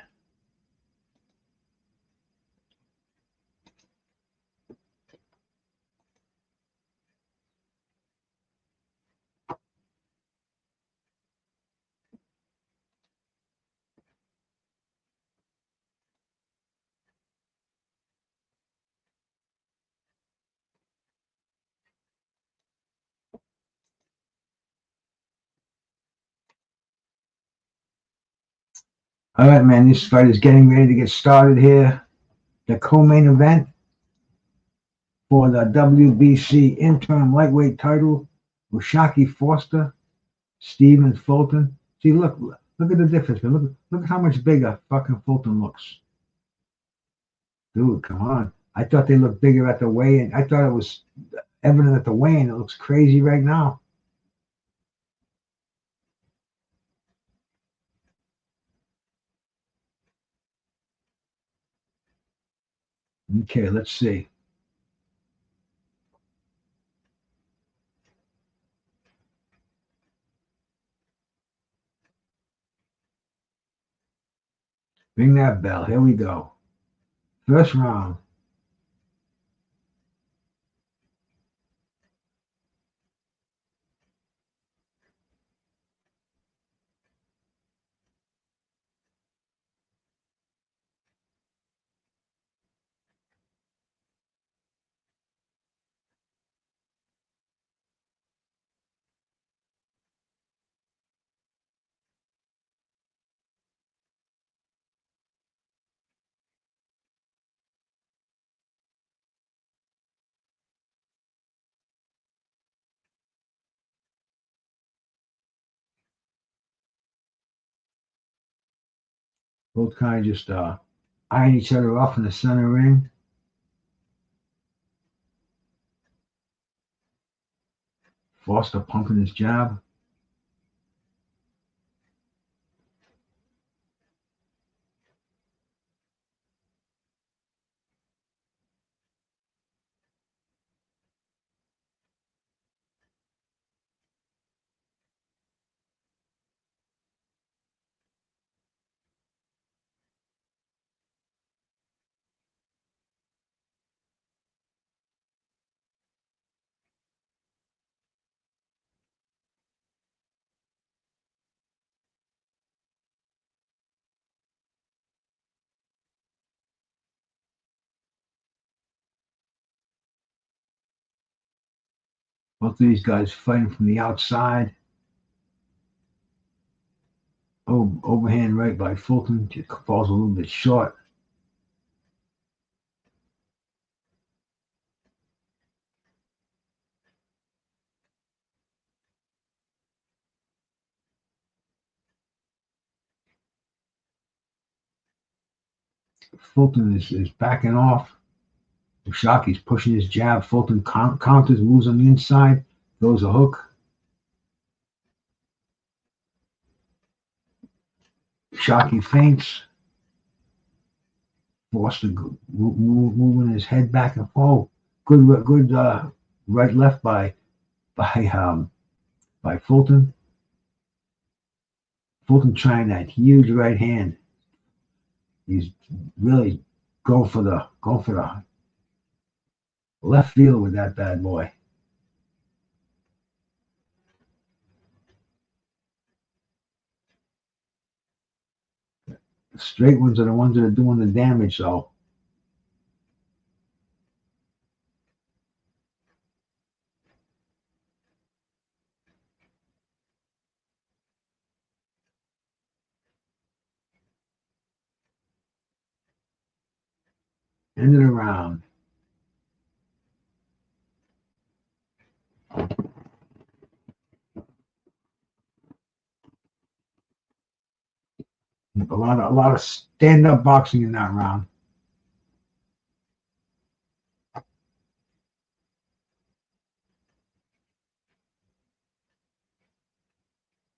All right, man, this fight is getting ready to get started here. The co-main event for the WBC interim lightweight title, Ushaki Foster, Stephen Fulton. See, look at the difference, man. Look at how much bigger fucking Fulton looks. Dude, come on. I thought they looked bigger at the weigh-in. I thought it was evident at the weigh-in. It looks crazy right now. Okay, let's see. Ring that bell. Here we go. First round. Both kind of just eyeing each other off in the center ring. Foster pumping his jab. Both of these guys fighting from the outside. Oh, overhand right by Fulton. Just falls a little bit short. Fulton is backing off. Ushaki's pushing his jab. Fulton counters, moves on the inside, throws a hook. Ushaki feints. Foster moving his head back and forth. Good right left by Fulton. Fulton trying that huge right hand. He's really going for the left field with that bad boy. The straight ones are the ones that are doing the damage, though. End of the round. A lot of stand-up boxing in that round.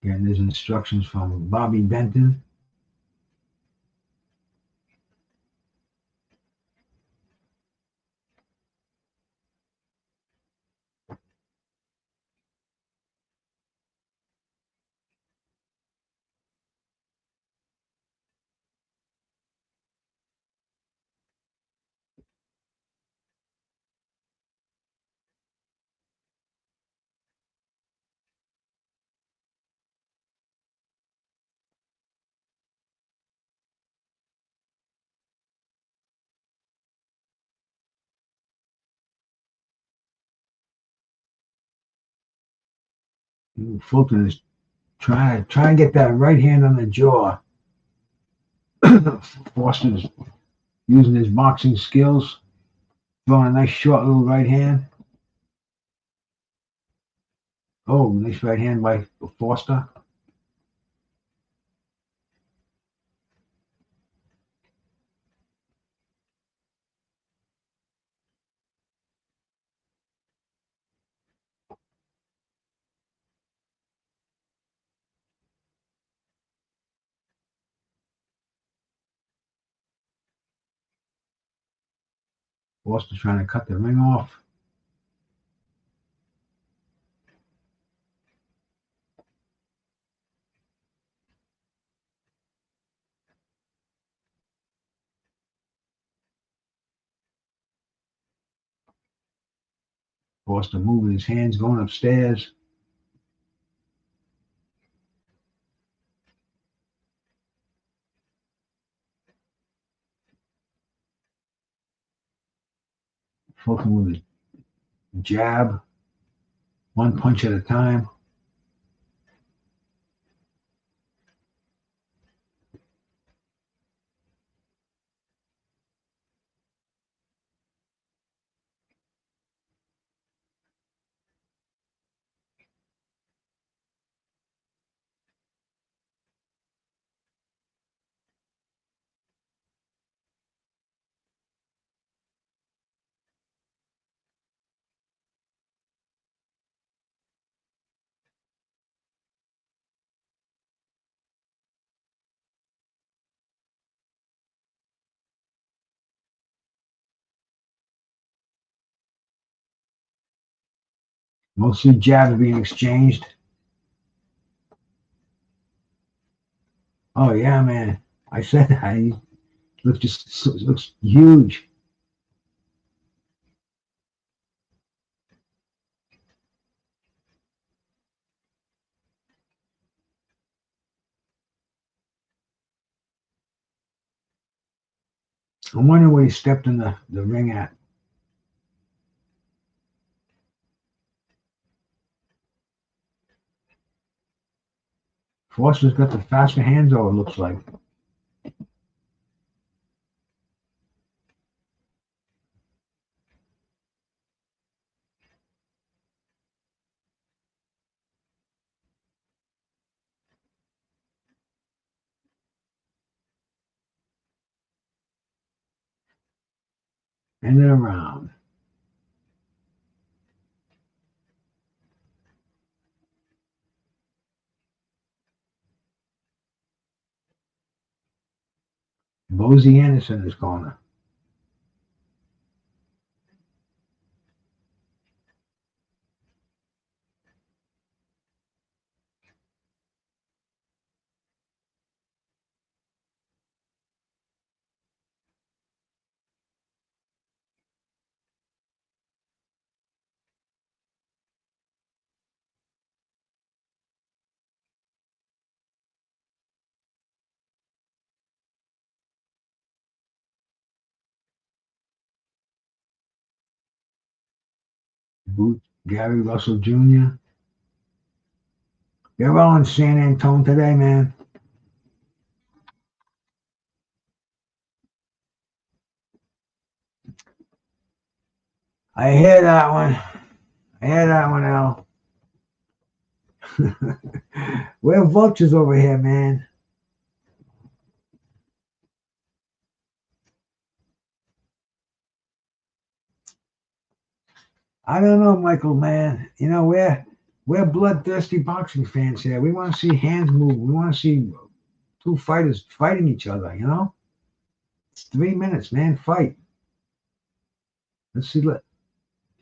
Again, there's instructions from Bobby Benton. Fulton is trying to get that right hand on the jaw. Foster's using his boxing skills, throwing a nice short little right hand. Oh, nice right hand by Foster. Foster trying to cut the ring off. Foster moving his hands, going upstairs. Fulton with a jab, one punch at a time. Mostly jabs being exchanged. Oh yeah, man! I said that. He looks huge. I'm wondering where he stepped in the ring at. Foster's got the faster hands, though, it looks like. And then around. Bozy Anderson is corner. Gary Russell Jr. They're all in San Antonio today, man. I hear that one. I hear that one, Al. We're vultures over here, man. I don't know, Michael, man. You know, we're bloodthirsty boxing fans here. We want to see hands move. We want to see two fighters fighting each other, you know? It's 3 minutes, man. Fight. Let's see.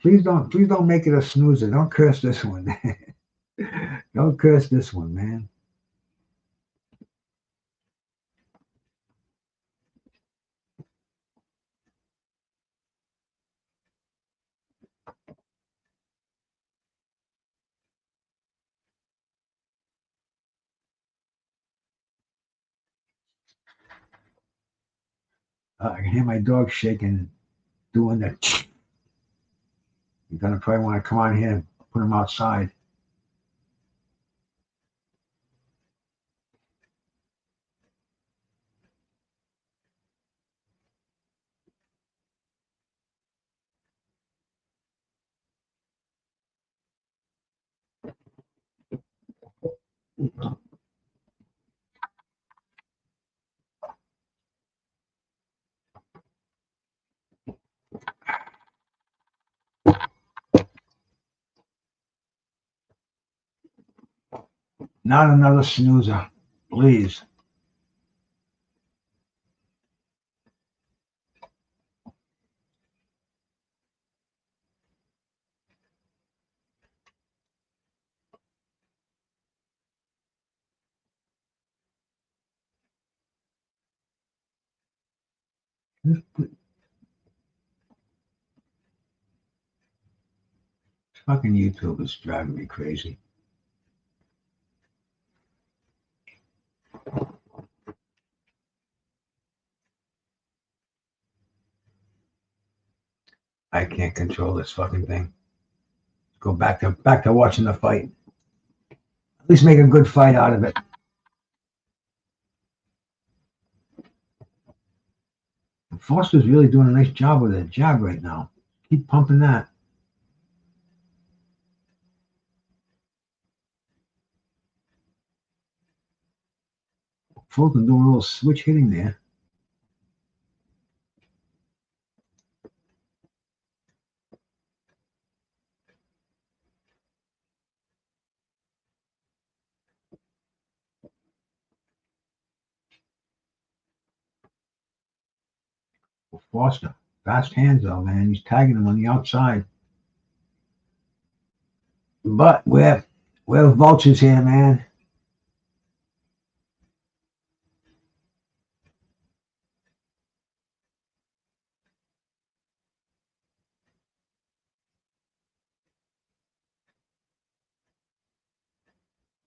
Please don't make it a snoozer. Don't curse this one. Don't curse this one, man. I can hear my dog shaking, doing that. You're gonna probably want to come on here and put him outside. Not another snoozer, please. Fucking YouTube is driving me crazy. I can't control this fucking thing. Go back to watching the fight. At least make a good fight out of it. Foster's really doing a nice job with that jab right now. Keep pumping that. Fulton doing a little switch hitting there. Foster, fast hands though, man. He's tagging him on the outside. But we're vultures here, man.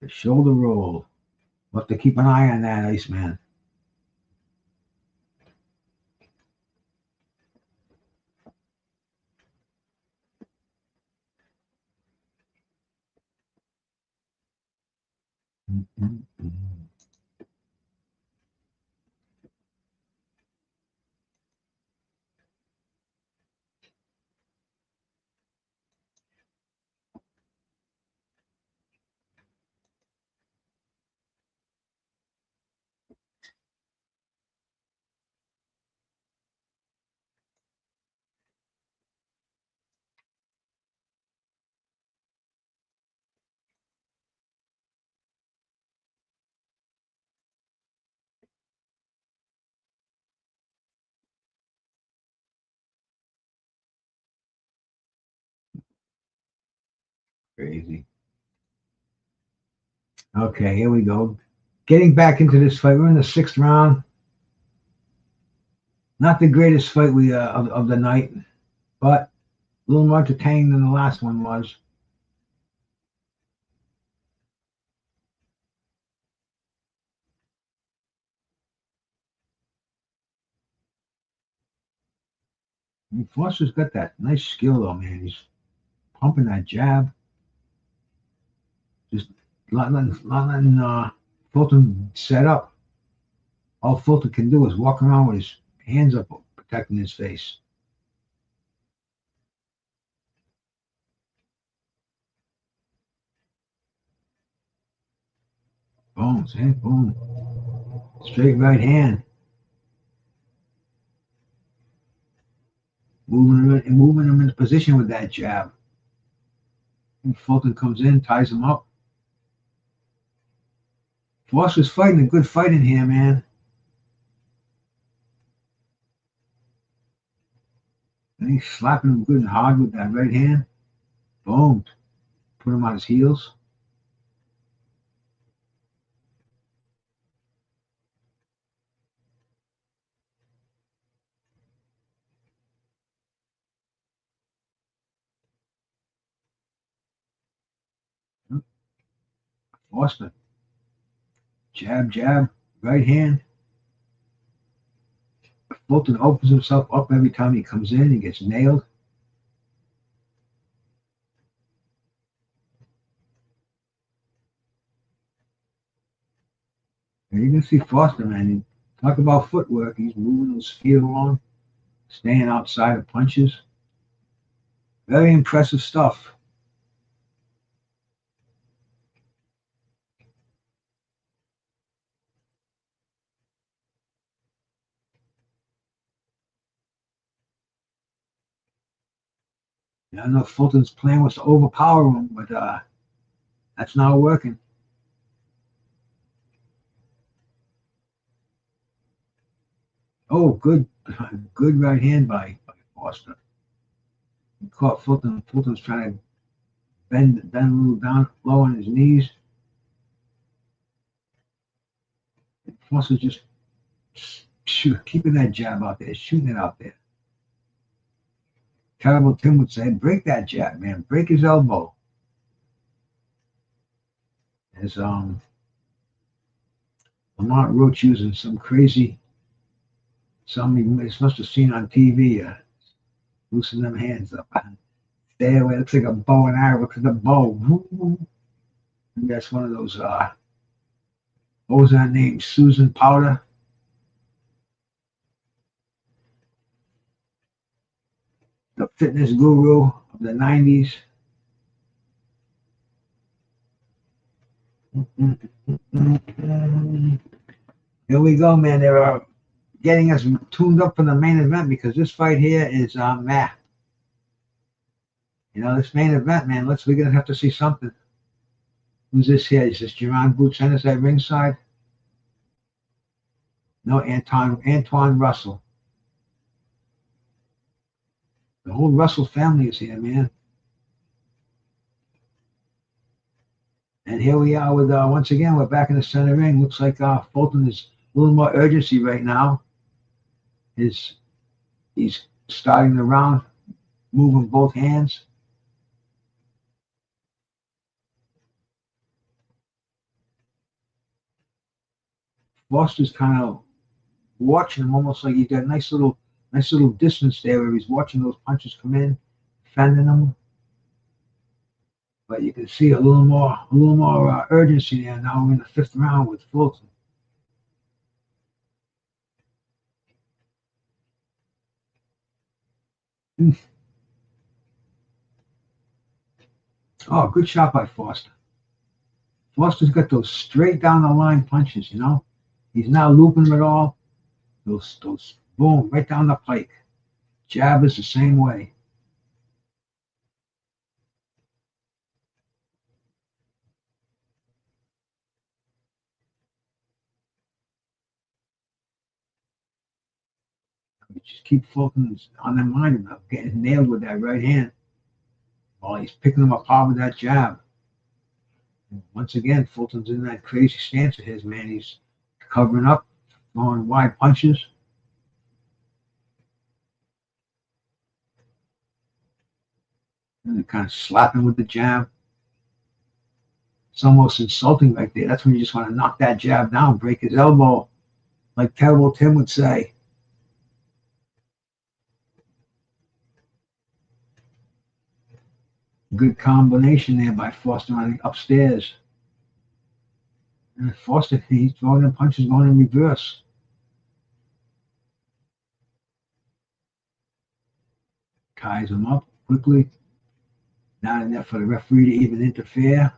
The shoulder roll. We'll have to keep an eye on that, Iceman. Crazy. Okay, here we go. Getting back into this fight. We're in the 6th round. Not the greatest fight of the night, but a little more entertaining than the last one was. Foster's got that nice skill though, man. He's pumping that jab. Just not letting Fulton set up. All Fulton can do is walk around with his hands up, protecting his face. Boom, see? Boom. Straight right hand. Moving him into position with that jab. And Fulton comes in, ties him up. Foster's fighting a good fight in here, man. And he's slapping him good and hard with that right hand. Boom. Put him on his heels. Foster. Jab, jab, right hand. Fulton opens himself up every time he comes in. He gets nailed. And you can see Foster, man. Talk about footwork. He's moving those feet along, staying outside of punches. Very impressive stuff. I know Fulton's plan was to overpower him, but that's not working. Oh, good right hand by Foster. He caught Fulton. Fulton's trying to bend a little down low on his knees. Foster's just keeping that jab out there, shooting it out there. Terrible Tim would say, break that jab, man. Break his elbow. As Lamont Roach using some crazy, something he must have seen on TV, loosen them hands up. Stay away. Looks like a bow and arrow. Look at the bow. And that's one of those, what was that name? Susan Powder. The fitness guru of the 90s. Here we go, man. They're getting us tuned up for the main event because this fight here is meh. You know, this main event, man, we're going to have to see something. Who's this here? Is this Jerron Boots Ennis at ringside? No, Antoine Russell. The whole Russell family is here, man. And here we are with, once again, we're back in the center ring. Looks like Fulton is a little more urgency right now. He's starting the round, moving both hands. Foster's kind of watching him almost like he's got a nice little distance there where he's watching those punches come in, defending them. But you can see a little more urgency there. Now we're in the fifth round with Fulton. Oh, good shot by Foster. Foster's got those straight down the line punches, you know. He's now looping them at all. Those boom, right down the pike. Jab is the same way. Just keep Fulton on their mind about getting nailed with that right hand while he's picking them apart with that jab. And once again, Fulton's in that crazy stance of his, man. He's covering up, throwing wide punches. And they're kind of slapping with the jab. It's almost insulting right there. That's when you just want to knock that jab down, break his elbow, like Terrible Tim would say. Good combination there by Foster running upstairs. And Foster, he's throwing them punches going in reverse. Ties him up quickly. Not enough for the referee to even interfere.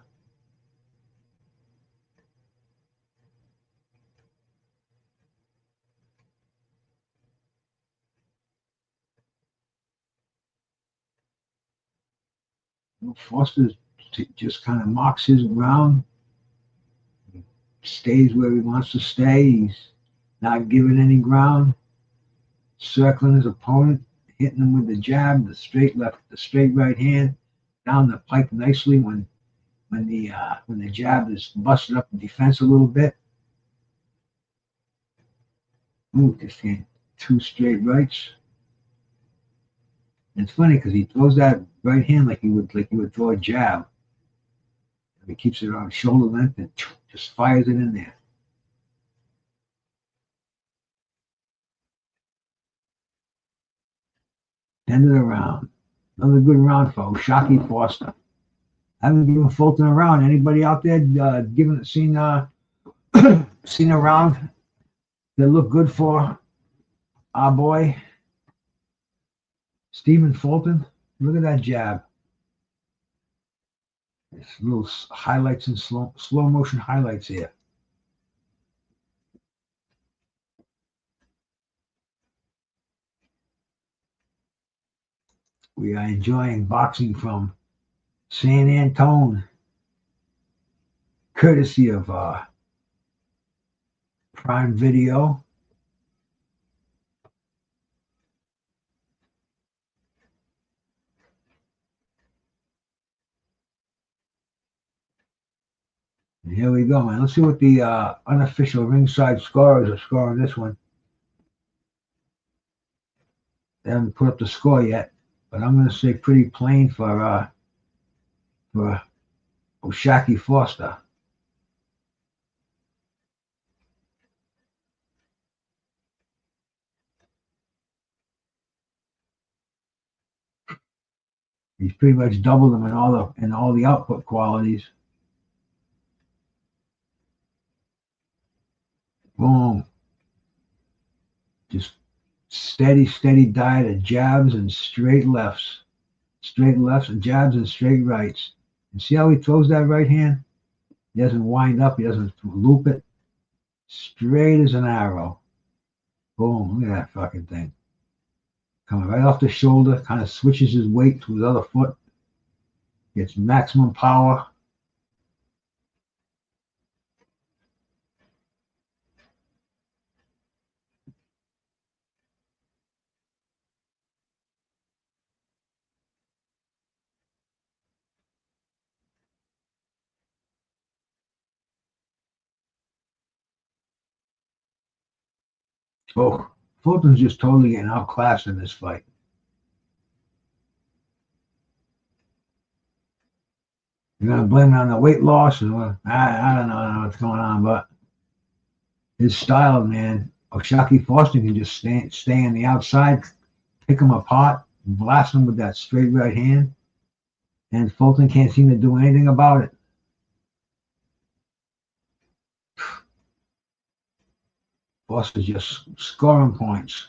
Foster just kind of marks his ground, stays where he wants to stay. He's not giving any ground, circling his opponent, hitting him with the jab, the straight left, the straight right hand, down the pike nicely when the jab is busting up the defense a little bit. Ooh, just getting 2 straight rights. And it's funny because he throws that right hand like he would throw a jab. He keeps it on shoulder length and just fires it in there. End of the round. Another good round for Oshaki Foster. I haven't given Fulton a round. Anybody out there seen a round that looked good for our boy Stephen Fulton? Look at that jab. It's little highlights and slow motion highlights here. We are enjoying boxing from San Antone, courtesy of Prime Video. And here we go, man. Let's see what the unofficial ringside scorers are scoring this one. They haven't put up the score yet, but I'm going to say pretty plain for Oshaki Foster. He's pretty much doubled them in all the output qualities. Boom. Just steady diet of jabs and straight lefts. Straight lefts and jabs and straight rights. And see how he throws that right hand? He doesn't wind up. He doesn't loop it. Straight as an arrow. Boom. Look at that fucking thing. Coming right off the shoulder. Kind of switches his weight to his other foot. Gets maximum power. Oh, Fulton's just totally getting outclassed in this fight. You're going to blame it on the weight loss? And I don't know what's going on, but his style, man, Oshaki Foster can just stay on the outside, pick him apart, blast him with that straight right hand, and Fulton can't seem to do anything about it. Foster's just scoring points.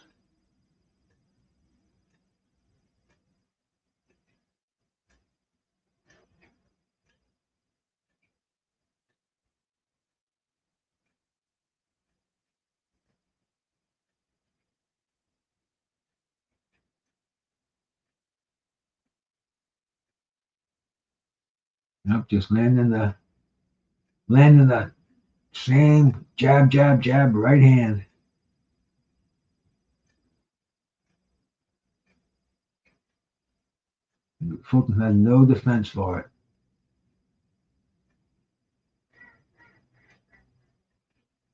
Yep, just landing the same jab, right hand. Fulton has no defense for it.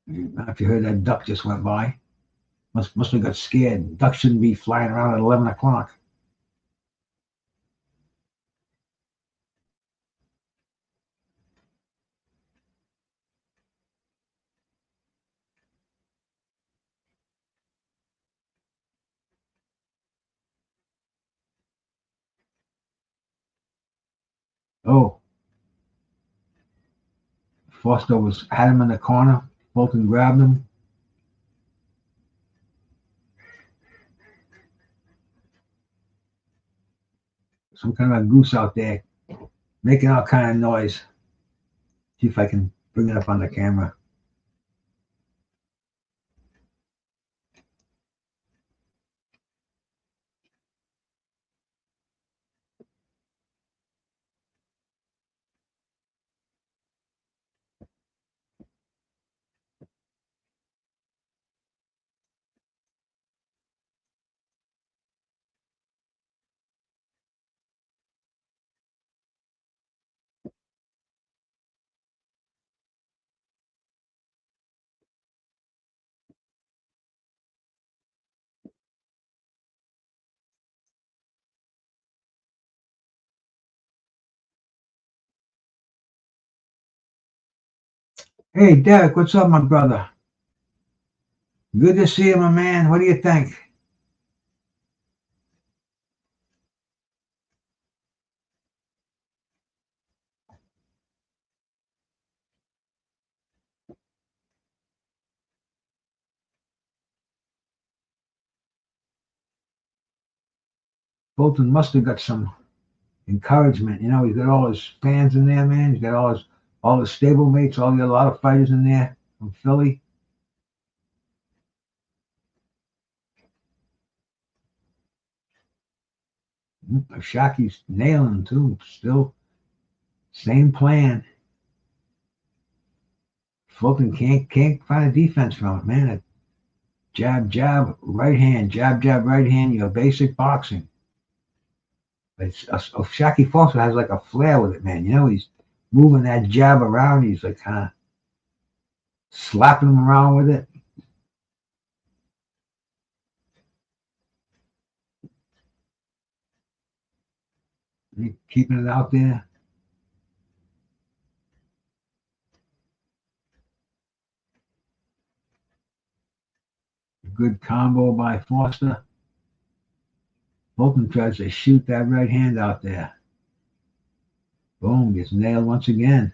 If you heard that duck just went by, must have got scared. Duck shouldn't be flying around at 11 o'clock. Oh, Foster had him in the corner. Fulton grabbed him. Some kind of a goose out there making all kind of noise. See if I can bring it up on the camera. Hey, Derek, what's up, my brother? Good to see you, my man. What do you think? Fulton must have got some encouragement. You know, he's got all his fans in there, man. He's got all his stablemates, a lot of fighters in there from Philly. Shaki's nailing him too. Still, same plan. Fulton can't find a defense from it, man. Jab, jab, right hand, jab, jab, right hand. Your basic boxing. But Shaki Foster has like a flair with it, man. You know, he's moving that jab around. He's like kind of slapping him around with it. Keeping it out there. Good combo by Foster. Fulton tries to shoot that right hand out there. Boom, gets nailed once again.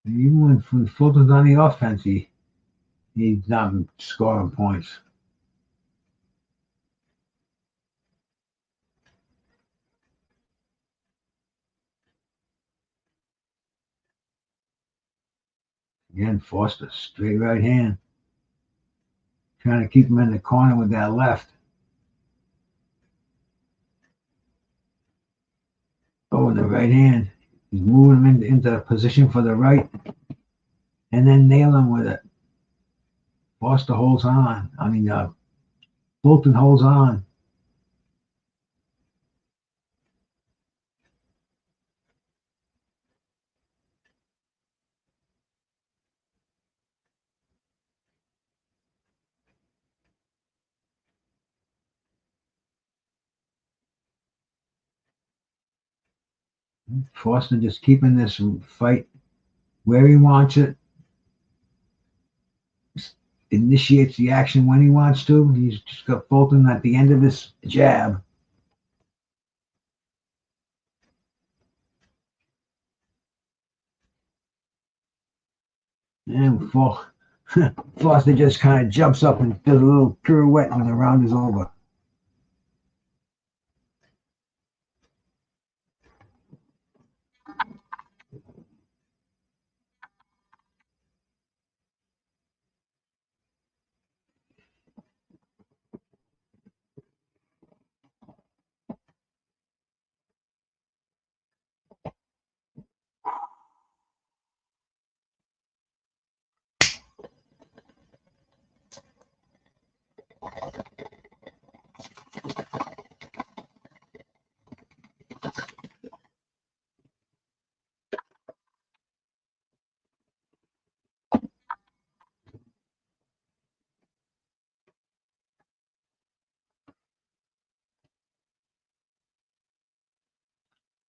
And even when Fulton's on the offense, he's not scoring points. Again, Foster, straight right hand. Trying to keep him in the corner with that left. Oh, and the right hand. He's moving him into position for the right. And then nail him with it. Foster holds on. Fulton holds on. Foster just keeping this fight where he wants it. Initiates the action when he wants to. He's just got Fulton at the end of his jab. And Foster just kind of jumps up and does a little pirouette when the round is over.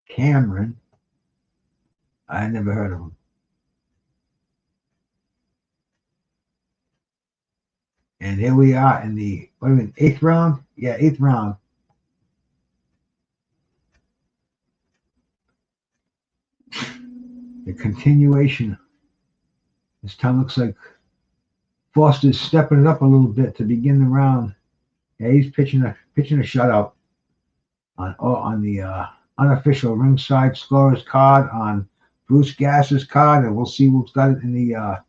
Cameron. I never heard of him. And here we are in the, what do you mean, 8th round? Yeah, 8th round. The continuation. This time looks like Foster's stepping it up a little bit to begin the round. Yeah, he's pitching a shutout on the unofficial ringside scorer's card on Bruce Gass's card, and we'll see who's got it in the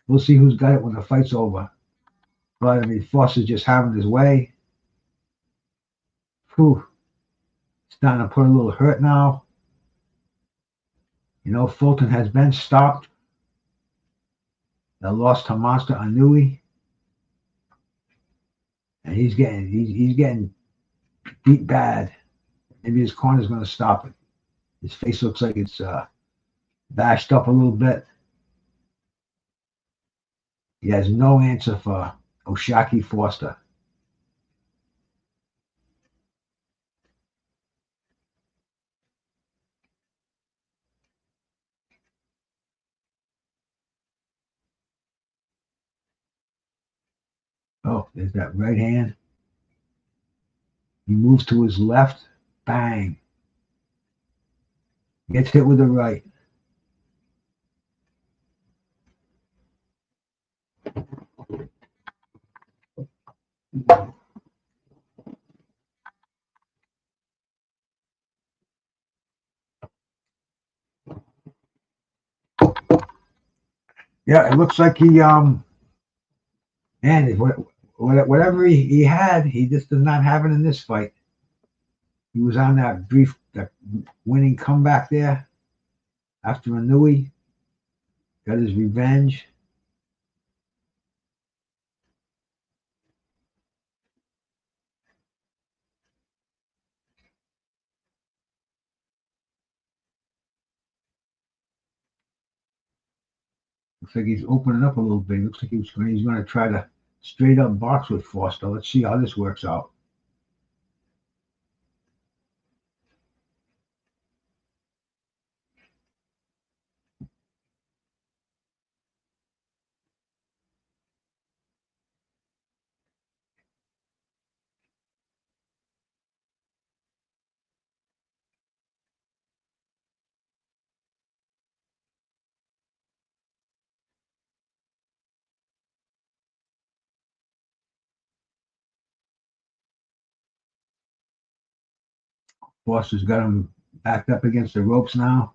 we'll see who's got it when the fight's over. But I mean, Foster's just having his way. Whew. Starting to put a little hurt now. You know, Fulton has been stopped. They lost to Monster Anui. And he's getting beat bad. Maybe his corner's going to stop it. His face looks like it's bashed up a little bit. He has no answer for Oshaki Foster. Oh, there's that right hand. He moves to his left. Bang. Gets hit with the right. Yeah, it looks like he and whatever he had, he just does not have it in this fight. He was on that winning comeback there after Anui. Got his revenge. Looks like he's opening up a little bit. Looks like he's going to try to straight up box with Foster. Let's see how this works out. Foster's got him backed up against the ropes now.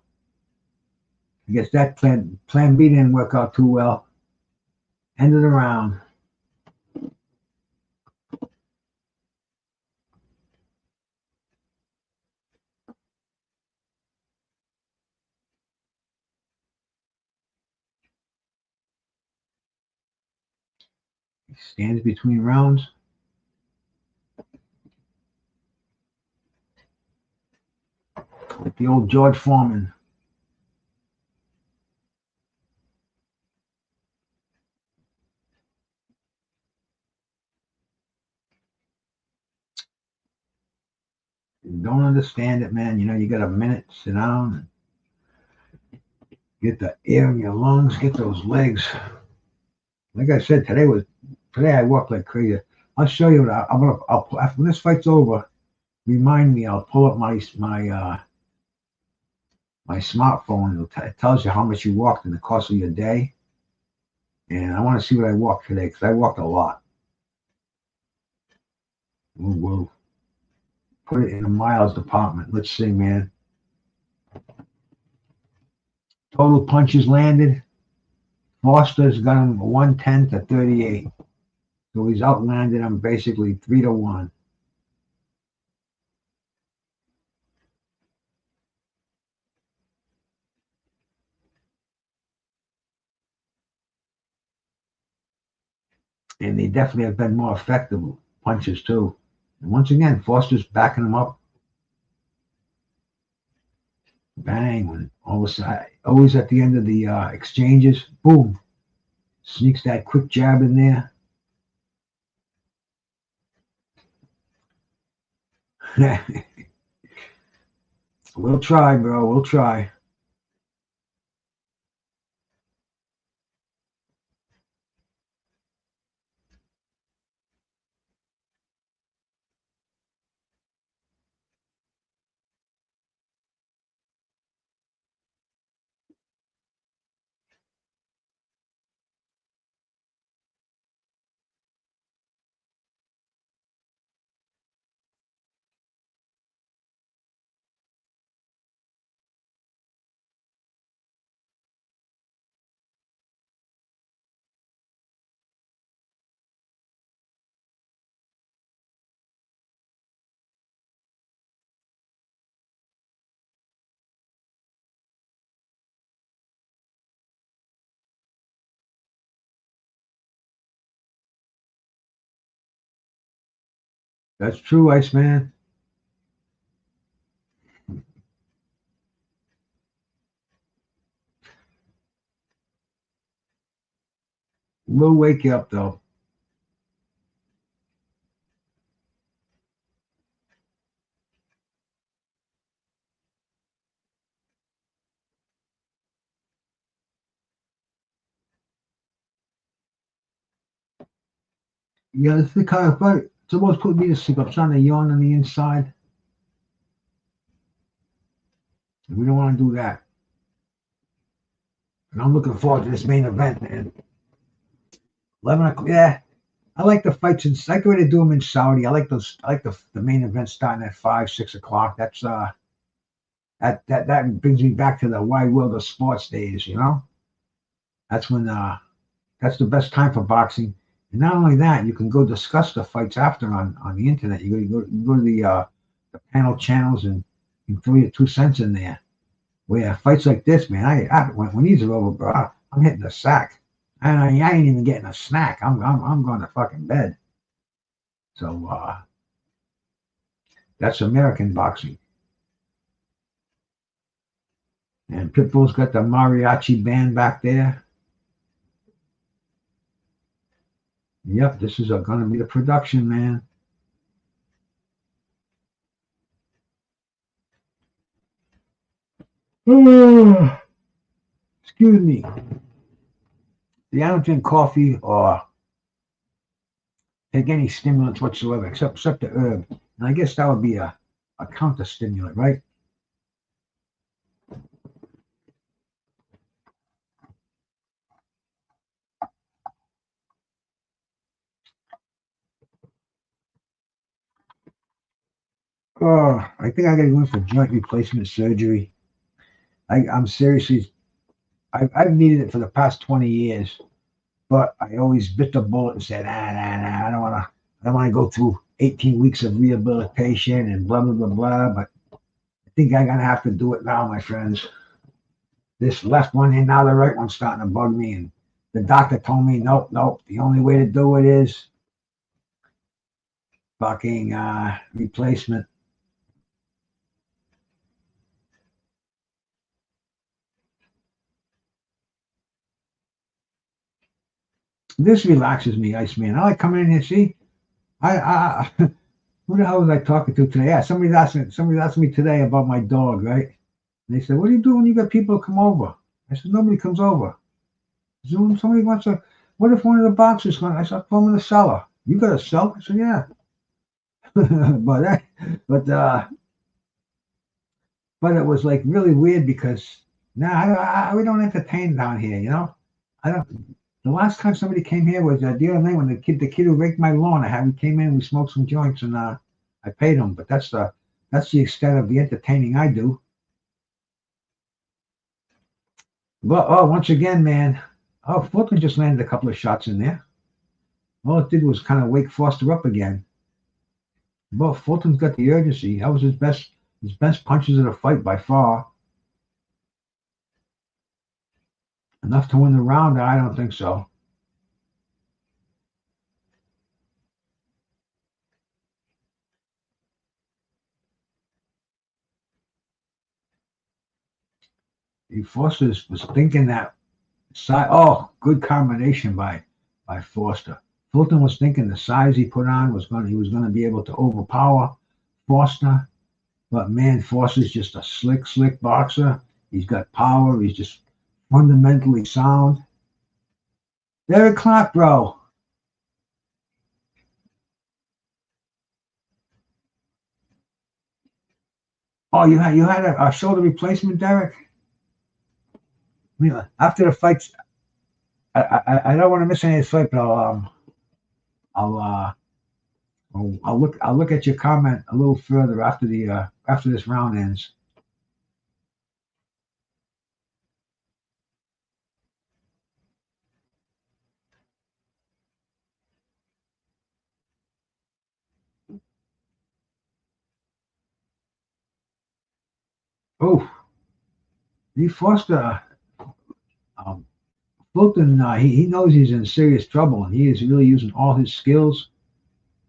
I guess that plan B didn't work out too well. End of the round. He stands between rounds. Like the old George Foreman. You don't understand it, man. You know, you got a minute, sit down, and get the air in your lungs, get those legs. Like I said, today I walked like crazy. I'll show you what I'll after when this fight's over, remind me, I'll pull up my smartphone. It tells you how much you walked in the course of your day. And I want to see what I walked today because I walked a lot. We'll put it in the miles department. Let's see, man. Total punches landed. Foster's got him 110 to 38. So he's outlanded him basically 3-1. And they definitely have been more effective punches too. And once again, Foster's backing him up. Bang. Always at the end of the exchanges. Boom. Sneaks that quick jab in there. We'll try, bro. We'll try. That's true, Iceman. We'll wake you up, though. Yeah, it's the kind of fight. It's almost put me to sleep. I'm trying to yawn on the inside. We don't want to do that. And I'm looking forward to this main event, man. 11 o'clock. Yeah, I like the fights. I like the way they do them in Saudi. I like those. I like the main event starting at 5, 6 o'clock. That's that brings me back to the wide world of sports days. You know, that's when that's the best time for boxing. And not only that, you can go discuss the fights after on the internet. You go to the panel channels and you throw your 2 cents in there. Where fights like this, man, when these are over, bro, I'm hitting the sack. I ain't even getting a snack. I'm going to fucking bed. So that's American boxing. And Pitbull's got the mariachi band back there. Yep, this is going to be the production, man. Excuse me. I don't drink coffee or take any stimulants whatsoever, except the herb. And I guess that would be a counter stimulant, right? Oh, I think I got to go in for joint replacement surgery. I'm seriously, I've needed it for the past 20 years, but I always bit the bullet and said, nah, I don't want to go through 18 weeks of rehabilitation and blah, blah, blah, blah. But I think I'm going to have to do it now, my friends. This left one and now the right one's starting to bug me. And the doctor told me, nope. The only way to do it is fucking replacement. This relaxes me, Iceman. I like coming in here. See, I who the hell was I talking to today? Yeah, somebody asked me today about my dog, right? And they said, "What do you do when you got people come over?" I said, "Nobody comes over." Zoom. Somebody wants to. What if one of the boxers comes? I said, "Throw him in the cellar." You got a cellar? I said, "Yeah." but it was like really weird because now we don't entertain down here, you know. I don't. The last time somebody came here was the other night when the kid who raked my lawn. He came in, we smoked some joints, and I paid him. But that's the extent of the entertaining I do. But once again, man, Fulton just landed a couple of shots in there. All it did was kind of wake Foster up again. But Fulton's got the urgency. That was his best punches of the fight by far. Enough to win the round? I don't think so. Foster was thinking that side. Oh, good combination by Foster. Fulton was thinking the size he put on he was going to be able to overpower Foster. But man, Foster's just a slick boxer. He's got power. He's just fundamentally sound. Derek Clark, bro. Oh, you had a shoulder replacement, Derek? Yeah. After the fights, I don't want to miss any of the fight, but I'll I'll look at your comment a little further after this round ends. Oh, Lee Foster, um, Fulton, he knows he's in serious trouble, and he is really using all his skills.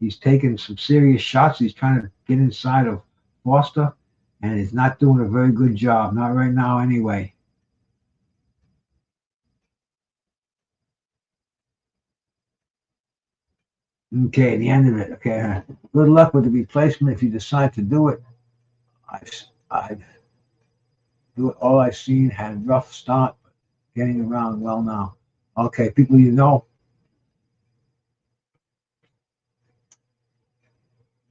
He's taking some serious shots. He's trying to get inside of Foster, and he's not doing a very good job. Not right now, anyway. Okay, the end of it. Okay, good luck with the replacement if you decide to do it. I do it. All I've seen had rough start, but getting around well now. Okay, people you know.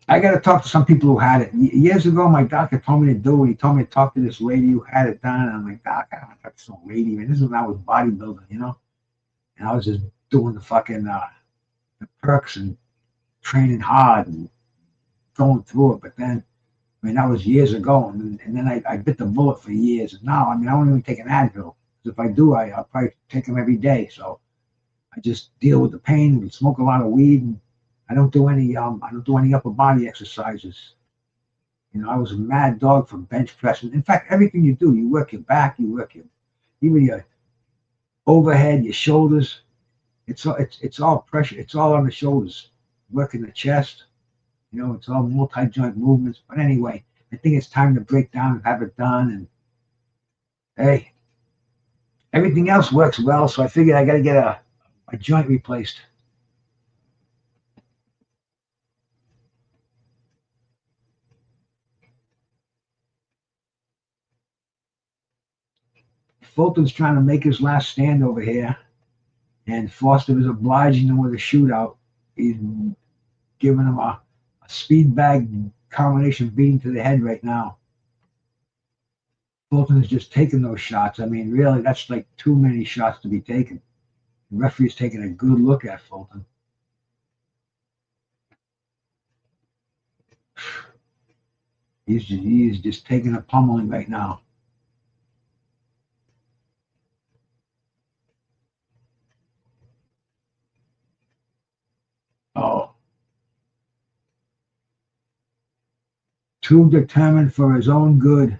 I got to talk to some people who had it. Years ago, my doctor told me to do it. He told me to talk to this lady who had it done. And I'm like, Doc, I don't want to talk to some lady. Man, this is when I was bodybuilding, you know? And I was just doing the fucking the perks and training hard and going through it. But then, I mean, that was years ago. And then I bit the bullet for years. And now, I mean, I don't even take an Advil. Because if I do, I'll probably take them every day. So I just deal with the pain and smoke a lot of weed. And I don't do any upper body exercises. You know, I was a mad dog for bench pressing. In fact, everything you do, you work your back, you work even your overhead, your shoulders. It's all pressure. It's all on the shoulders. Working the chest. You know, it's all multi-joint movements. But anyway, I think it's time to break down and have it done. And hey, everything else works well, so I figured I got to get a joint replaced. Fulton's trying to make his last stand over here, and Foster is obliging him with a shootout. He's giving him a speed bag combination beating to the head right now. Fulton is just taking those shots. I mean, really, that's like too many shots to be taken. The referee's taking a good look at Fulton. He's just taking a pummeling right now. Oh, too determined for his own good.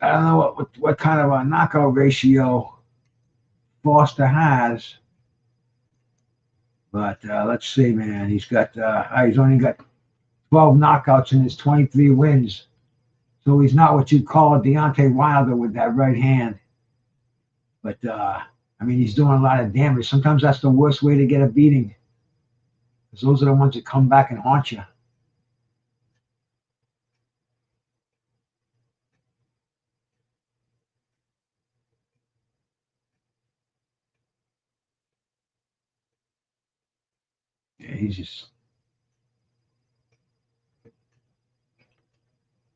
I don't know what kind of a knockout ratio Foster has, but let's see, man. He's only got 12 knockouts in his 23 wins. So he's not what you'd call a Deontay Wilder with that right hand. But, I mean, he's doing a lot of damage. Sometimes that's the worst way to get a beating. Because those are the ones that come back and haunt you. Yeah, he's just...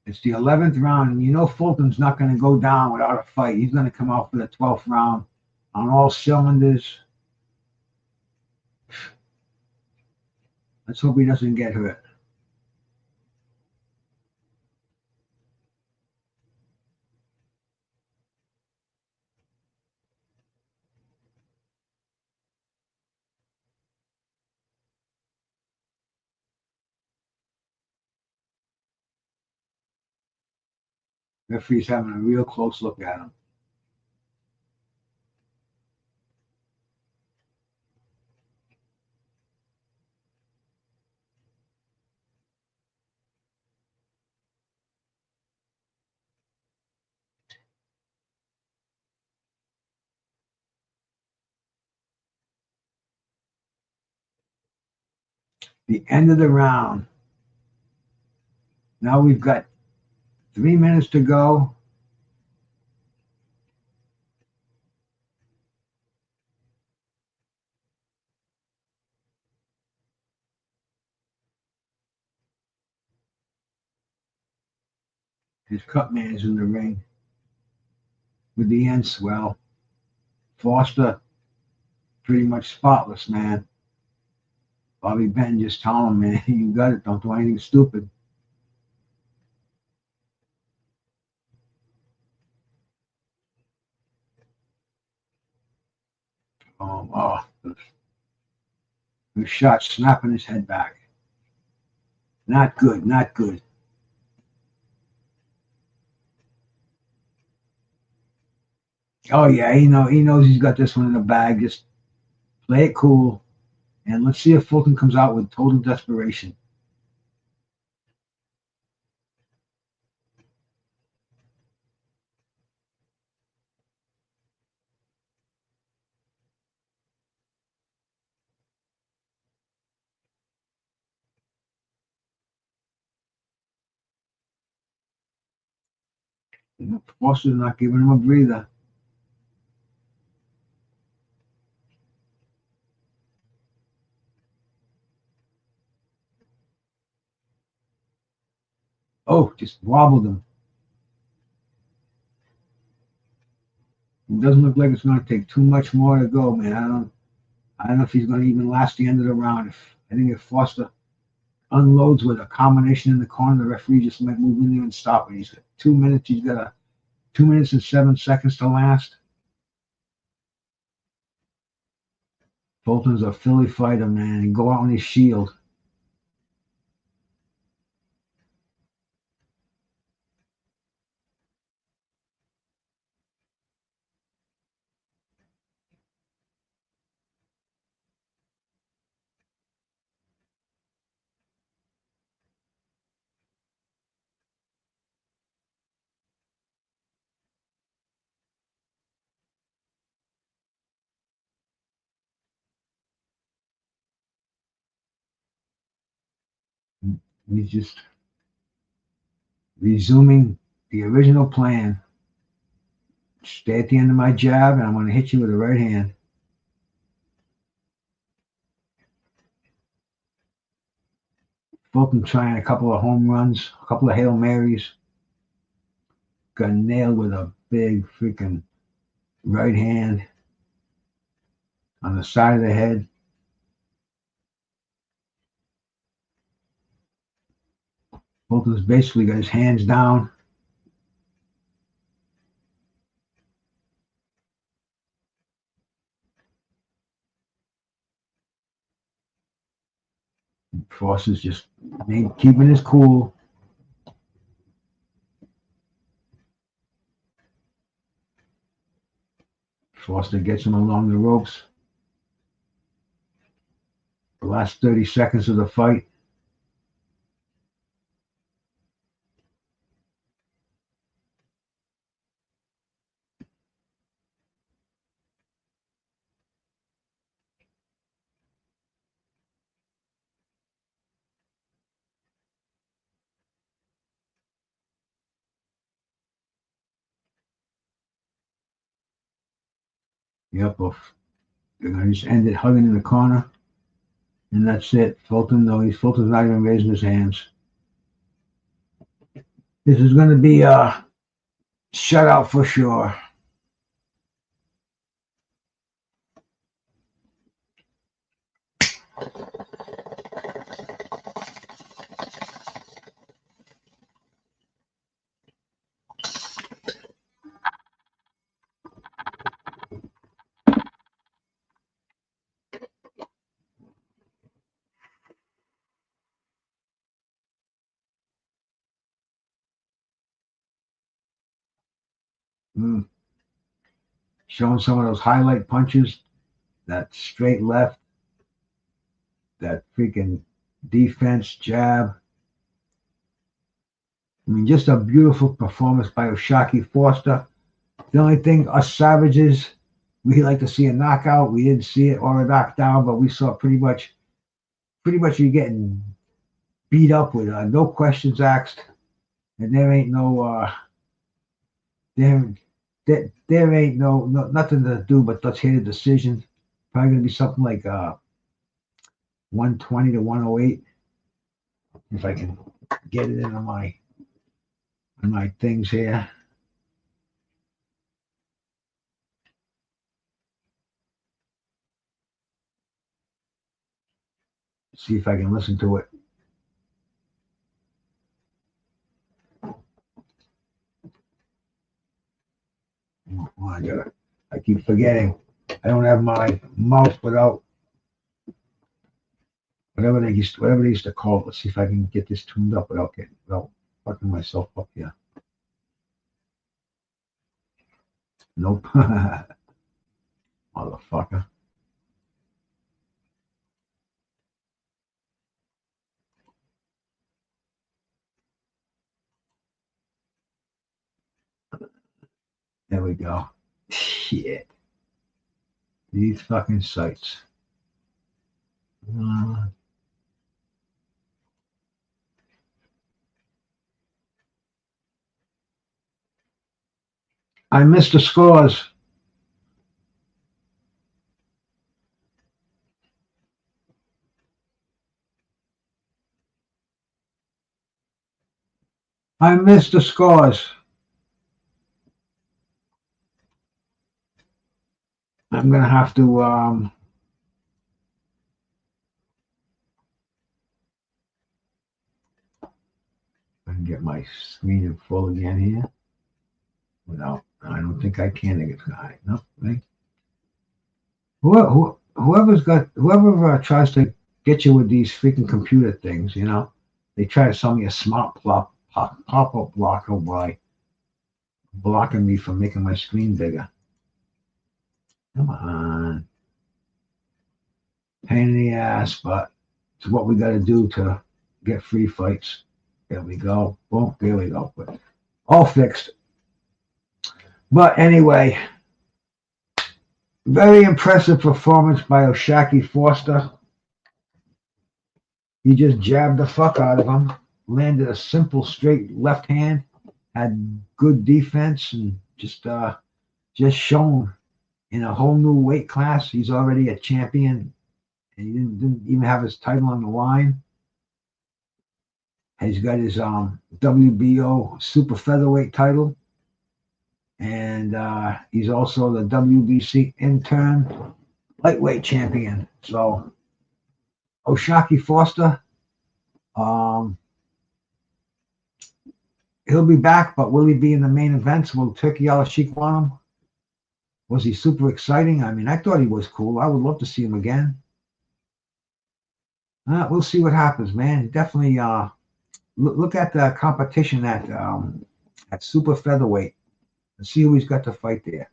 It's the 11th round, and you know Fulton's not going to go down without a fight. He's going to come out for the 12th round on all cylinders. Let's hope he doesn't get hurt. Referee's having a real close look at him. The end of the round. Now we've got 3 minutes to go. His cut man is in the ring with the end swell. Foster, pretty much spotless, man. Bobby Benton just telling him, man, you got it. Don't do anything stupid. The shot snapping his head back. Not good, not good. Oh yeah, he knows he's got this one in the bag. Just play it cool, and let's see if Fulton comes out with total desperation. Foster's not giving him a breather. Oh, just wobbled him. It doesn't look like it's going to take too much more to go, man. I don't know if he's going to even last the end of the round. I think if Foster unloads with a combination in the corner, the referee just might move in there and stop it. He's got 2 minutes. He's got 2 minutes and 7 seconds to last. Fulton's a Philly fighter, man, and go out on his shield. He's just resuming the original plan. Stay at the end of my jab, and I'm going to hit you with a right hand. Fulton trying a couple of home runs, a couple of Hail Marys. Got nailed with a big freaking right hand on the side of the head. Fulton's basically got his hands down. Foster's just keeping his cool. Foster gets him along the ropes. The last 30 seconds of the fight. Yep, they're going to just end it hugging in the corner. And that's it. Fulton's not even raising his hands. This is going to be a shutout for sure. Showing some of those highlight punches, that straight left, that freaking defense jab. I mean, just a beautiful performance by Oshaki Foster. The only thing, us savages, we like to see a knockout. We didn't see it or a knockdown, but we saw pretty much pretty much you're getting beat up with no questions asked, and there ain't no there ain't no nothing to do but let's hear the decision. Probably gonna be something like 120 to 108. If I can get it into my things here. See if I can listen to it. Oh, I keep forgetting. I don't have my mouse without whatever they used to call it. Let's see if I can get this tuned up without fucking myself up here. Nope. Motherfucker. There we go. Shit. These fucking sites. I missed the scores. I missed the scores. I'm gonna have to I can get my screen in full again here. Without, I don't think I can. No, right? Whoever tries to get you with these freaking computer things, you know, they try to sell me a smart pop-up blocker by blocking me from making my screen bigger. Come on. Pain in the ass, but it's what we got to do to get free fights. There we go. Boom. There we go. All fixed. But anyway, very impressive performance by O'Shaquie Foster. He just jabbed the fuck out of him. Landed a simple straight left hand. Had good defense and just shown in a whole new weight class. He's already a champion. And he didn't even have his title on the line. He's got his WBO super featherweight title. And he's also the WBC interim lightweight champion. So O'Shaquie Foster, he'll be back, but will he be in the main events? Will Turkey Al-Sheikh want him? Was he super exciting? I mean, I thought he was cool. I would love to see him again. We'll see what happens, man. Definitely look at the competition at super featherweight and see who he's got to fight there.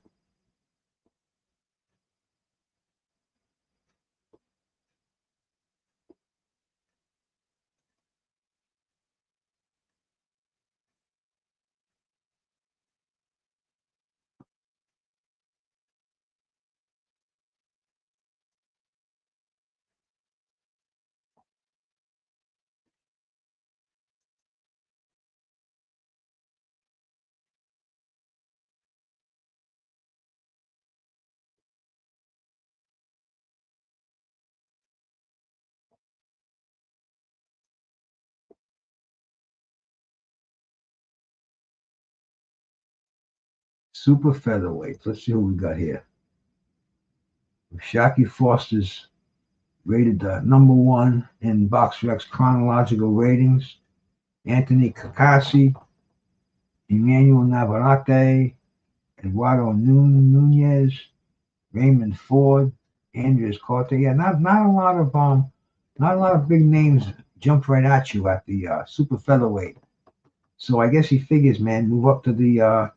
Super featherweight. Let's see who we got here. O'Shaquie Foster's rated number 1 in BoxRec's chronological ratings. Anthony Kakasi, Emmanuel Navarrete, Eduardo Nunez, Raymond Ford, Andres Corte. Yeah, not a lot of big names jump right at you at the super featherweight. So I guess he figures, man, move up to the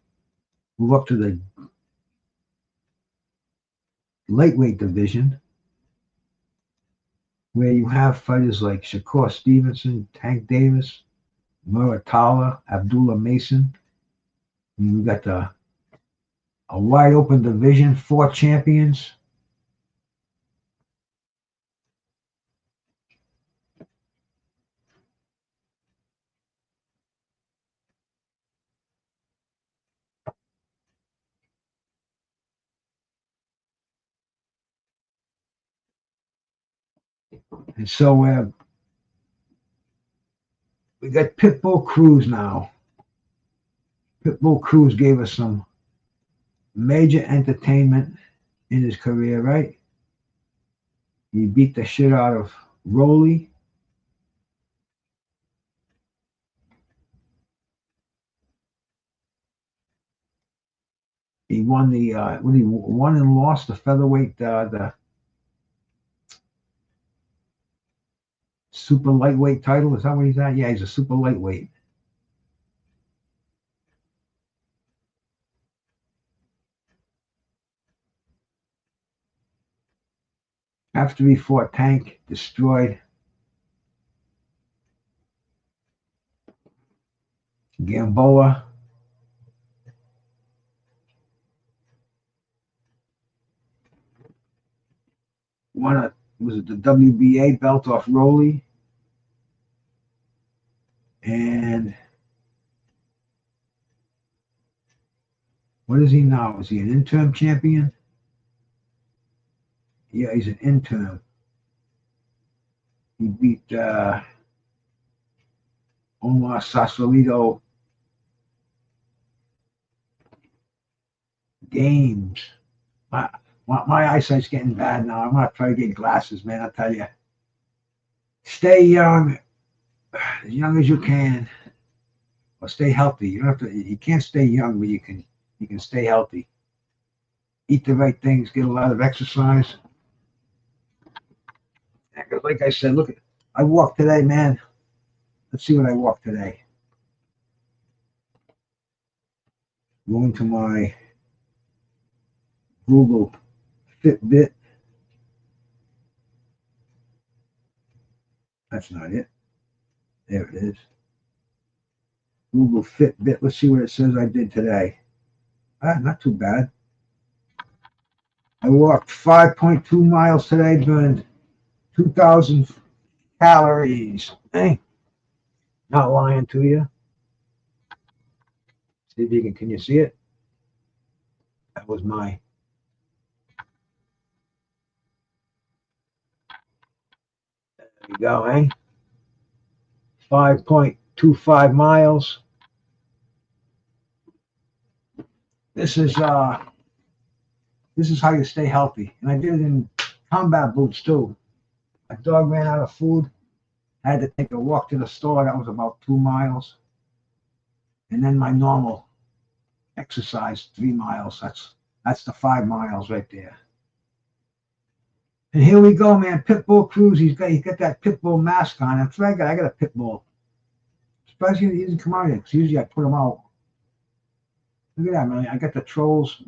lightweight division, where you have fighters like Shakur Stevenson, Tank Davis, Muratalla, Abdullah Mason. And we got a wide open division, 4 champions. And so we got Pitbull Cruz now. Pitbull Cruz gave us some major entertainment in his career, right? He beat the shit out of Rolly. He won the he won and lost the featherweight, the super lightweight title. Is that what he's at? Yeah, he's a super lightweight. After he fought Tank, destroyed Gamboa. Was it the WBA belt off Rolly? And what is he now? Is he an interim champion? Yeah, he's an interim. He beat Omar Sausalito Games. My eyesight's getting bad now. I'm gonna try to get glasses, man. I tell you, stay young as you can, or stay healthy. You don't have to. You can't stay young, but you can stay healthy. Eat the right things. Get a lot of exercise. Like I said, look, I walked today, man. Let's see what I walked today. Going to my Google Fitbit. That's not it. There it is. Google Fitbit. Let's see what it says I did today. Not too bad. I walked 5.2 miles today, burned 2,000 calories. Hey, not lying to you. See if you can you see it? That was my. There you go, eh? 5.25 miles. This is how you stay healthy. And I did it in combat boots too. My dog ran out of food. I had to take a walk to the store. That was about 2 miles. And then my normal exercise, 3 miles. That's the 5 miles right there. And here we go, man. Pitbull Cruz. He's got that Pitbull mask on. That's what I got a Pitbull. Surprised he doesn't come out here, because usually I put him out. Look at that, man. I got the trolls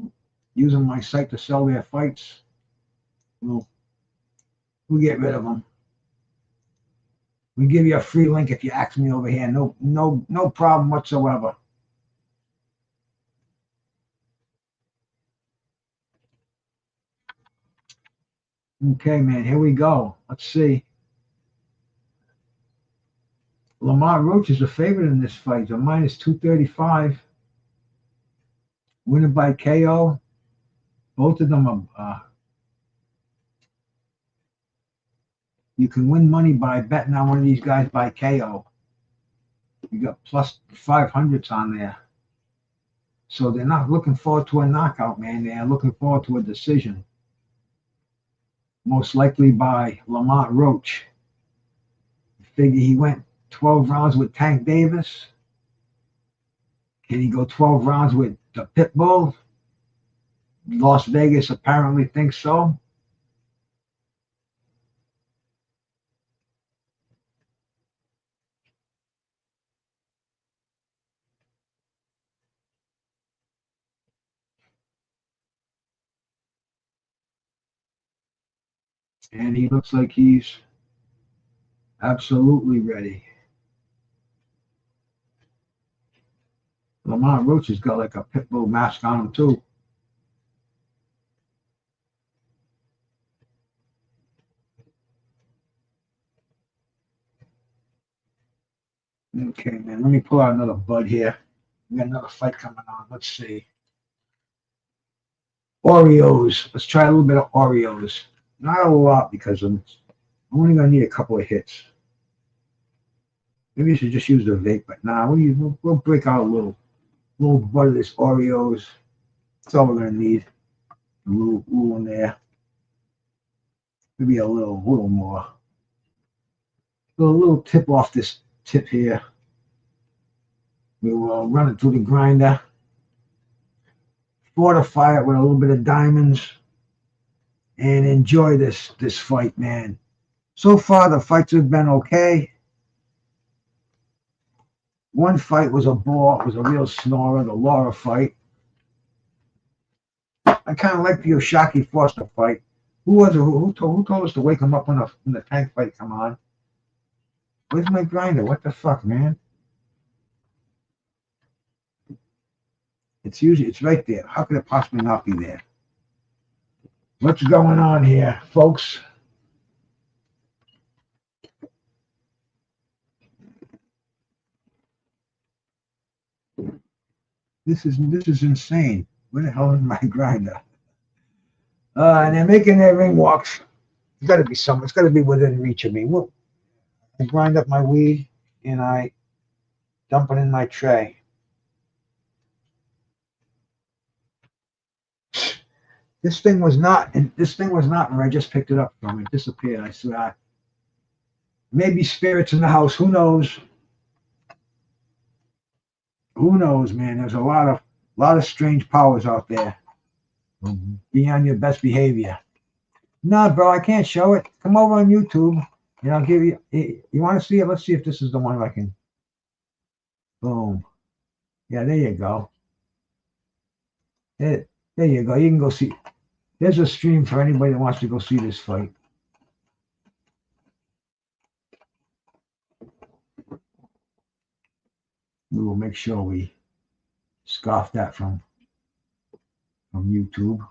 using my site to sell their fights. We'll get rid of them. We give you a free link if you ask me over here. No problem whatsoever. Okay, man. Here we go. Let's see. Lamont Roach is a favorite in this fight. A minus 235. Winner by KO. Both of them are. You can win money by betting on one of these guys by KO. You got plus 500s on there. So they're not looking forward to a knockout, man. They're looking forward to a decision. Most likely by Lamont Roach. Figure he went 12 rounds with Tank Davis. Can he go 12 rounds with the Pitbull? Las Vegas apparently thinks so. And he looks like he's absolutely ready. Lamont Roach has got like a Pitbull mask on him too. Okay, man. Let me pull out another bud here. We got another fight coming on. Let's see. Oreos. Let's try a little bit of Oreos. Not a lot because I'm only gonna need a couple of hits. Maybe you should just use the vape, but nah, we'll break out a little butt of this Oreos. That's all we're gonna need. A little in there. Maybe a little more. A little tip off this tip here. We will run it through the grinder. Fortify it with a little bit of diamonds. And enjoy this fight, man. So far, the fights have been okay. One fight was a bore. It was a real snorer, the Lara fight. I kind of like the Oshaki Foster fight. Who told us to wake him up when the tank fight come on? Where's my grinder? What the fuck, man? It's right there. How could it possibly not be there? What's going on here, folks? This is insane. Where the hell is my grinder? And they're making their ring walks. It's got to be somewhere. It's got to be within reach of me. Well, I grind up my weed and I dump it in my tray. This thing was not where I just picked it up from. It disappeared. I swear. Maybe spirits in the house. Who knows? Who knows, man? There's a lot of strange powers out there. Be on your best behavior. Nah, bro, I can't show it. Come over on YouTube and I'll give you. You want to see it? Let's see if this is the one I can. Boom. Yeah, there you go. There you go. You can go see. There's a stream for anybody that wants to go see this fight. We will make sure we scoff that from YouTube.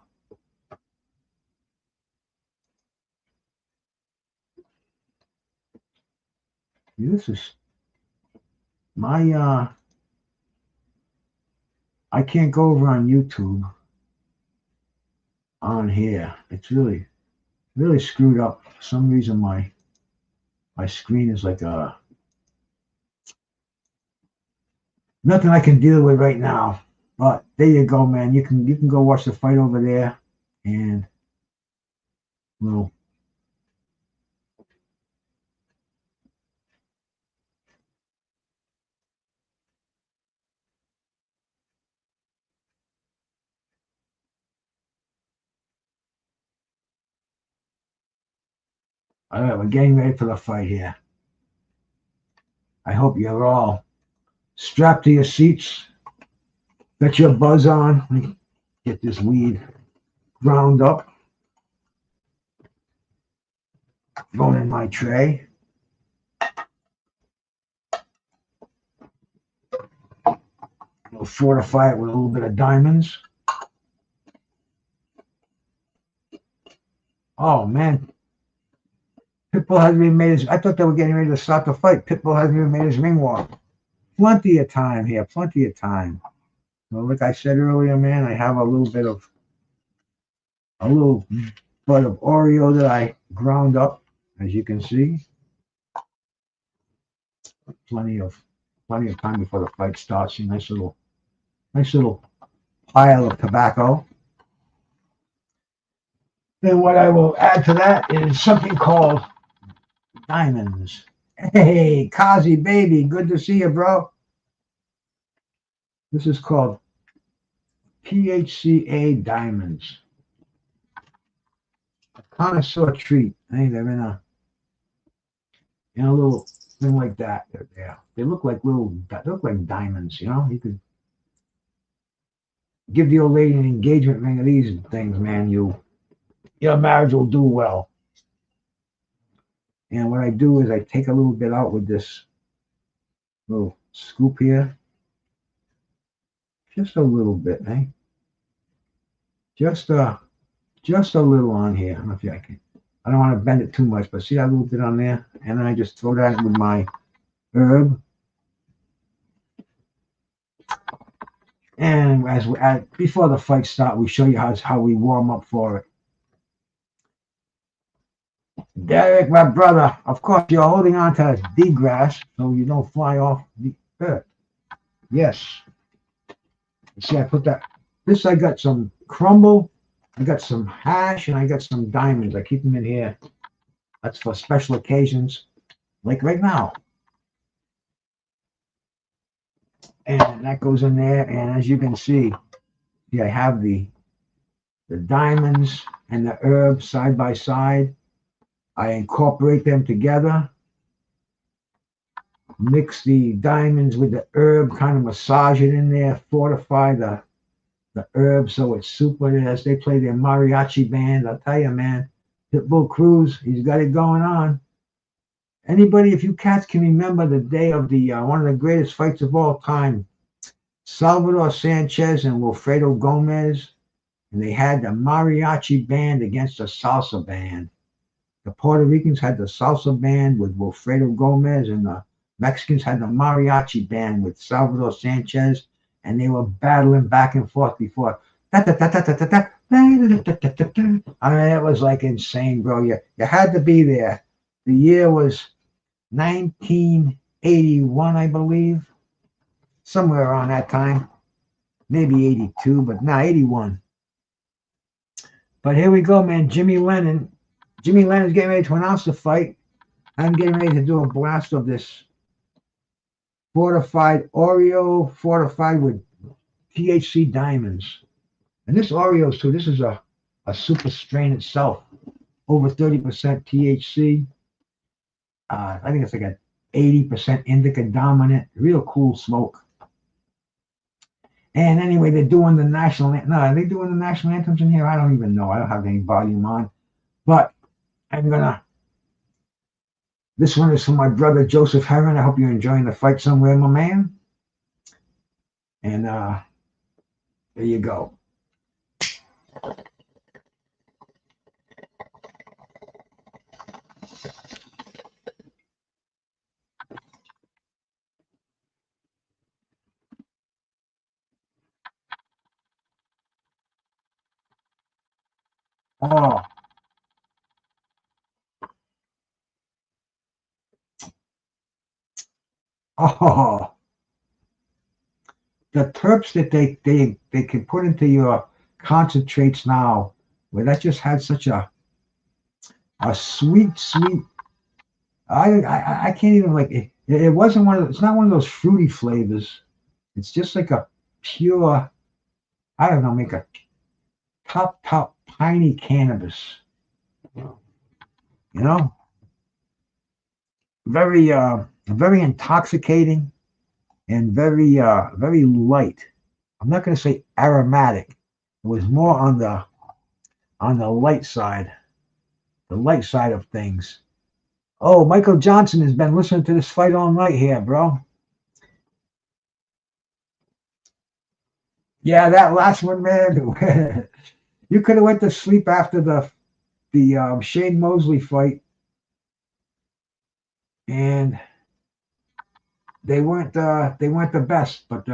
This is my I can't go over on YouTube on here. It's really screwed up. For some reason my screen is like nothing I can deal with right now. But there you go, man. You can go watch the fight over there, and well, all right, we're getting ready for the fight here. I hope you're all strapped to your seats. Got your buzz on. Let me get this weed ground up. Going in my tray. We'll fortify it with a little bit of diamonds. Oh, man. Pitbull hasn't even made his... I thought they were getting ready to start the fight. Pitbull hasn't even made his ring walk. Plenty of time here. Plenty of time. Well, like I said earlier, man, I have a little bit of Oreo that I ground up, as you can see. Plenty of time before the fight starts. A nice little pile of tobacco. Then what I will add to that is something called diamonds. Hey, Kazi, baby, good to see you, bro. This is called PHCA diamonds. A connoisseur treat. Hey, they're in a little thing like that. They're there. They look like diamonds. You know, you could give the old lady an engagement ring of these things, man. Your marriage will do well. And what I do is I take a little bit out with this little scoop here. Just a little bit, eh? Just a little on here. I don't know if I can. I don't want to bend it too much, but see that little bit on there? And then I just throw that with my herb. And before the fight starts, we show you how we warm up for it. Derek, my brother, of course, you're holding on to the grass so you don't fly off the earth. Yes. See, I put that. This, I got some crumble, I got some hash, and I got some diamonds. I keep them in here. That's for special occasions, like right now. And that goes in there. And as you can see, I have the diamonds and the herbs side by side. I incorporate them together. Mix the diamonds with the herb, kind of massage it in there, fortify the herb so it's super. As they play their mariachi band, I'll tell you, man, Pitbull Cruz, he's got it going on. Anybody, if you cats can remember the day of the one of the greatest fights of all time, Salvador Sanchez and Wilfredo Gomez, and they had the mariachi band against the salsa band. The Puerto Ricans had the salsa band with Wilfredo Gomez, and the Mexicans had the mariachi band with Salvador Sanchez, and they were battling back and forth before. I mean, it was like insane, bro. You had to be there. The year was 1981, I believe. Somewhere around that time. Maybe 82, but no, 81. But here we go, man. Jimmy Lennon's getting ready to announce the fight. I'm getting ready to do a blast of this fortified Oreo, fortified with THC diamonds. And this Oreos too, this is a super strain itself. Over 30% THC. I think it's like a 80% indica dominant. Real cool smoke. And anyway, they're doing the national anthem. No, are they doing the national anthems in here? I don't even know. I don't have any volume on. But I'm gonna. This one is from my brother Joseph Herron. I hope you're enjoying the fight somewhere, my man. And there you go. Oh. Oh. The terps that they can put into your concentrates now, where that just had such a sweet. I can't even like it. It wasn't one of. It's not one of those fruity flavors. It's just like a pure. I don't know. Make a top piney cannabis. You know, very intoxicating and very light. I'm not going to say aromatic. It was more on the light side, of things. Oh, Michael Johnson has been listening to this fight all night here, bro. Yeah, that last one, man. You could have went to sleep after the Shane Mosley fight, and they weren't the best. But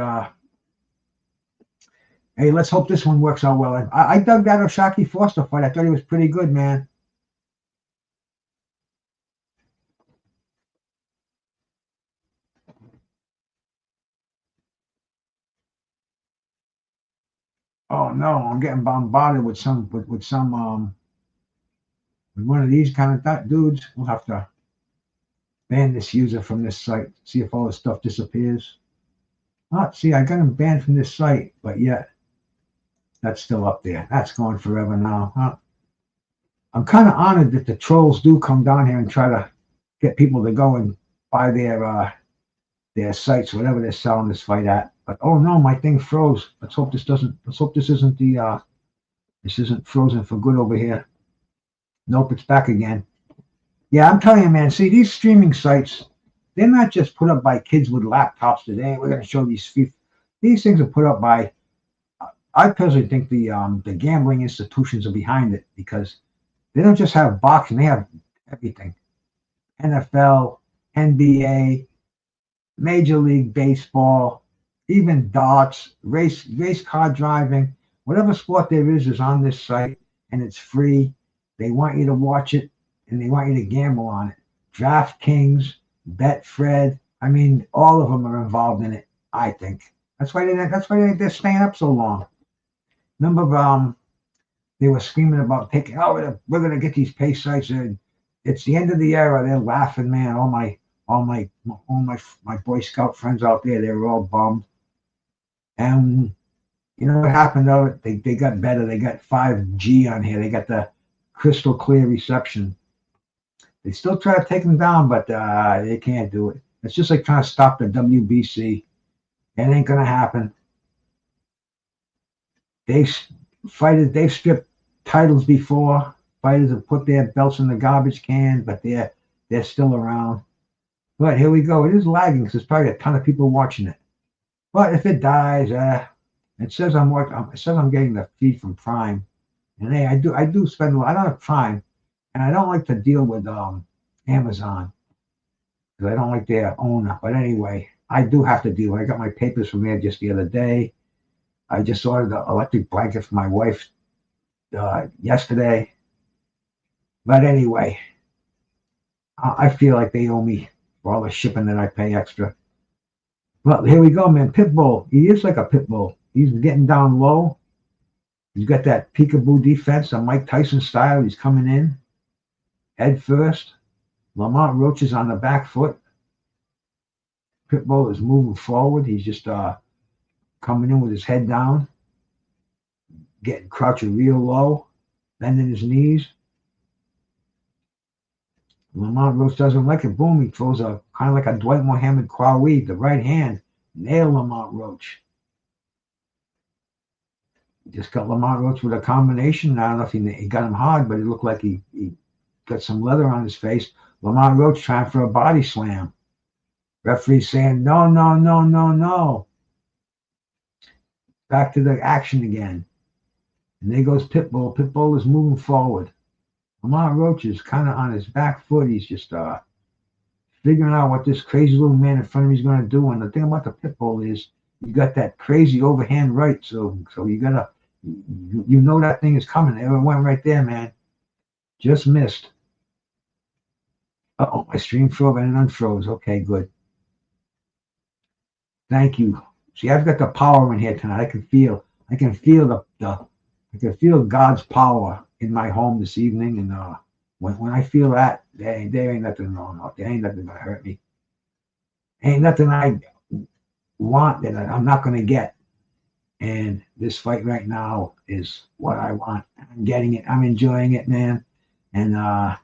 hey, let's hope this one works out well. I dug that Oshaki Foster fight. I thought he was pretty good, man. Oh no, I'm getting bombarded with with one of these kind of dudes. We'll have to ban this user from this site. See if all the stuff disappears. Oh, see, I got him banned from this site, but yet that's still up there. That's gone forever now. Huh? I'm kind of honored that the trolls do come down here and try to get people to go and buy their sites, whatever they're selling this fight at. But oh no, my thing froze. Let's hope this isn't this isn't frozen for good over here. Nope, it's back again. Yeah, I'm telling you, man. See, these streaming sites, they're not just put up by kids with laptops today. We're going to show these things are put up by. I personally think the gambling institutions are behind it, because they don't just have boxing; they have everything. NFL, NBA, Major League Baseball, even darts, race car driving, whatever sport there is on this site, and it's free. They want you to watch it, and they want you to gamble on it. DraftKings, Betfred. I mean, all of them are involved in it. I think that's why they're staying up so long. Remember, they were screaming about taking. Oh, we're gonna get these pay sites. It's the end of the era. They're laughing, man. All my Boy Scout friends out there, they were all bummed. And you know what happened though? They got better. They got 5G on here. They got the crystal clear reception. They still try to take them down, but they can't do it. It's just like trying to stop the WBC. It ain't gonna happen. They've stripped titles before. Fighters have put their belts in the garbage can, but they're still around. But here we go. It is lagging because there's probably a ton of people watching it. But if it dies, it says I'm getting the feed from Prime, and hey, I do spend a lot. I don't have Prime, and I don't like to deal with Amazon because I don't like their owner. But anyway, I do have to deal. I got my papers from there just the other day. I just ordered the electric blanket for my wife yesterday. But anyway, I feel like they owe me for all the shipping that I pay extra. Well, here we go, man. Pitbull. He is like a Pitbull. He's getting down low. He's got that peekaboo defense on Mike Tyson style. He's coming in head first. Lamont Roach is on the back foot. Pitbull is moving forward. He's just coming in with his head down, crouching real low, bending his knees. Lamont Roach doesn't like it. Boom, he throws a kind of like a Dwight Mohammed Kwawi, the right hand. Nail Lamont Roach. Just got Lamont Roach with a combination. I don't know if he got him hard, but it looked like he got some leather on his face. Lamont Roach trying for a body slam. Referee saying, no, no, no, no, no. Back to the action again. And there goes Pitbull. Pitbull is moving forward. Lamont Roach is kind of on his back foot. He's just figuring out what this crazy little man in front of him is going to do. And the thing about the Pitbull is you got that crazy overhand right. So you got to, you know that thing is coming. It went right there, man. Just missed. Uh-oh, my stream froze and it unfroze. Okay, good. Thank you. See, I've got the power in here tonight. I can feel God's power in my home this evening. And when I feel that, there ain't nothing wrong out there. Ain't nothing gonna hurt me. Ain't nothing I want that I'm not gonna get. And this fight right now is what I want. I'm getting it. I'm enjoying it, man. And I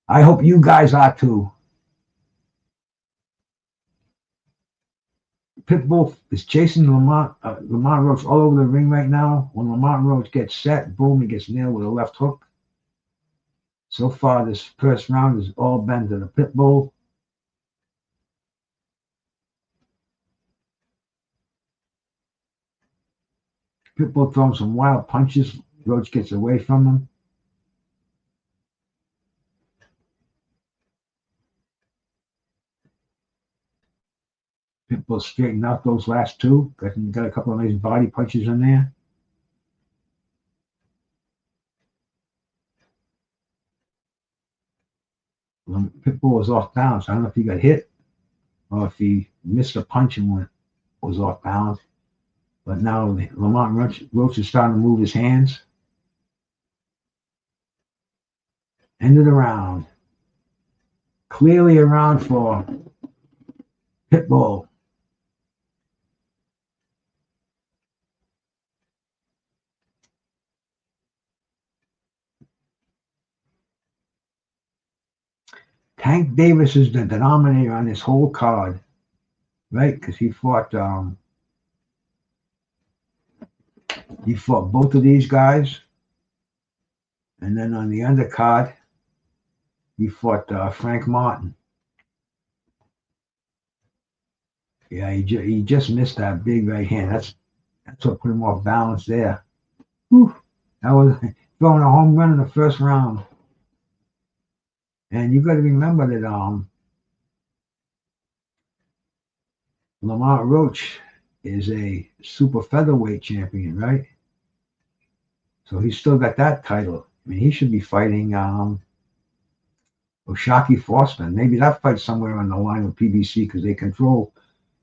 hope you guys are too. Pitbull is chasing Lamont Roach all over the ring right now. When Lamont Roach gets set, boom, he gets nailed with a left hook. So far, this first round has all been to the Pitbull. Pitbull throwing some wild punches. Roach gets away from him. Pitbull straightened out those last two. Got a couple of nice body punches in there. Pitbull was off balance. I don't know if he got hit or if he missed a punch and was off balance. But now Lamont Roach is starting to move his hands. End of the round. Clearly a round for Pitbull. Tank Davis is the denominator on this whole card, right? Because he fought both of these guys, and then on the undercard, he fought Frank Martin. Yeah, he just missed that big right hand. That's what put him off balance there. Whew. That was throwing a home run in the first round. And you got to remember that Lamont Roach is a super featherweight champion, right? So he's still got that title. I mean, he should be fighting Oshaki Forsman. Maybe that fight's somewhere on the line with PBC because they control,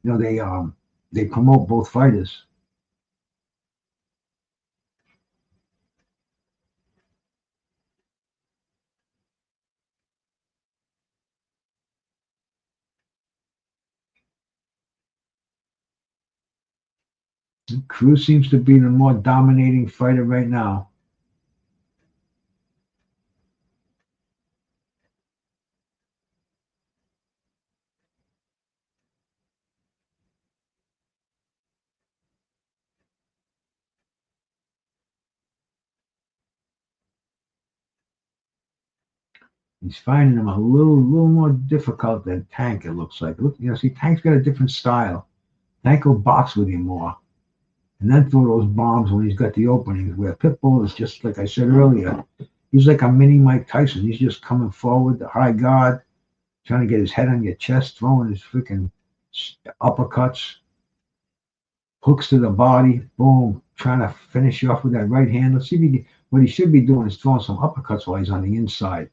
they promote both fighters. Cruz seems to be the more dominating fighter right now. He's finding him a little more difficult than Tank, it looks like. Look, see, Tank's got a different style. Tank will box with him more. And then throw those bombs when he's got the openings, where Pitbull is just, like I said earlier, he's like a mini Mike Tyson. He's just coming forward, the high guard, trying to get his head on your chest, throwing his freaking uppercuts, hooks to the body, boom, trying to finish you off with that right hand. Let's see if what he should be doing is throwing some uppercuts while he's on the inside.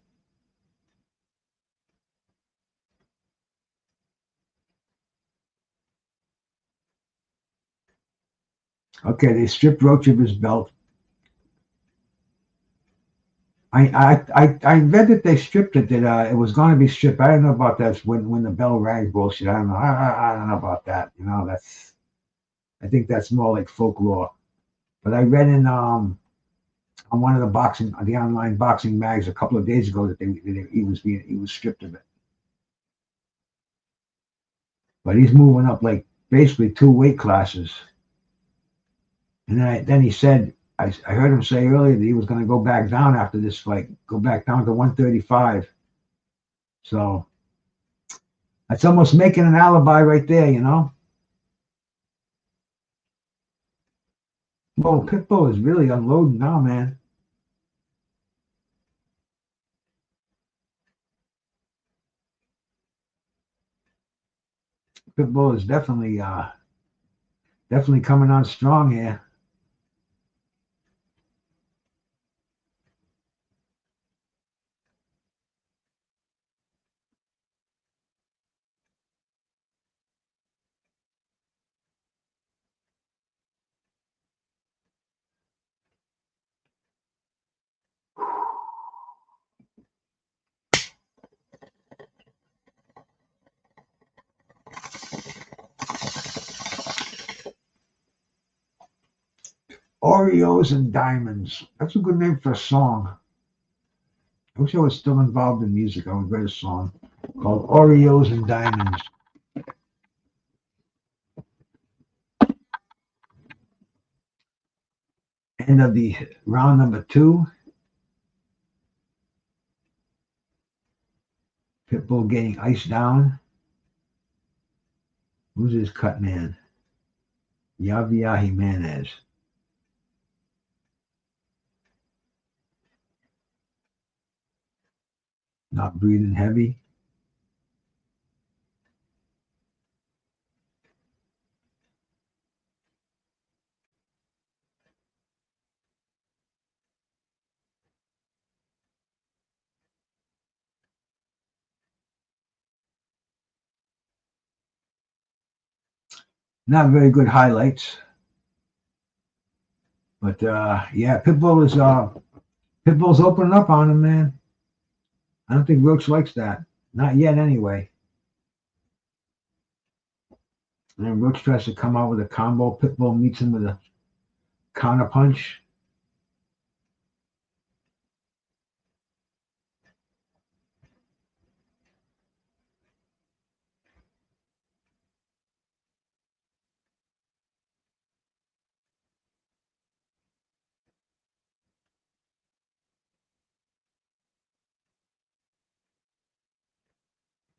Okay, they stripped Roach of his belt. I read that they stripped it, that it was going to be stripped. I don't know about that when the bell rang bullshit. I don't know. I don't know about that. I think that's more like folklore. But I read on one of the online boxing mags a couple of days ago that he was stripped of it. But he's moving up like basically 2 weight classes. And then he said, I heard him say earlier that he was going to go back down after this fight, go back down to 135. So that's almost making an alibi right there, Well, Pitbull is really unloading now, man. Pitbull is definitely coming on strong here. Oreos and Diamonds. That's a good name for a song. I wish I was still involved in music. I would write a song called Oreos and Diamonds. End of the round number 2. Pitbull getting iced down. Who's his cut man? Javier Jimenez. Not breathing heavy. Not very good highlights. But yeah, Pitbull's opening up on him, man. I don't think Roach likes that. Not yet, anyway. And then Roach tries to come out with a combo. Pitbull meets him with a counter punch.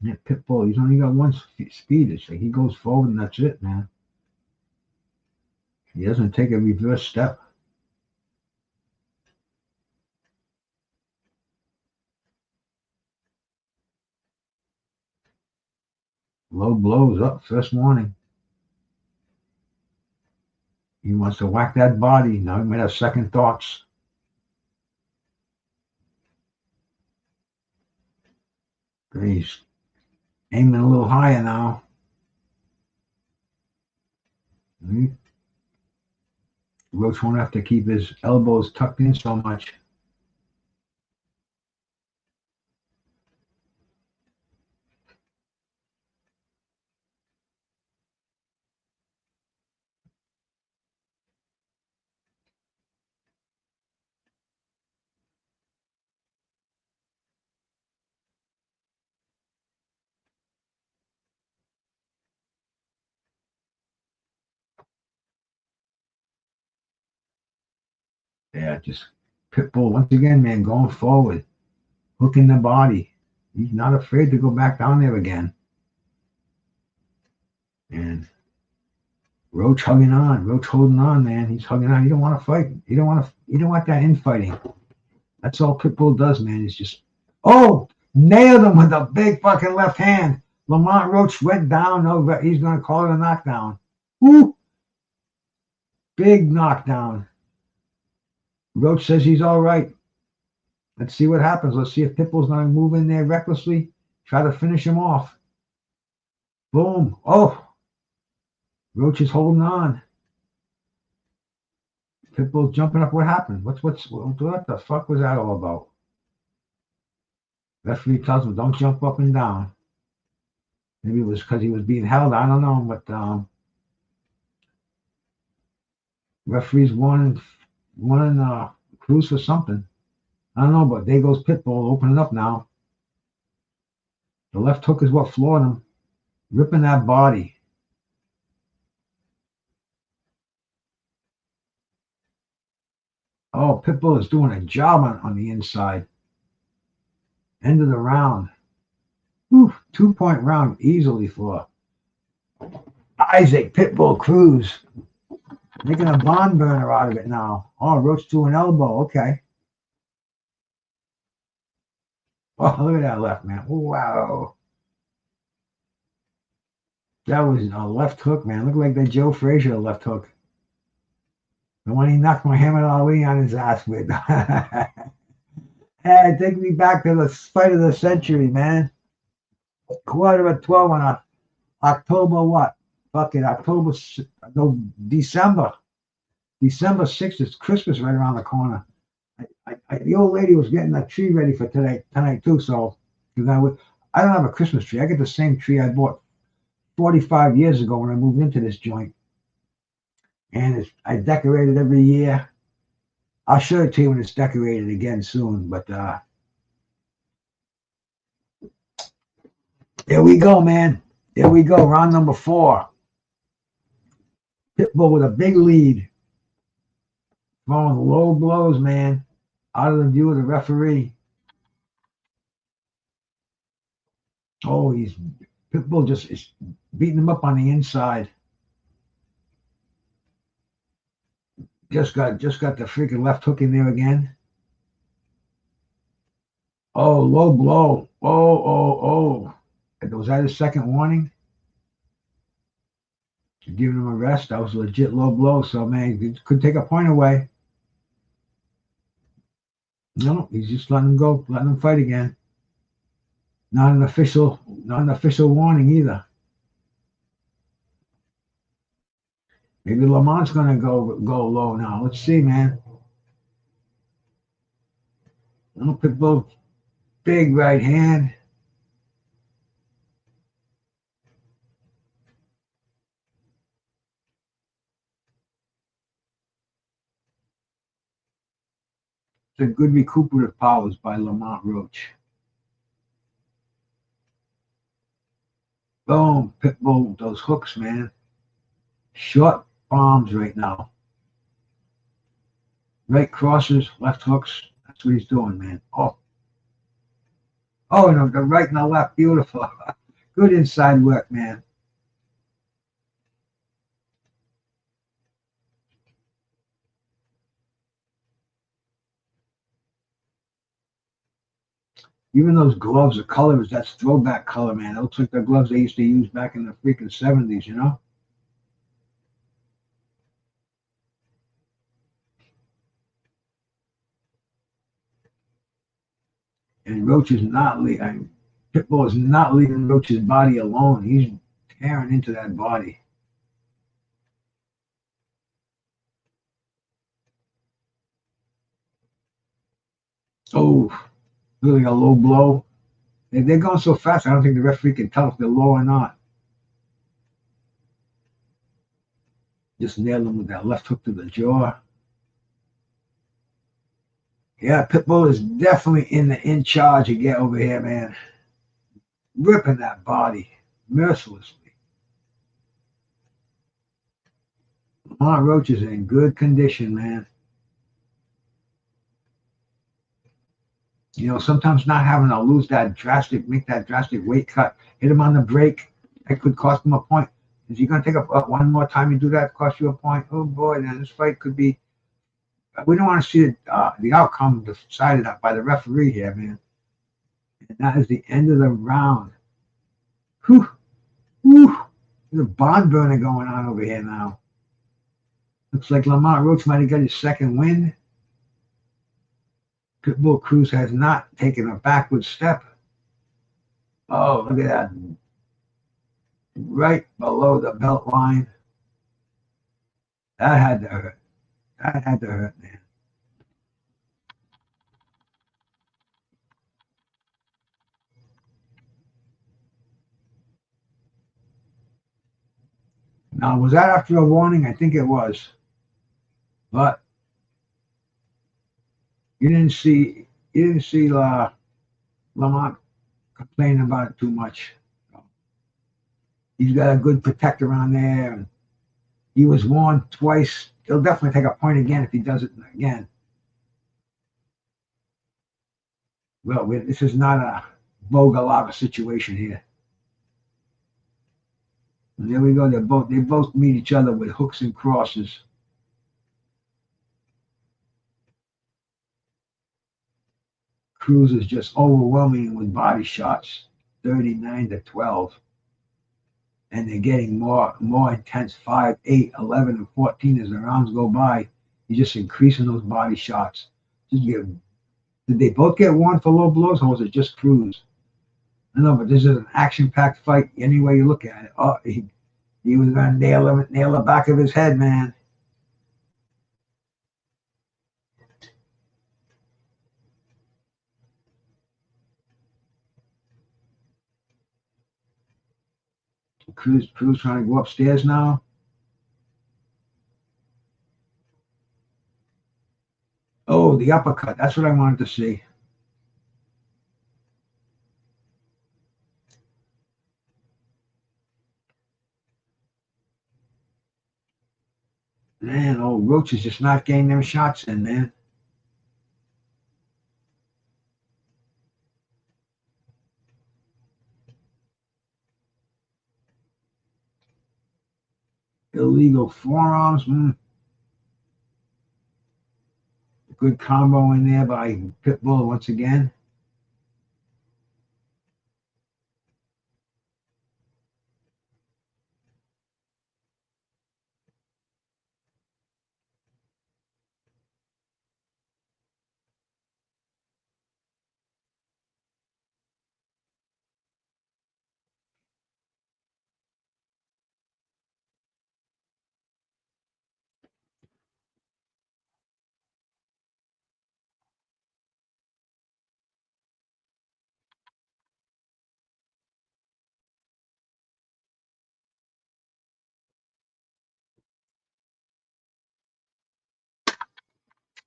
Yeah, Pitbull, he's only got one speed. It's like he goes forward and that's it, man. He doesn't take a reverse step. Low blows up, first warning. He wants to whack that body. Now he might have second thoughts. He's aiming a little higher now. Roach won't have to keep his elbows tucked in so much. Yeah, just Pitbull once again, man, going forward, hooking the body. He's not afraid to go back down there again. And Roach hugging on, Roach holding on, man. He's hugging on. He don't want to fight. He don't want that infighting. That's all Pitbull does, man. He's just nailed him with a big fucking left hand. Lamont Roach went down. No, he's gonna call it a knockdown. Woo! Big knockdown. Roach says he's all right. Let's see what happens. Let's see if Pitbull's going to move in there recklessly, try to finish him off. Boom. Oh, Roach is holding on. Pitbull's jumping up. What happened? What the fuck was that all about? Referee tells him, don't jump up and down. Maybe it was because he was being held. I don't know, but referees wanting Cruz for something. I don't know, but there goes Pitbull opening up now. The left hook is what floored him, ripping that body. Oh, Pitbull is doing a job on the inside. End of the round. Whew, 2-point round easily for Isaac Pitbull Cruz. Making a barn burner out of it now. Oh, Roach to an elbow. Okay. Oh, look at that left, man. Wow. That was a left hook, man. Looked like the Joe Frazier left hook. The one he knocked Muhammad Ali on his ass with. Hey, take me back to the fight of the century, man. 11:15 on October what? Fucking October, no, December 6th. It's Christmas right around the corner. The old lady was getting that tree ready for tonight too. So, because I don't have a Christmas tree. I get the same tree I bought 45 years ago when I moved into this joint, and I decorate it every year. I'll show it to you when it's decorated again soon. But there we go, man. There we go. Round number 4. Pitbull with a big lead. Throwing low blows, man. Out of the view of the referee. Oh, Pitbull just is beating him up on the inside. Just got the freaking left hook in there again. Oh, low blow. Oh. Was that his second warning? Giving him a rest. That was a legit low blow. So, man, he could take a point away. No, he's just letting him go, letting him fight again. Not an official warning either. Maybe Lamont's gonna go low now. Let's see, man. Pitbull, big right hand. It's a good recuperative powers by Lamont Roach. Boom, Pitbull, those hooks, man. Short bombs right now. Right crosses, left hooks. That's what he's doing, man. Oh, no, the right and the left, beautiful. Good inside work, man. Even those gloves, the colors, that's throwback color, man. It looks like the gloves they used to use back in the freaking 70s, you know? And Roach is not leaving. Pitbull is not leaving Roach's body alone. He's tearing into that body. Oh, really a low blow. They're going so fast, I don't think the referee can tell if they're low or not. Just nailed him with that left hook to the jaw. Yeah, Pitbull is definitely in charge again over here, man. Ripping that body mercilessly. Lamont Roach is in good condition, man. You know, sometimes not having to make that drastic weight cut, hit him on the break, that could cost him a point. Is he going to take up one more time and do that, cost you a point? Oh boy, then this fight could be. We don't want to see the outcome decided by the referee here, man. And that is the end of the round. Whew. Whew. There's a barn burner going on over here now. Looks like Lamont Roach might have got his second win. Pitbull Cruz has not taken a backward step. Oh, look at that. Right below the belt line. That had to hurt. That had to hurt, man. Now, was that after a warning? I think it was. But you didn't see Lamont complaining about it too much. He's got a good protector on there. And he was warned twice. He'll definitely take a point again if he does it again. Well, this is not a Bogalava situation here. And there we go. They both meet each other with hooks and crosses. Cruz is just overwhelming with body shots, 39-12. And they're getting more intense, 5, 8, 11, and 14 as the rounds go by. You're just increasing those body shots. Did they both get warned for low blows, or was it just Cruz? I know, but this is an action-packed fight any way you look at it. Oh, he was going to nail the back of his head, man. Cruz trying to go upstairs now. Oh, the uppercut. That's what I wanted to see. Man, old Roach is just not getting them shots in, man. Illegal forearms. Good combo in there by Pitbull once again.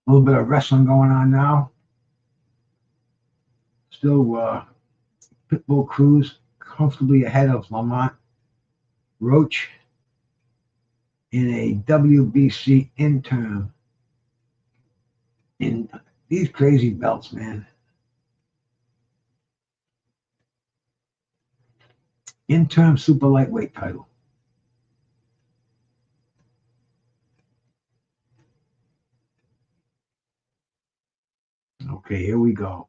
A little bit of wrestling going on now. Still Pitbull Cruz comfortably ahead of Lamont Roach in a WBC interim. In these crazy belts, man. Interim super lightweight title. Okay, here we go.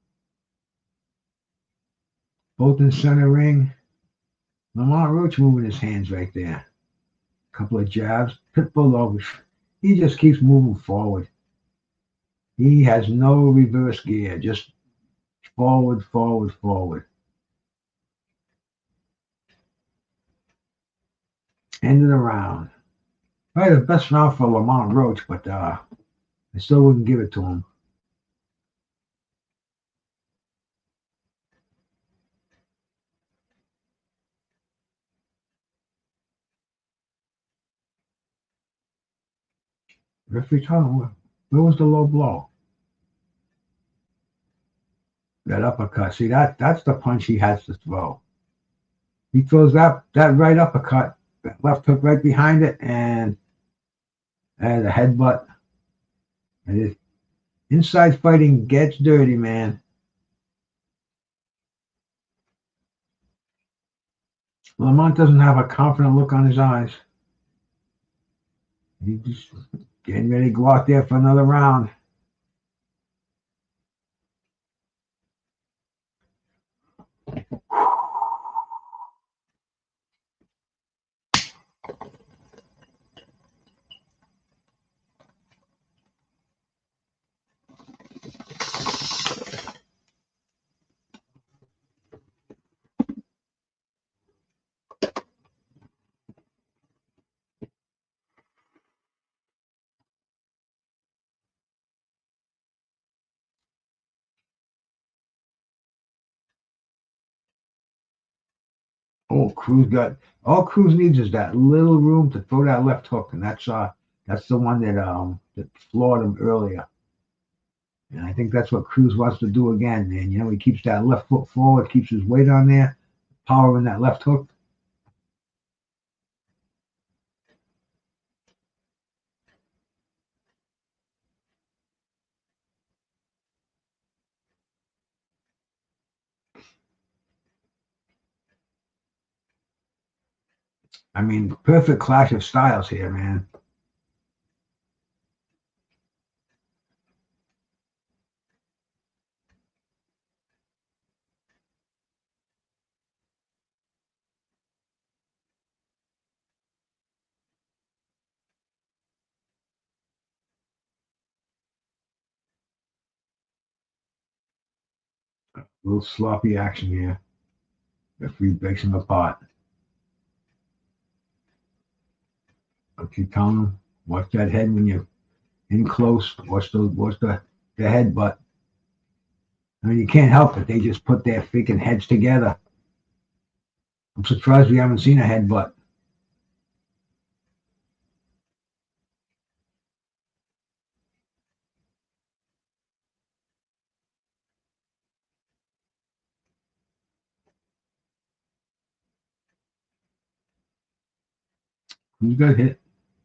Both in center ring. Lamont Roach moving his hands right there. Couple of jabs. Pitbull over. He just keeps moving forward. He has no reverse gear. Just forward, forward, forward. End of the round. Probably the best round for Lamont Roach, but I still wouldn't give it to him. Referee told him, where was the low blow? That uppercut. See, that's the punch he has to throw. He throws that right uppercut, that left hook right behind it, and the headbutt. And inside fighting gets dirty, man. Lamont doesn't have a confident look on his eyes. He's just getting ready to go out there for another round. Oh, all Cruz needs is that little room to throw that left hook, and that's the one that floored him earlier. And I think that's what Cruz wants to do again, man. You know, he keeps that left foot forward, keeps his weight on there, power in that left hook. I mean, perfect clash of styles here, man. A little sloppy action here. Referee breaks him apart. I keep telling him, watch that head when you're in close. Watch the headbutt. I mean, you can't help it. They just put their freaking heads together. I'm surprised we haven't seen a headbutt. Cruz got hit.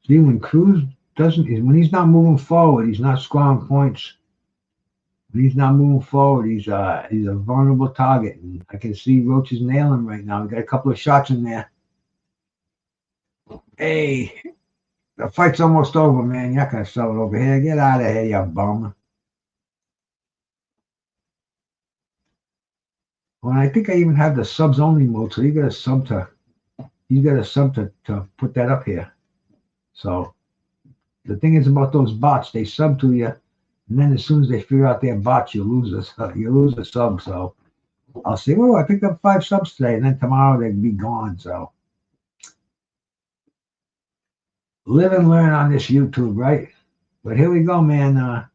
See, when Cruz when he's not moving forward, he's not scoring points. When he's not moving forward, he's a vulnerable target. And I can see Roach is nailing him right now. We got a couple of shots in there. Hey, the fight's almost over, man. You're not gonna sell it over here. Get out of here, you bum. Well, I think I even have the subs only mode, so you got a sub to put that up here. So the thing is about those bots, they sub to you, and then as soon as they figure out they're bots, you lose a sub. So I'll say, well, I picked up 5 subs today, and then tomorrow they'd be gone. So live and learn on this YouTube, right? But here we go, man.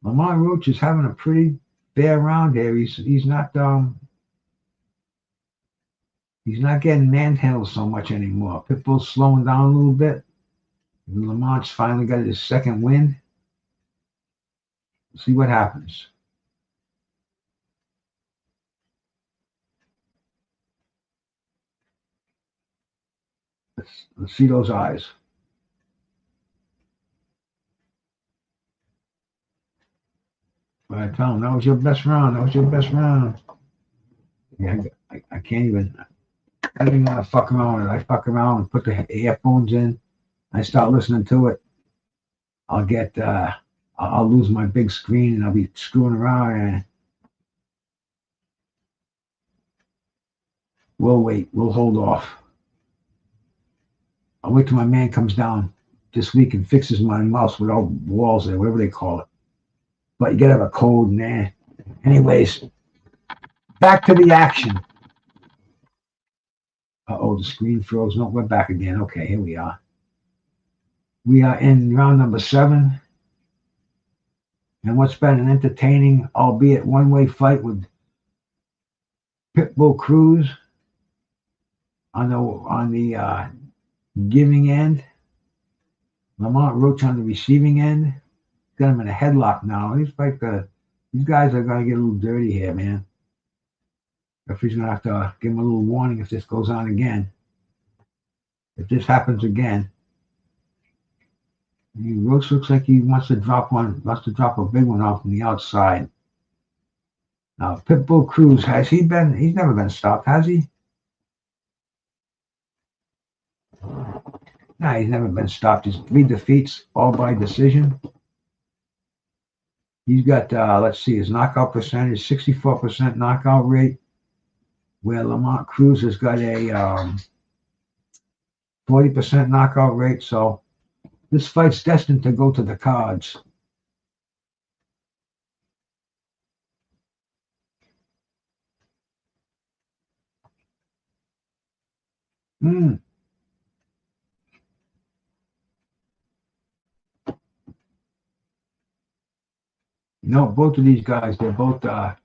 Lamont Roach is having a pretty fair round here. He's not getting manhandled so much anymore. Pitbull's slowing down a little bit. Lamont's finally got his second win. Let's see what happens. Let's see those eyes. But I tell him, that was your best round. That was your best round. Yeah, I can't even. I don't even want to fuck around with it. I fuck around and put the earphones in. I start listening to it. I'll lose my big screen and I'll be screwing around. And we'll wait. We'll hold off. I'll wait till my man comes down this week and fixes my mouse without walls there, whatever they call it. But you gotta have a code, man. Anyways, back to the action. Uh-oh, the screen froze. No, we're back again. Okay, here we are. We are in round number 7. And what's been an entertaining, albeit one-way fight with Pitbull Cruz on the giving end. Lamont Roach on the receiving end. Got him in a headlock now. These guys are going to get a little dirty here, man. Referee's going to have to give him a little warning if this goes on again. If this happens again. Roach looks like he wants to drop a big one off from the outside. Now, Pitbull Cruz, he's never been stopped, has he? Nah, he's never been stopped. He's 3 defeats, all by decision. He's got, let's see, his knockout percentage, 64% knockout rate, where Lamont Cruz has got a 40% knockout rate. So this fight's destined to go to the cards. No, both of these guys, they're both are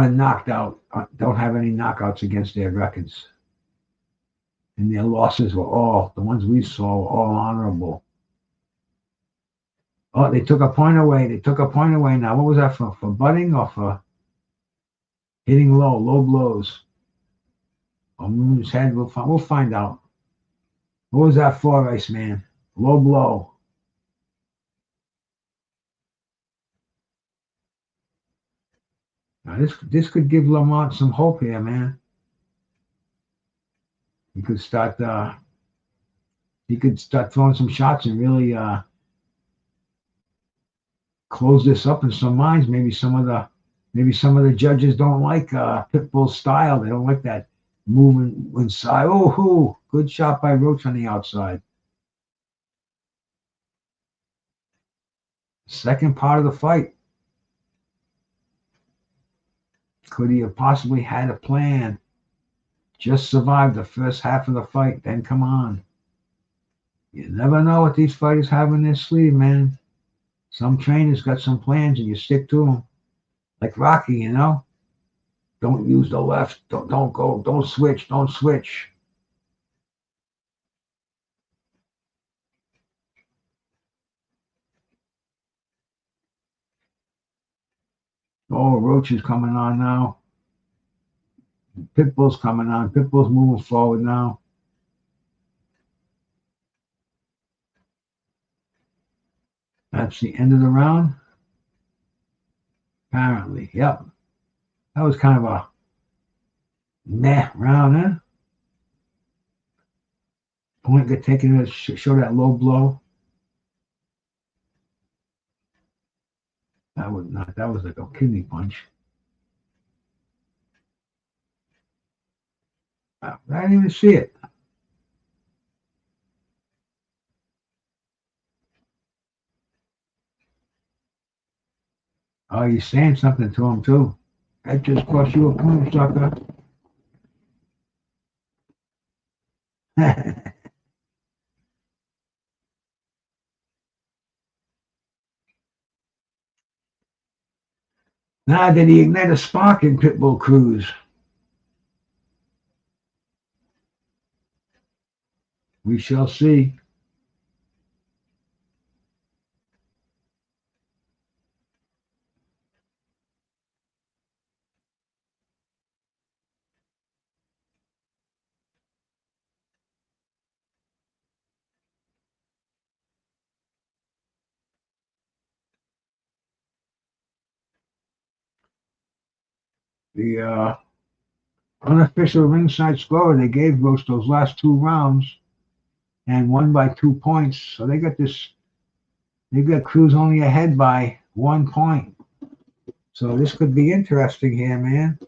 knocked out, don't have any knockouts against their records. And their losses were all, the ones we saw, were all honorable. Oh, they took a point away. Now, what was that for butting or for hitting low blows? Or moving his head? We'll find out. What was that for, Iceman? Low blow. Now, this could give Lamont some hope here, man. He could start throwing some shots and really close this up in some minds. Maybe some of the judges don't like Pitbull's style. They don't like that moving inside. Oh, good shot by Roach on the outside. Second part of the fight. Could he have possibly had a plan? Just survive the first half of the fight, then come on. You never know what these fighters have in their sleeve, man. Some trainers got some plans and you stick to them. Like Rocky, you know? Don't use the left. Don't go. Don't switch. Oh, Roach is coming on now. Pitbull's coming on. Pitbull's moving forward now. That's the end of the round. Apparently, yep. That was kind of a meh round, huh? Point got taken to show that low blow. That was like a kidney punch. I didn't even see it. Oh, you're saying something to him too. That just cost you a point, sucker. Now, did he ignite a spark in Pitbull Cruz? We shall see. The unofficial ringside score, they gave Roach those last 2 rounds and won by 2 points. So they got Cruz only ahead by 1 point. So this could be interesting here, man.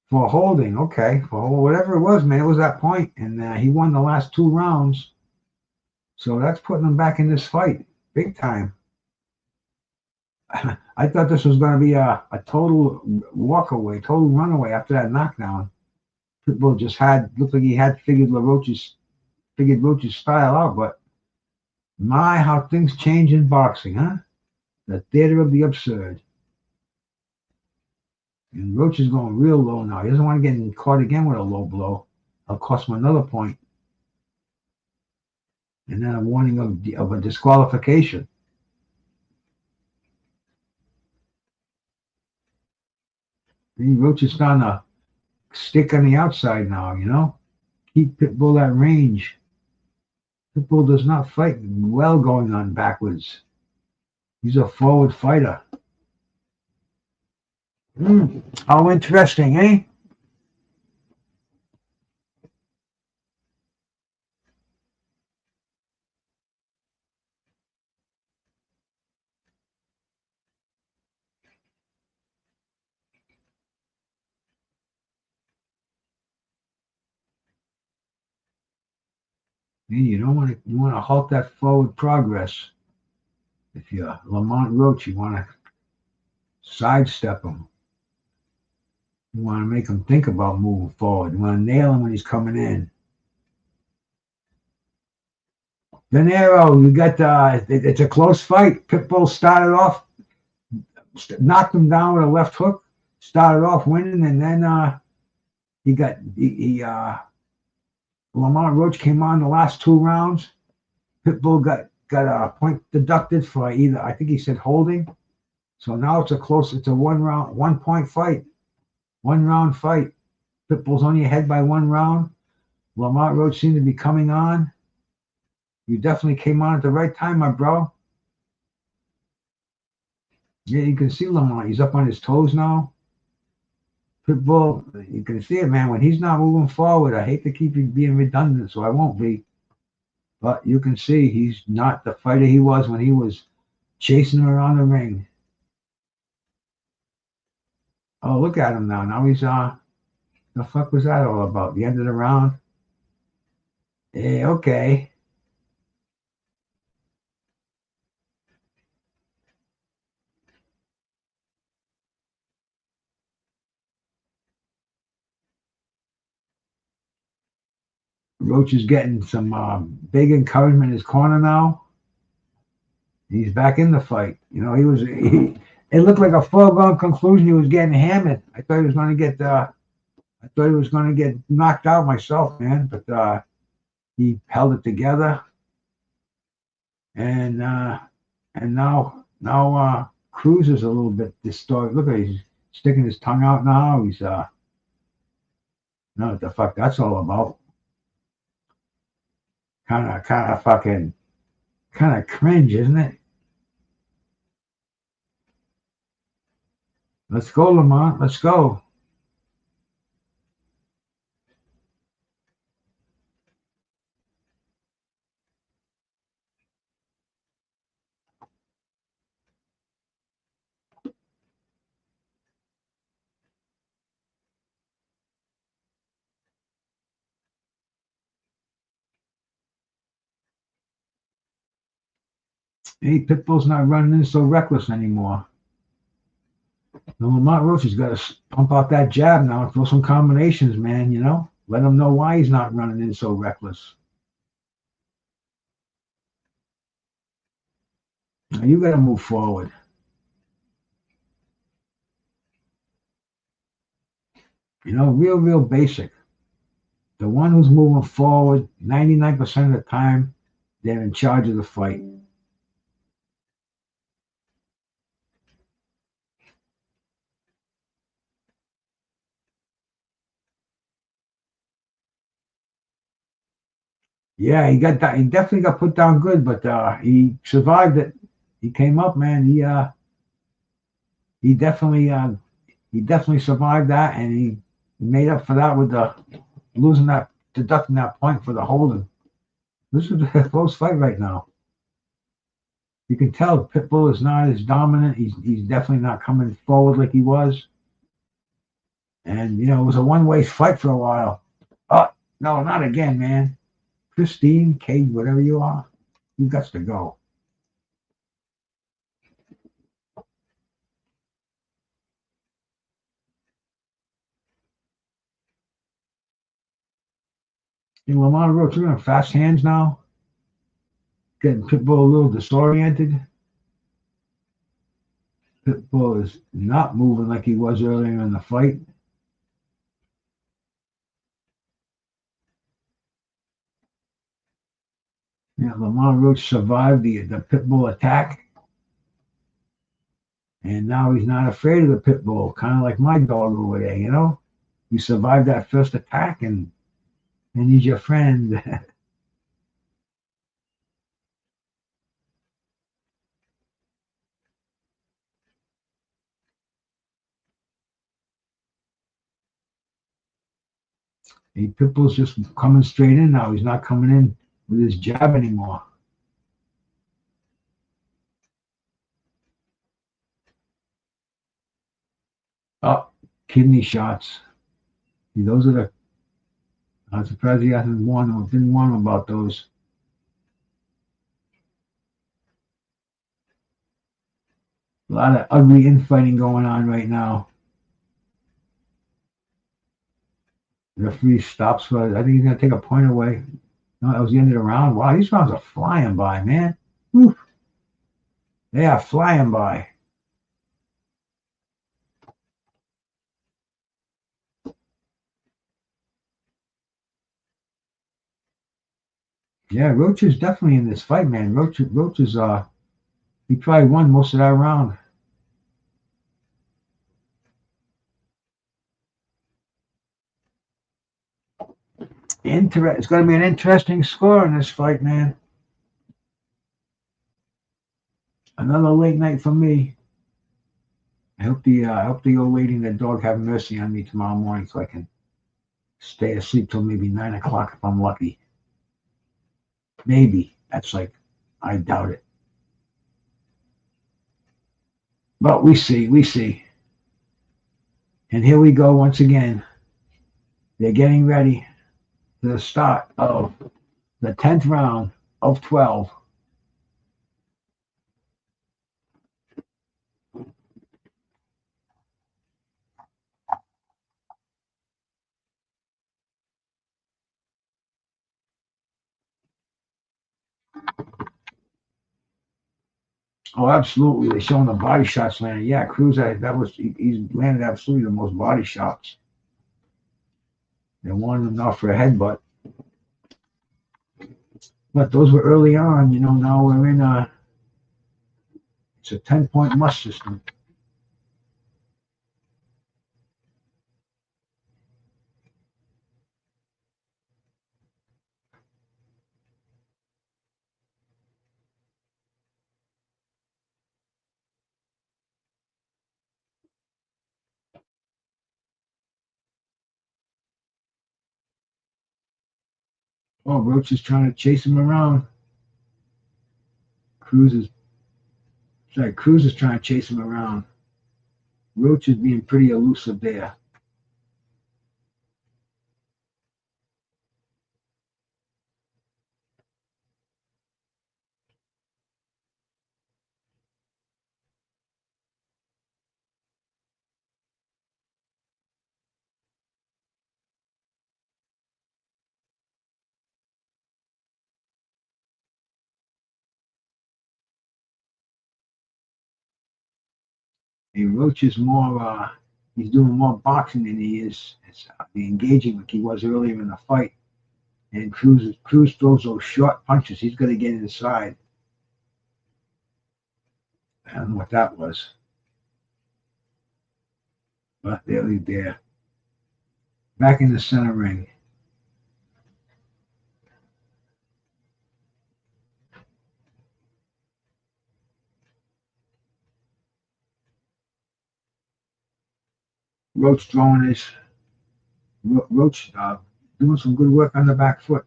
For holding, okay. For whatever it was, man, it was that point. And he won the last 2 rounds. So that's putting him back in this fight. Big time. I thought this was going to be a total walkaway, total runaway after that knockdown. Pitbull just looked like he had figured Roach's style out, but my, how things change in boxing, huh? The theater of the absurd. And Roach is going real low now. He doesn't want to get caught again with a low blow. It'll cost him another point. And then a warning of a disqualification. Roach is trying to stick on the outside now, you know? Keep Pitbull at range. Pitbull does not fight well going on backwards. He's a forward fighter. How interesting, eh? You don't want to. You want to halt that forward progress. If you're Lamont Roach, you want to sidestep him. You want to make him think about moving forward. You want to nail him when he's coming in. De Niro, you got it's a close fight. Pitbull started off, knocked him down with a left hook, started off winning, and then Lamont Roach came on the last 2 rounds. Pitbull got a point deducted for either, I think he said holding. So now it's a 1-point fight. 1-round fight. Pitbull's only ahead by 1 round. Lamont Roach seemed to be coming on. You definitely came on at the right time, my bro. Yeah, you can see Lamont. He's up on his toes now. Pitbull, you can see it, man. When he's not moving forward, I hate to keep being redundant, so I won't be. But you can see he's not the fighter he was when he was chasing him around the ring. Oh, look at him now. Now he's the fuck was that all about? The end of the round? Yeah, okay. Roach is getting some big encouragement in his corner now. He's back in the fight. You know, it looked like a foregone conclusion. He was getting hammered. I thought he was going to get knocked out myself, man. But he held it together. And now Cruz is a little bit distorted. Look at him. He's sticking his tongue out now. He's know what the fuck that's all about. Kind of cringe, isn't it? Let's go, Lamont. Let's go. Hey, Pitbull's not running in so reckless anymore. Now, Lamont Roach has got to pump out that jab now and throw some combinations, man, you know? Let him know why he's not running in so reckless. Now, you got to move forward. You know, real basic. The one who's moving forward, 99% of the time, they're in charge of the fight. Yeah, he got that. He definitely got put down good, but he survived it. He came up, man. He definitely survived that, and he made up for that with deducting that point for the holding. This is a close fight right now. You can tell Pitbull is not as dominant. He's definitely not coming forward like he was. And you know, it was a one-way fight for a while. Oh no, not again, man. Christine, Kate, whatever you are, you got to go. And Lamont Roach, we're going fast hands now. Getting Pitbull a little disoriented. Pitbull is not moving like he was earlier in the fight. Yeah, Lamont Roach survived the Pitbull attack. And now he's not afraid of the Pitbull, kind of like my dog over there, you know? You survived that first attack and he's your friend. Pitbull's just coming straight in now. He's not coming in with his jab anymore. Oh, kidney shots. Those are the. I'm surprised he hasn't didn't warn him about those. A lot of ugly infighting going on right now. The referee stops for. I think he's gonna take a point away. No, that was the end of the round. Wow, these rounds are flying by, man. Whew. They are flying by. Yeah, Roach is definitely in this fight, man. Roach is he probably won most of that round. It's going to be an interesting score in this fight, man. Another late night for me. I hope the old lady and the dog have mercy on me tomorrow morning so I can stay asleep till maybe 9 o'clock if I'm lucky. Maybe. I doubt it. But we see. And here we go once again. They're getting ready to the start of the 10th round of 12. Oh, absolutely. They're showing the body shots landing. Yeah, Cruz, he's landed absolutely the most body shots. They wanted him now for a headbutt. But those were early on, you know. Now we're in it's a 10-point must system. Oh, Roach is trying to chase him around. Cruz is trying to chase him around. Roach is being pretty elusive there. And Roach is more, he's doing more boxing than he is engaging like he was earlier in the fight. And Cruz throws those short punches. He's going to get inside. I don't know what that was. But there. Back in the center ring. Roach doing some good work on the back foot.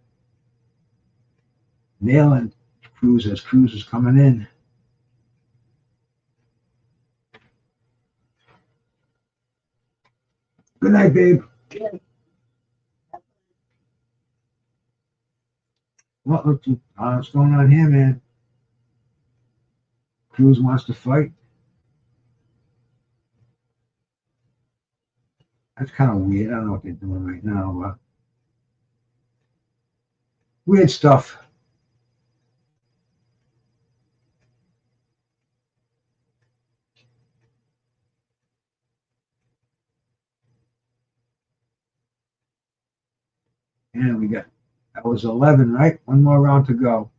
Nailing Cruz as Cruz is coming in. Good night, babe. What's going on here, man? Cruz wants to fight. That's kind of weird. I don't know what they're doing right now, but Weird stuff. And we got, that was 11, right? One more round to go.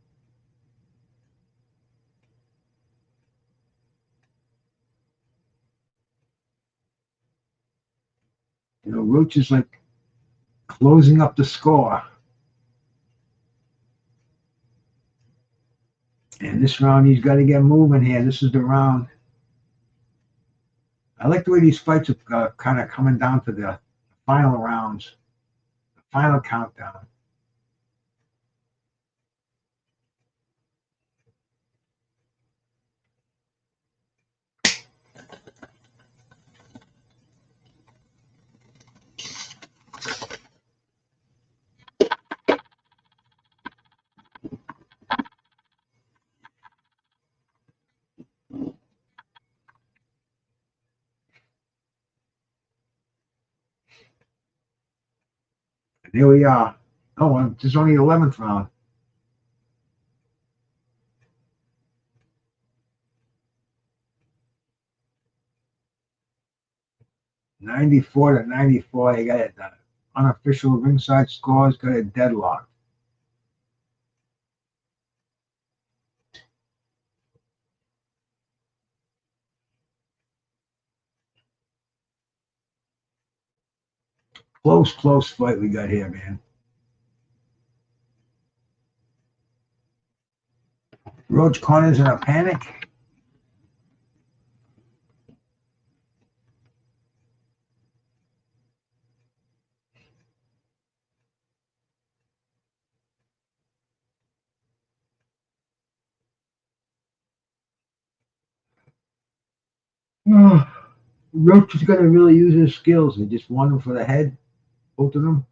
You know, Roach is like closing up the score. And this round, he's got to get moving here. This is the round. I like the way these fights are kind of coming down to the final rounds, the final countdown. And here we are. Oh, and this is only the 11th round. $94-94. You got it. Unofficial ringside scores got it deadlocked. Close fight we got here, man. Roach corners in a panic. Roach is going to really use his skills. They just want him for the head, both of them.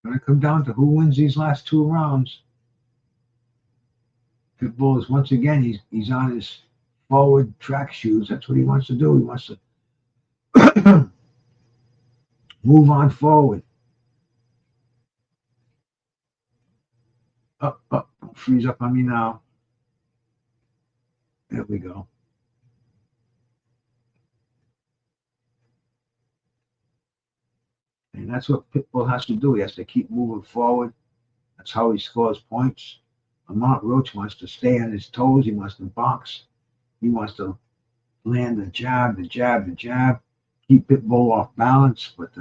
Going to come down to who wins these last two rounds. Pitbull is once again, he's on his forward track shoes. That's what he wants to do. He wants to move on forward. Up, freeze up on me now. There we go. And that's what Pitbull has to do. He has to keep moving forward. That's how he scores points. Lamont Roach wants to stay on his toes. He wants to box. He wants to land the jab, keep Pitbull off balance. But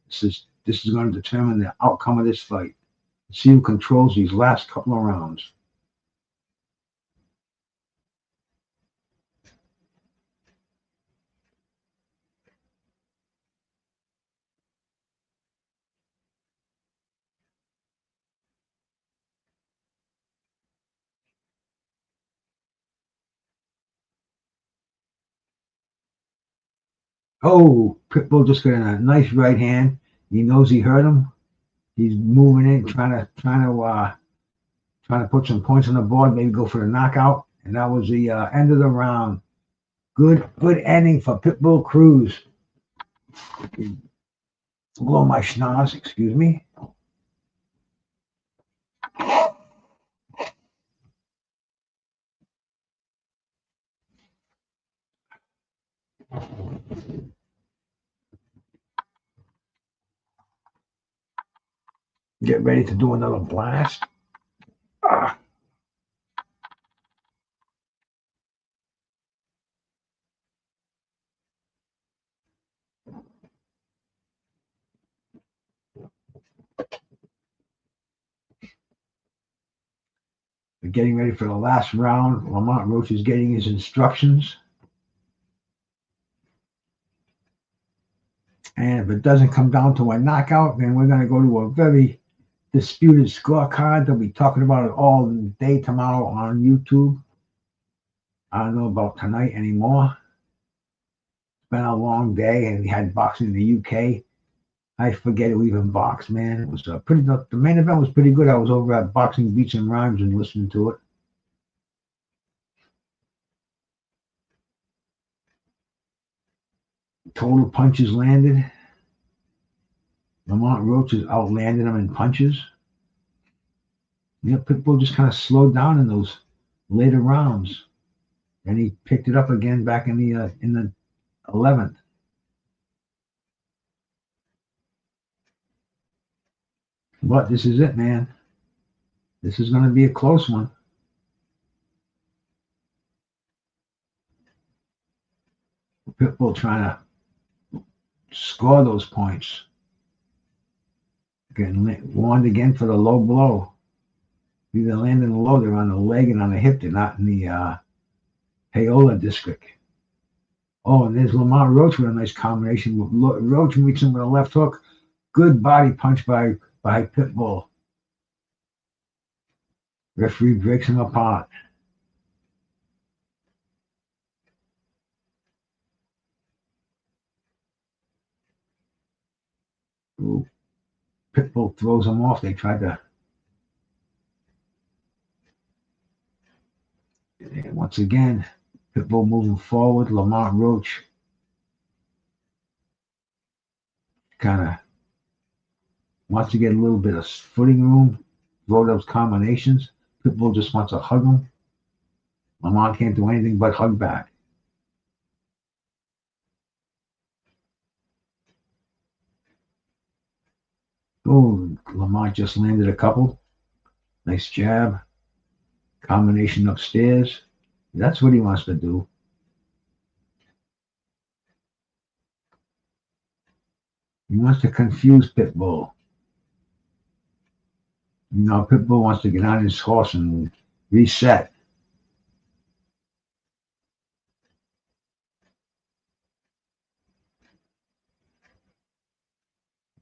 this is going to determine the outcome of this fight. See who controls these last couple of rounds. Oh, Pitbull just got a nice right hand. He knows he hurt him. He's moving in, trying to put some points on the board, maybe go for the knockout. And that was the end of the round. Good ending for Pitbull Cruz. Blow my schnoz, excuse me. Get ready to do another blast. We're getting ready for the last round. Lamont Roach is getting his instructions. And if it doesn't come down to a knockout, then we're going to go to a very disputed scorecard. They'll be talking about it all day tomorrow on YouTube. I don't know about tonight anymore. It's been a long day, and we had boxing in the UK. I forget who even boxed, man. It was pretty. The main event was pretty good. I was over at Boxing Beats and Rhymes and listening to it. Total punches landed. Lamont Roach is outlanding him in punches. Yeah, Pitbull just kind of slowed down in those later rounds, and he picked it up again back in the 11th. But this is it, man. This is going to be a close one. Pitbull trying to score those points. Getting warned again for the low blow. Either landing the low, they're on the leg and on the hip. They're not in the Paola district. Oh, and there's Lamont Roach with a nice combination. Roach meets him with a left hook. Good body punch by Pitbull. Referee breaks him apart. Ooh. Pitbull throws him off. They tried to. And once again, Pitbull moving forward. Lamont Roach kind of wants to get a little bit of footing room, throw those combinations. Pitbull just wants to hug him. Lamont can't do anything but hug back. Oh, Lamont just landed a couple. Nice jab. Combination upstairs. That's what he wants to do. He wants to confuse Pitbull. You know, Pitbull wants to get on his horse and reset.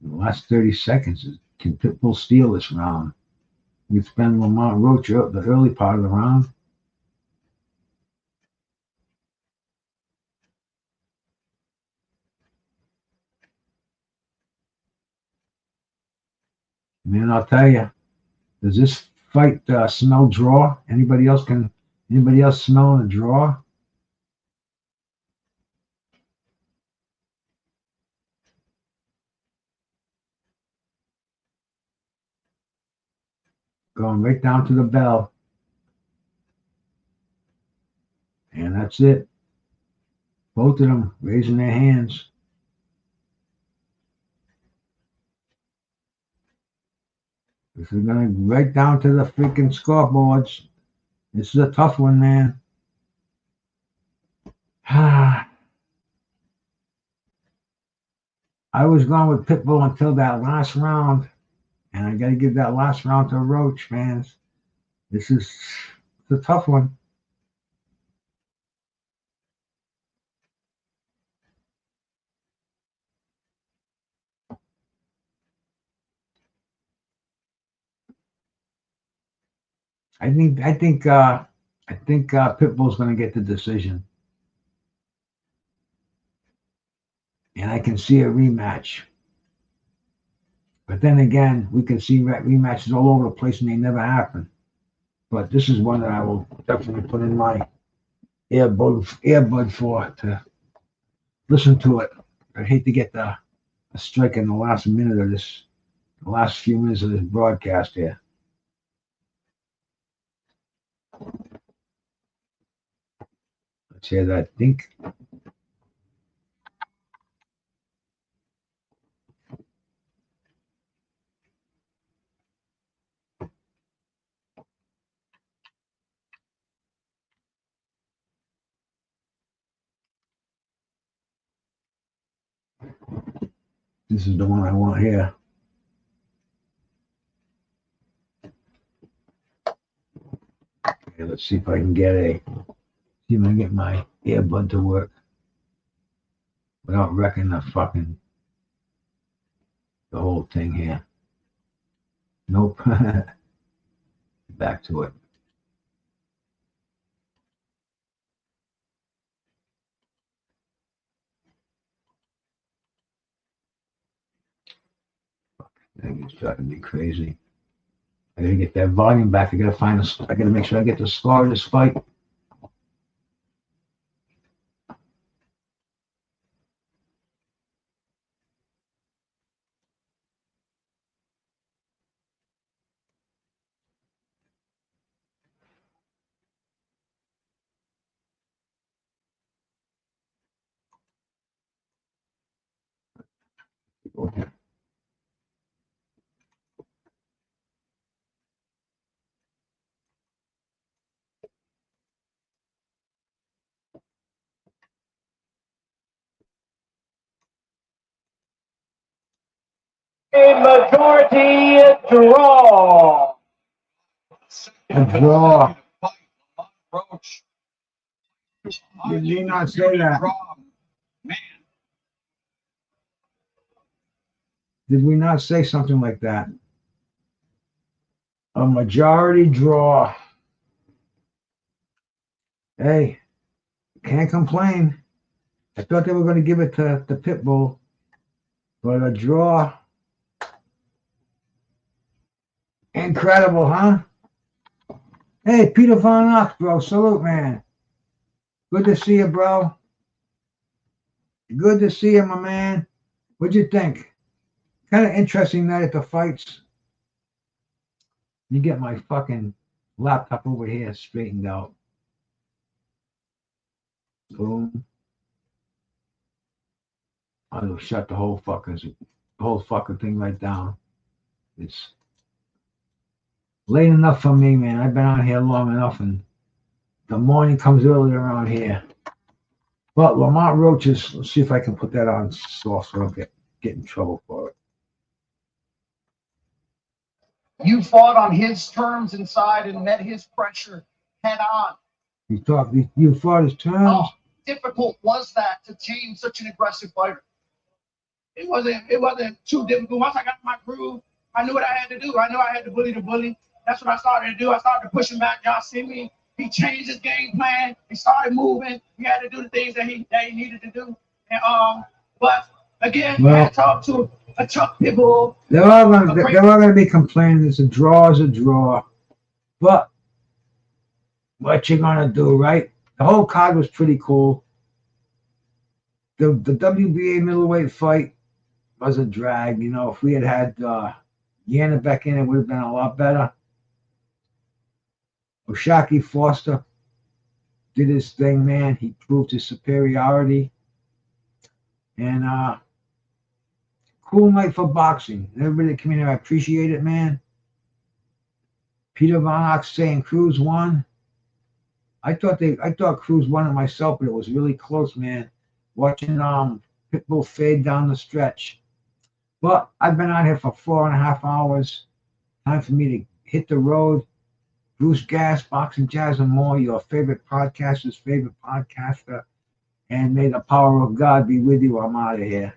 In the last 30 seconds, can Pitbull steal this round? We spend Lamont Roach up the early part of the round. Man, I'll tell you, does this fight smell draw? Anybody else smell a draw? Going right down to the bell. And that's it. Both of them raising their hands. This is going to right down to the freaking scoreboards. This is a tough one, man. I was going with Pitbull until that last round. And I got to give that last round to Roach, man. This is a tough one. I think Pitbull's going to get the decision, and I can see a rematch. But then again, we can see rematches all over the place, and they never happen. But this is one that I will definitely put in my earbud for to listen to it. I hate to get a strike in the last minute of this, the last few minutes of this broadcast here. Let's hear that dink. This is the one I want here. Okay, let's see if I can get my earbud to work without wrecking the fucking the whole thing here. Nope. Back to it. It's driving me crazy. I gotta get that volume back. I gotta make sure I get the score of this fight. Okay. A majority draw. A draw. Lamont Roach. Did you not say that? Man. Did we not say something like that? A majority draw. Hey, can't complain. I thought they were going to give it to the Pitbull, but a draw. Incredible, huh? Hey, Peter Von Ox, bro. Salute, man. Good to see you, bro. Good to see you, my man. What'd you think? Kind of interesting night at the fights. You get my fucking laptop over here straightened out. Boom. I'll shut the whole fucking thing right down. It's late enough for me, man. I've been on here long enough, and the morning comes early around here. But Lamont Roach is, let's see if I can put that on soft so I don't get in trouble for it. You fought on his terms inside and met his pressure head on. You fought his terms? How difficult was that to tame such an aggressive fighter? It wasn't too difficult. Once I got my groove, I knew what I had to do. I knew I had to bully the bully. That's what I started to do. I started to push him back. Y'all see me. He changed his game plan. He started moving. He had to do the things that he needed to do. And but again, I had to talk to a tough Pitbull. They're all gonna be complaining. It's a draw, is a draw. But what you gonna do, right? The whole card was pretty cool. The WBA middleweight fight was a drag. You know, if we had Yannick in, it would have been a lot better. O'Shaquie Foster did his thing, man. He proved his superiority. And cool night for boxing. Everybody that came in here, I appreciate it, man. Peter Von Ox saying Cruz won. I thought Cruz won it myself, but it was really close, man. Watching Pitbull fade down the stretch. But I've been out here for 4.5 hours. Time for me to hit the road. Bruce Gas, Boxing, Jazz, and more, your favorite podcaster's favorite podcaster. And may the power of God be with you. I'm out of here.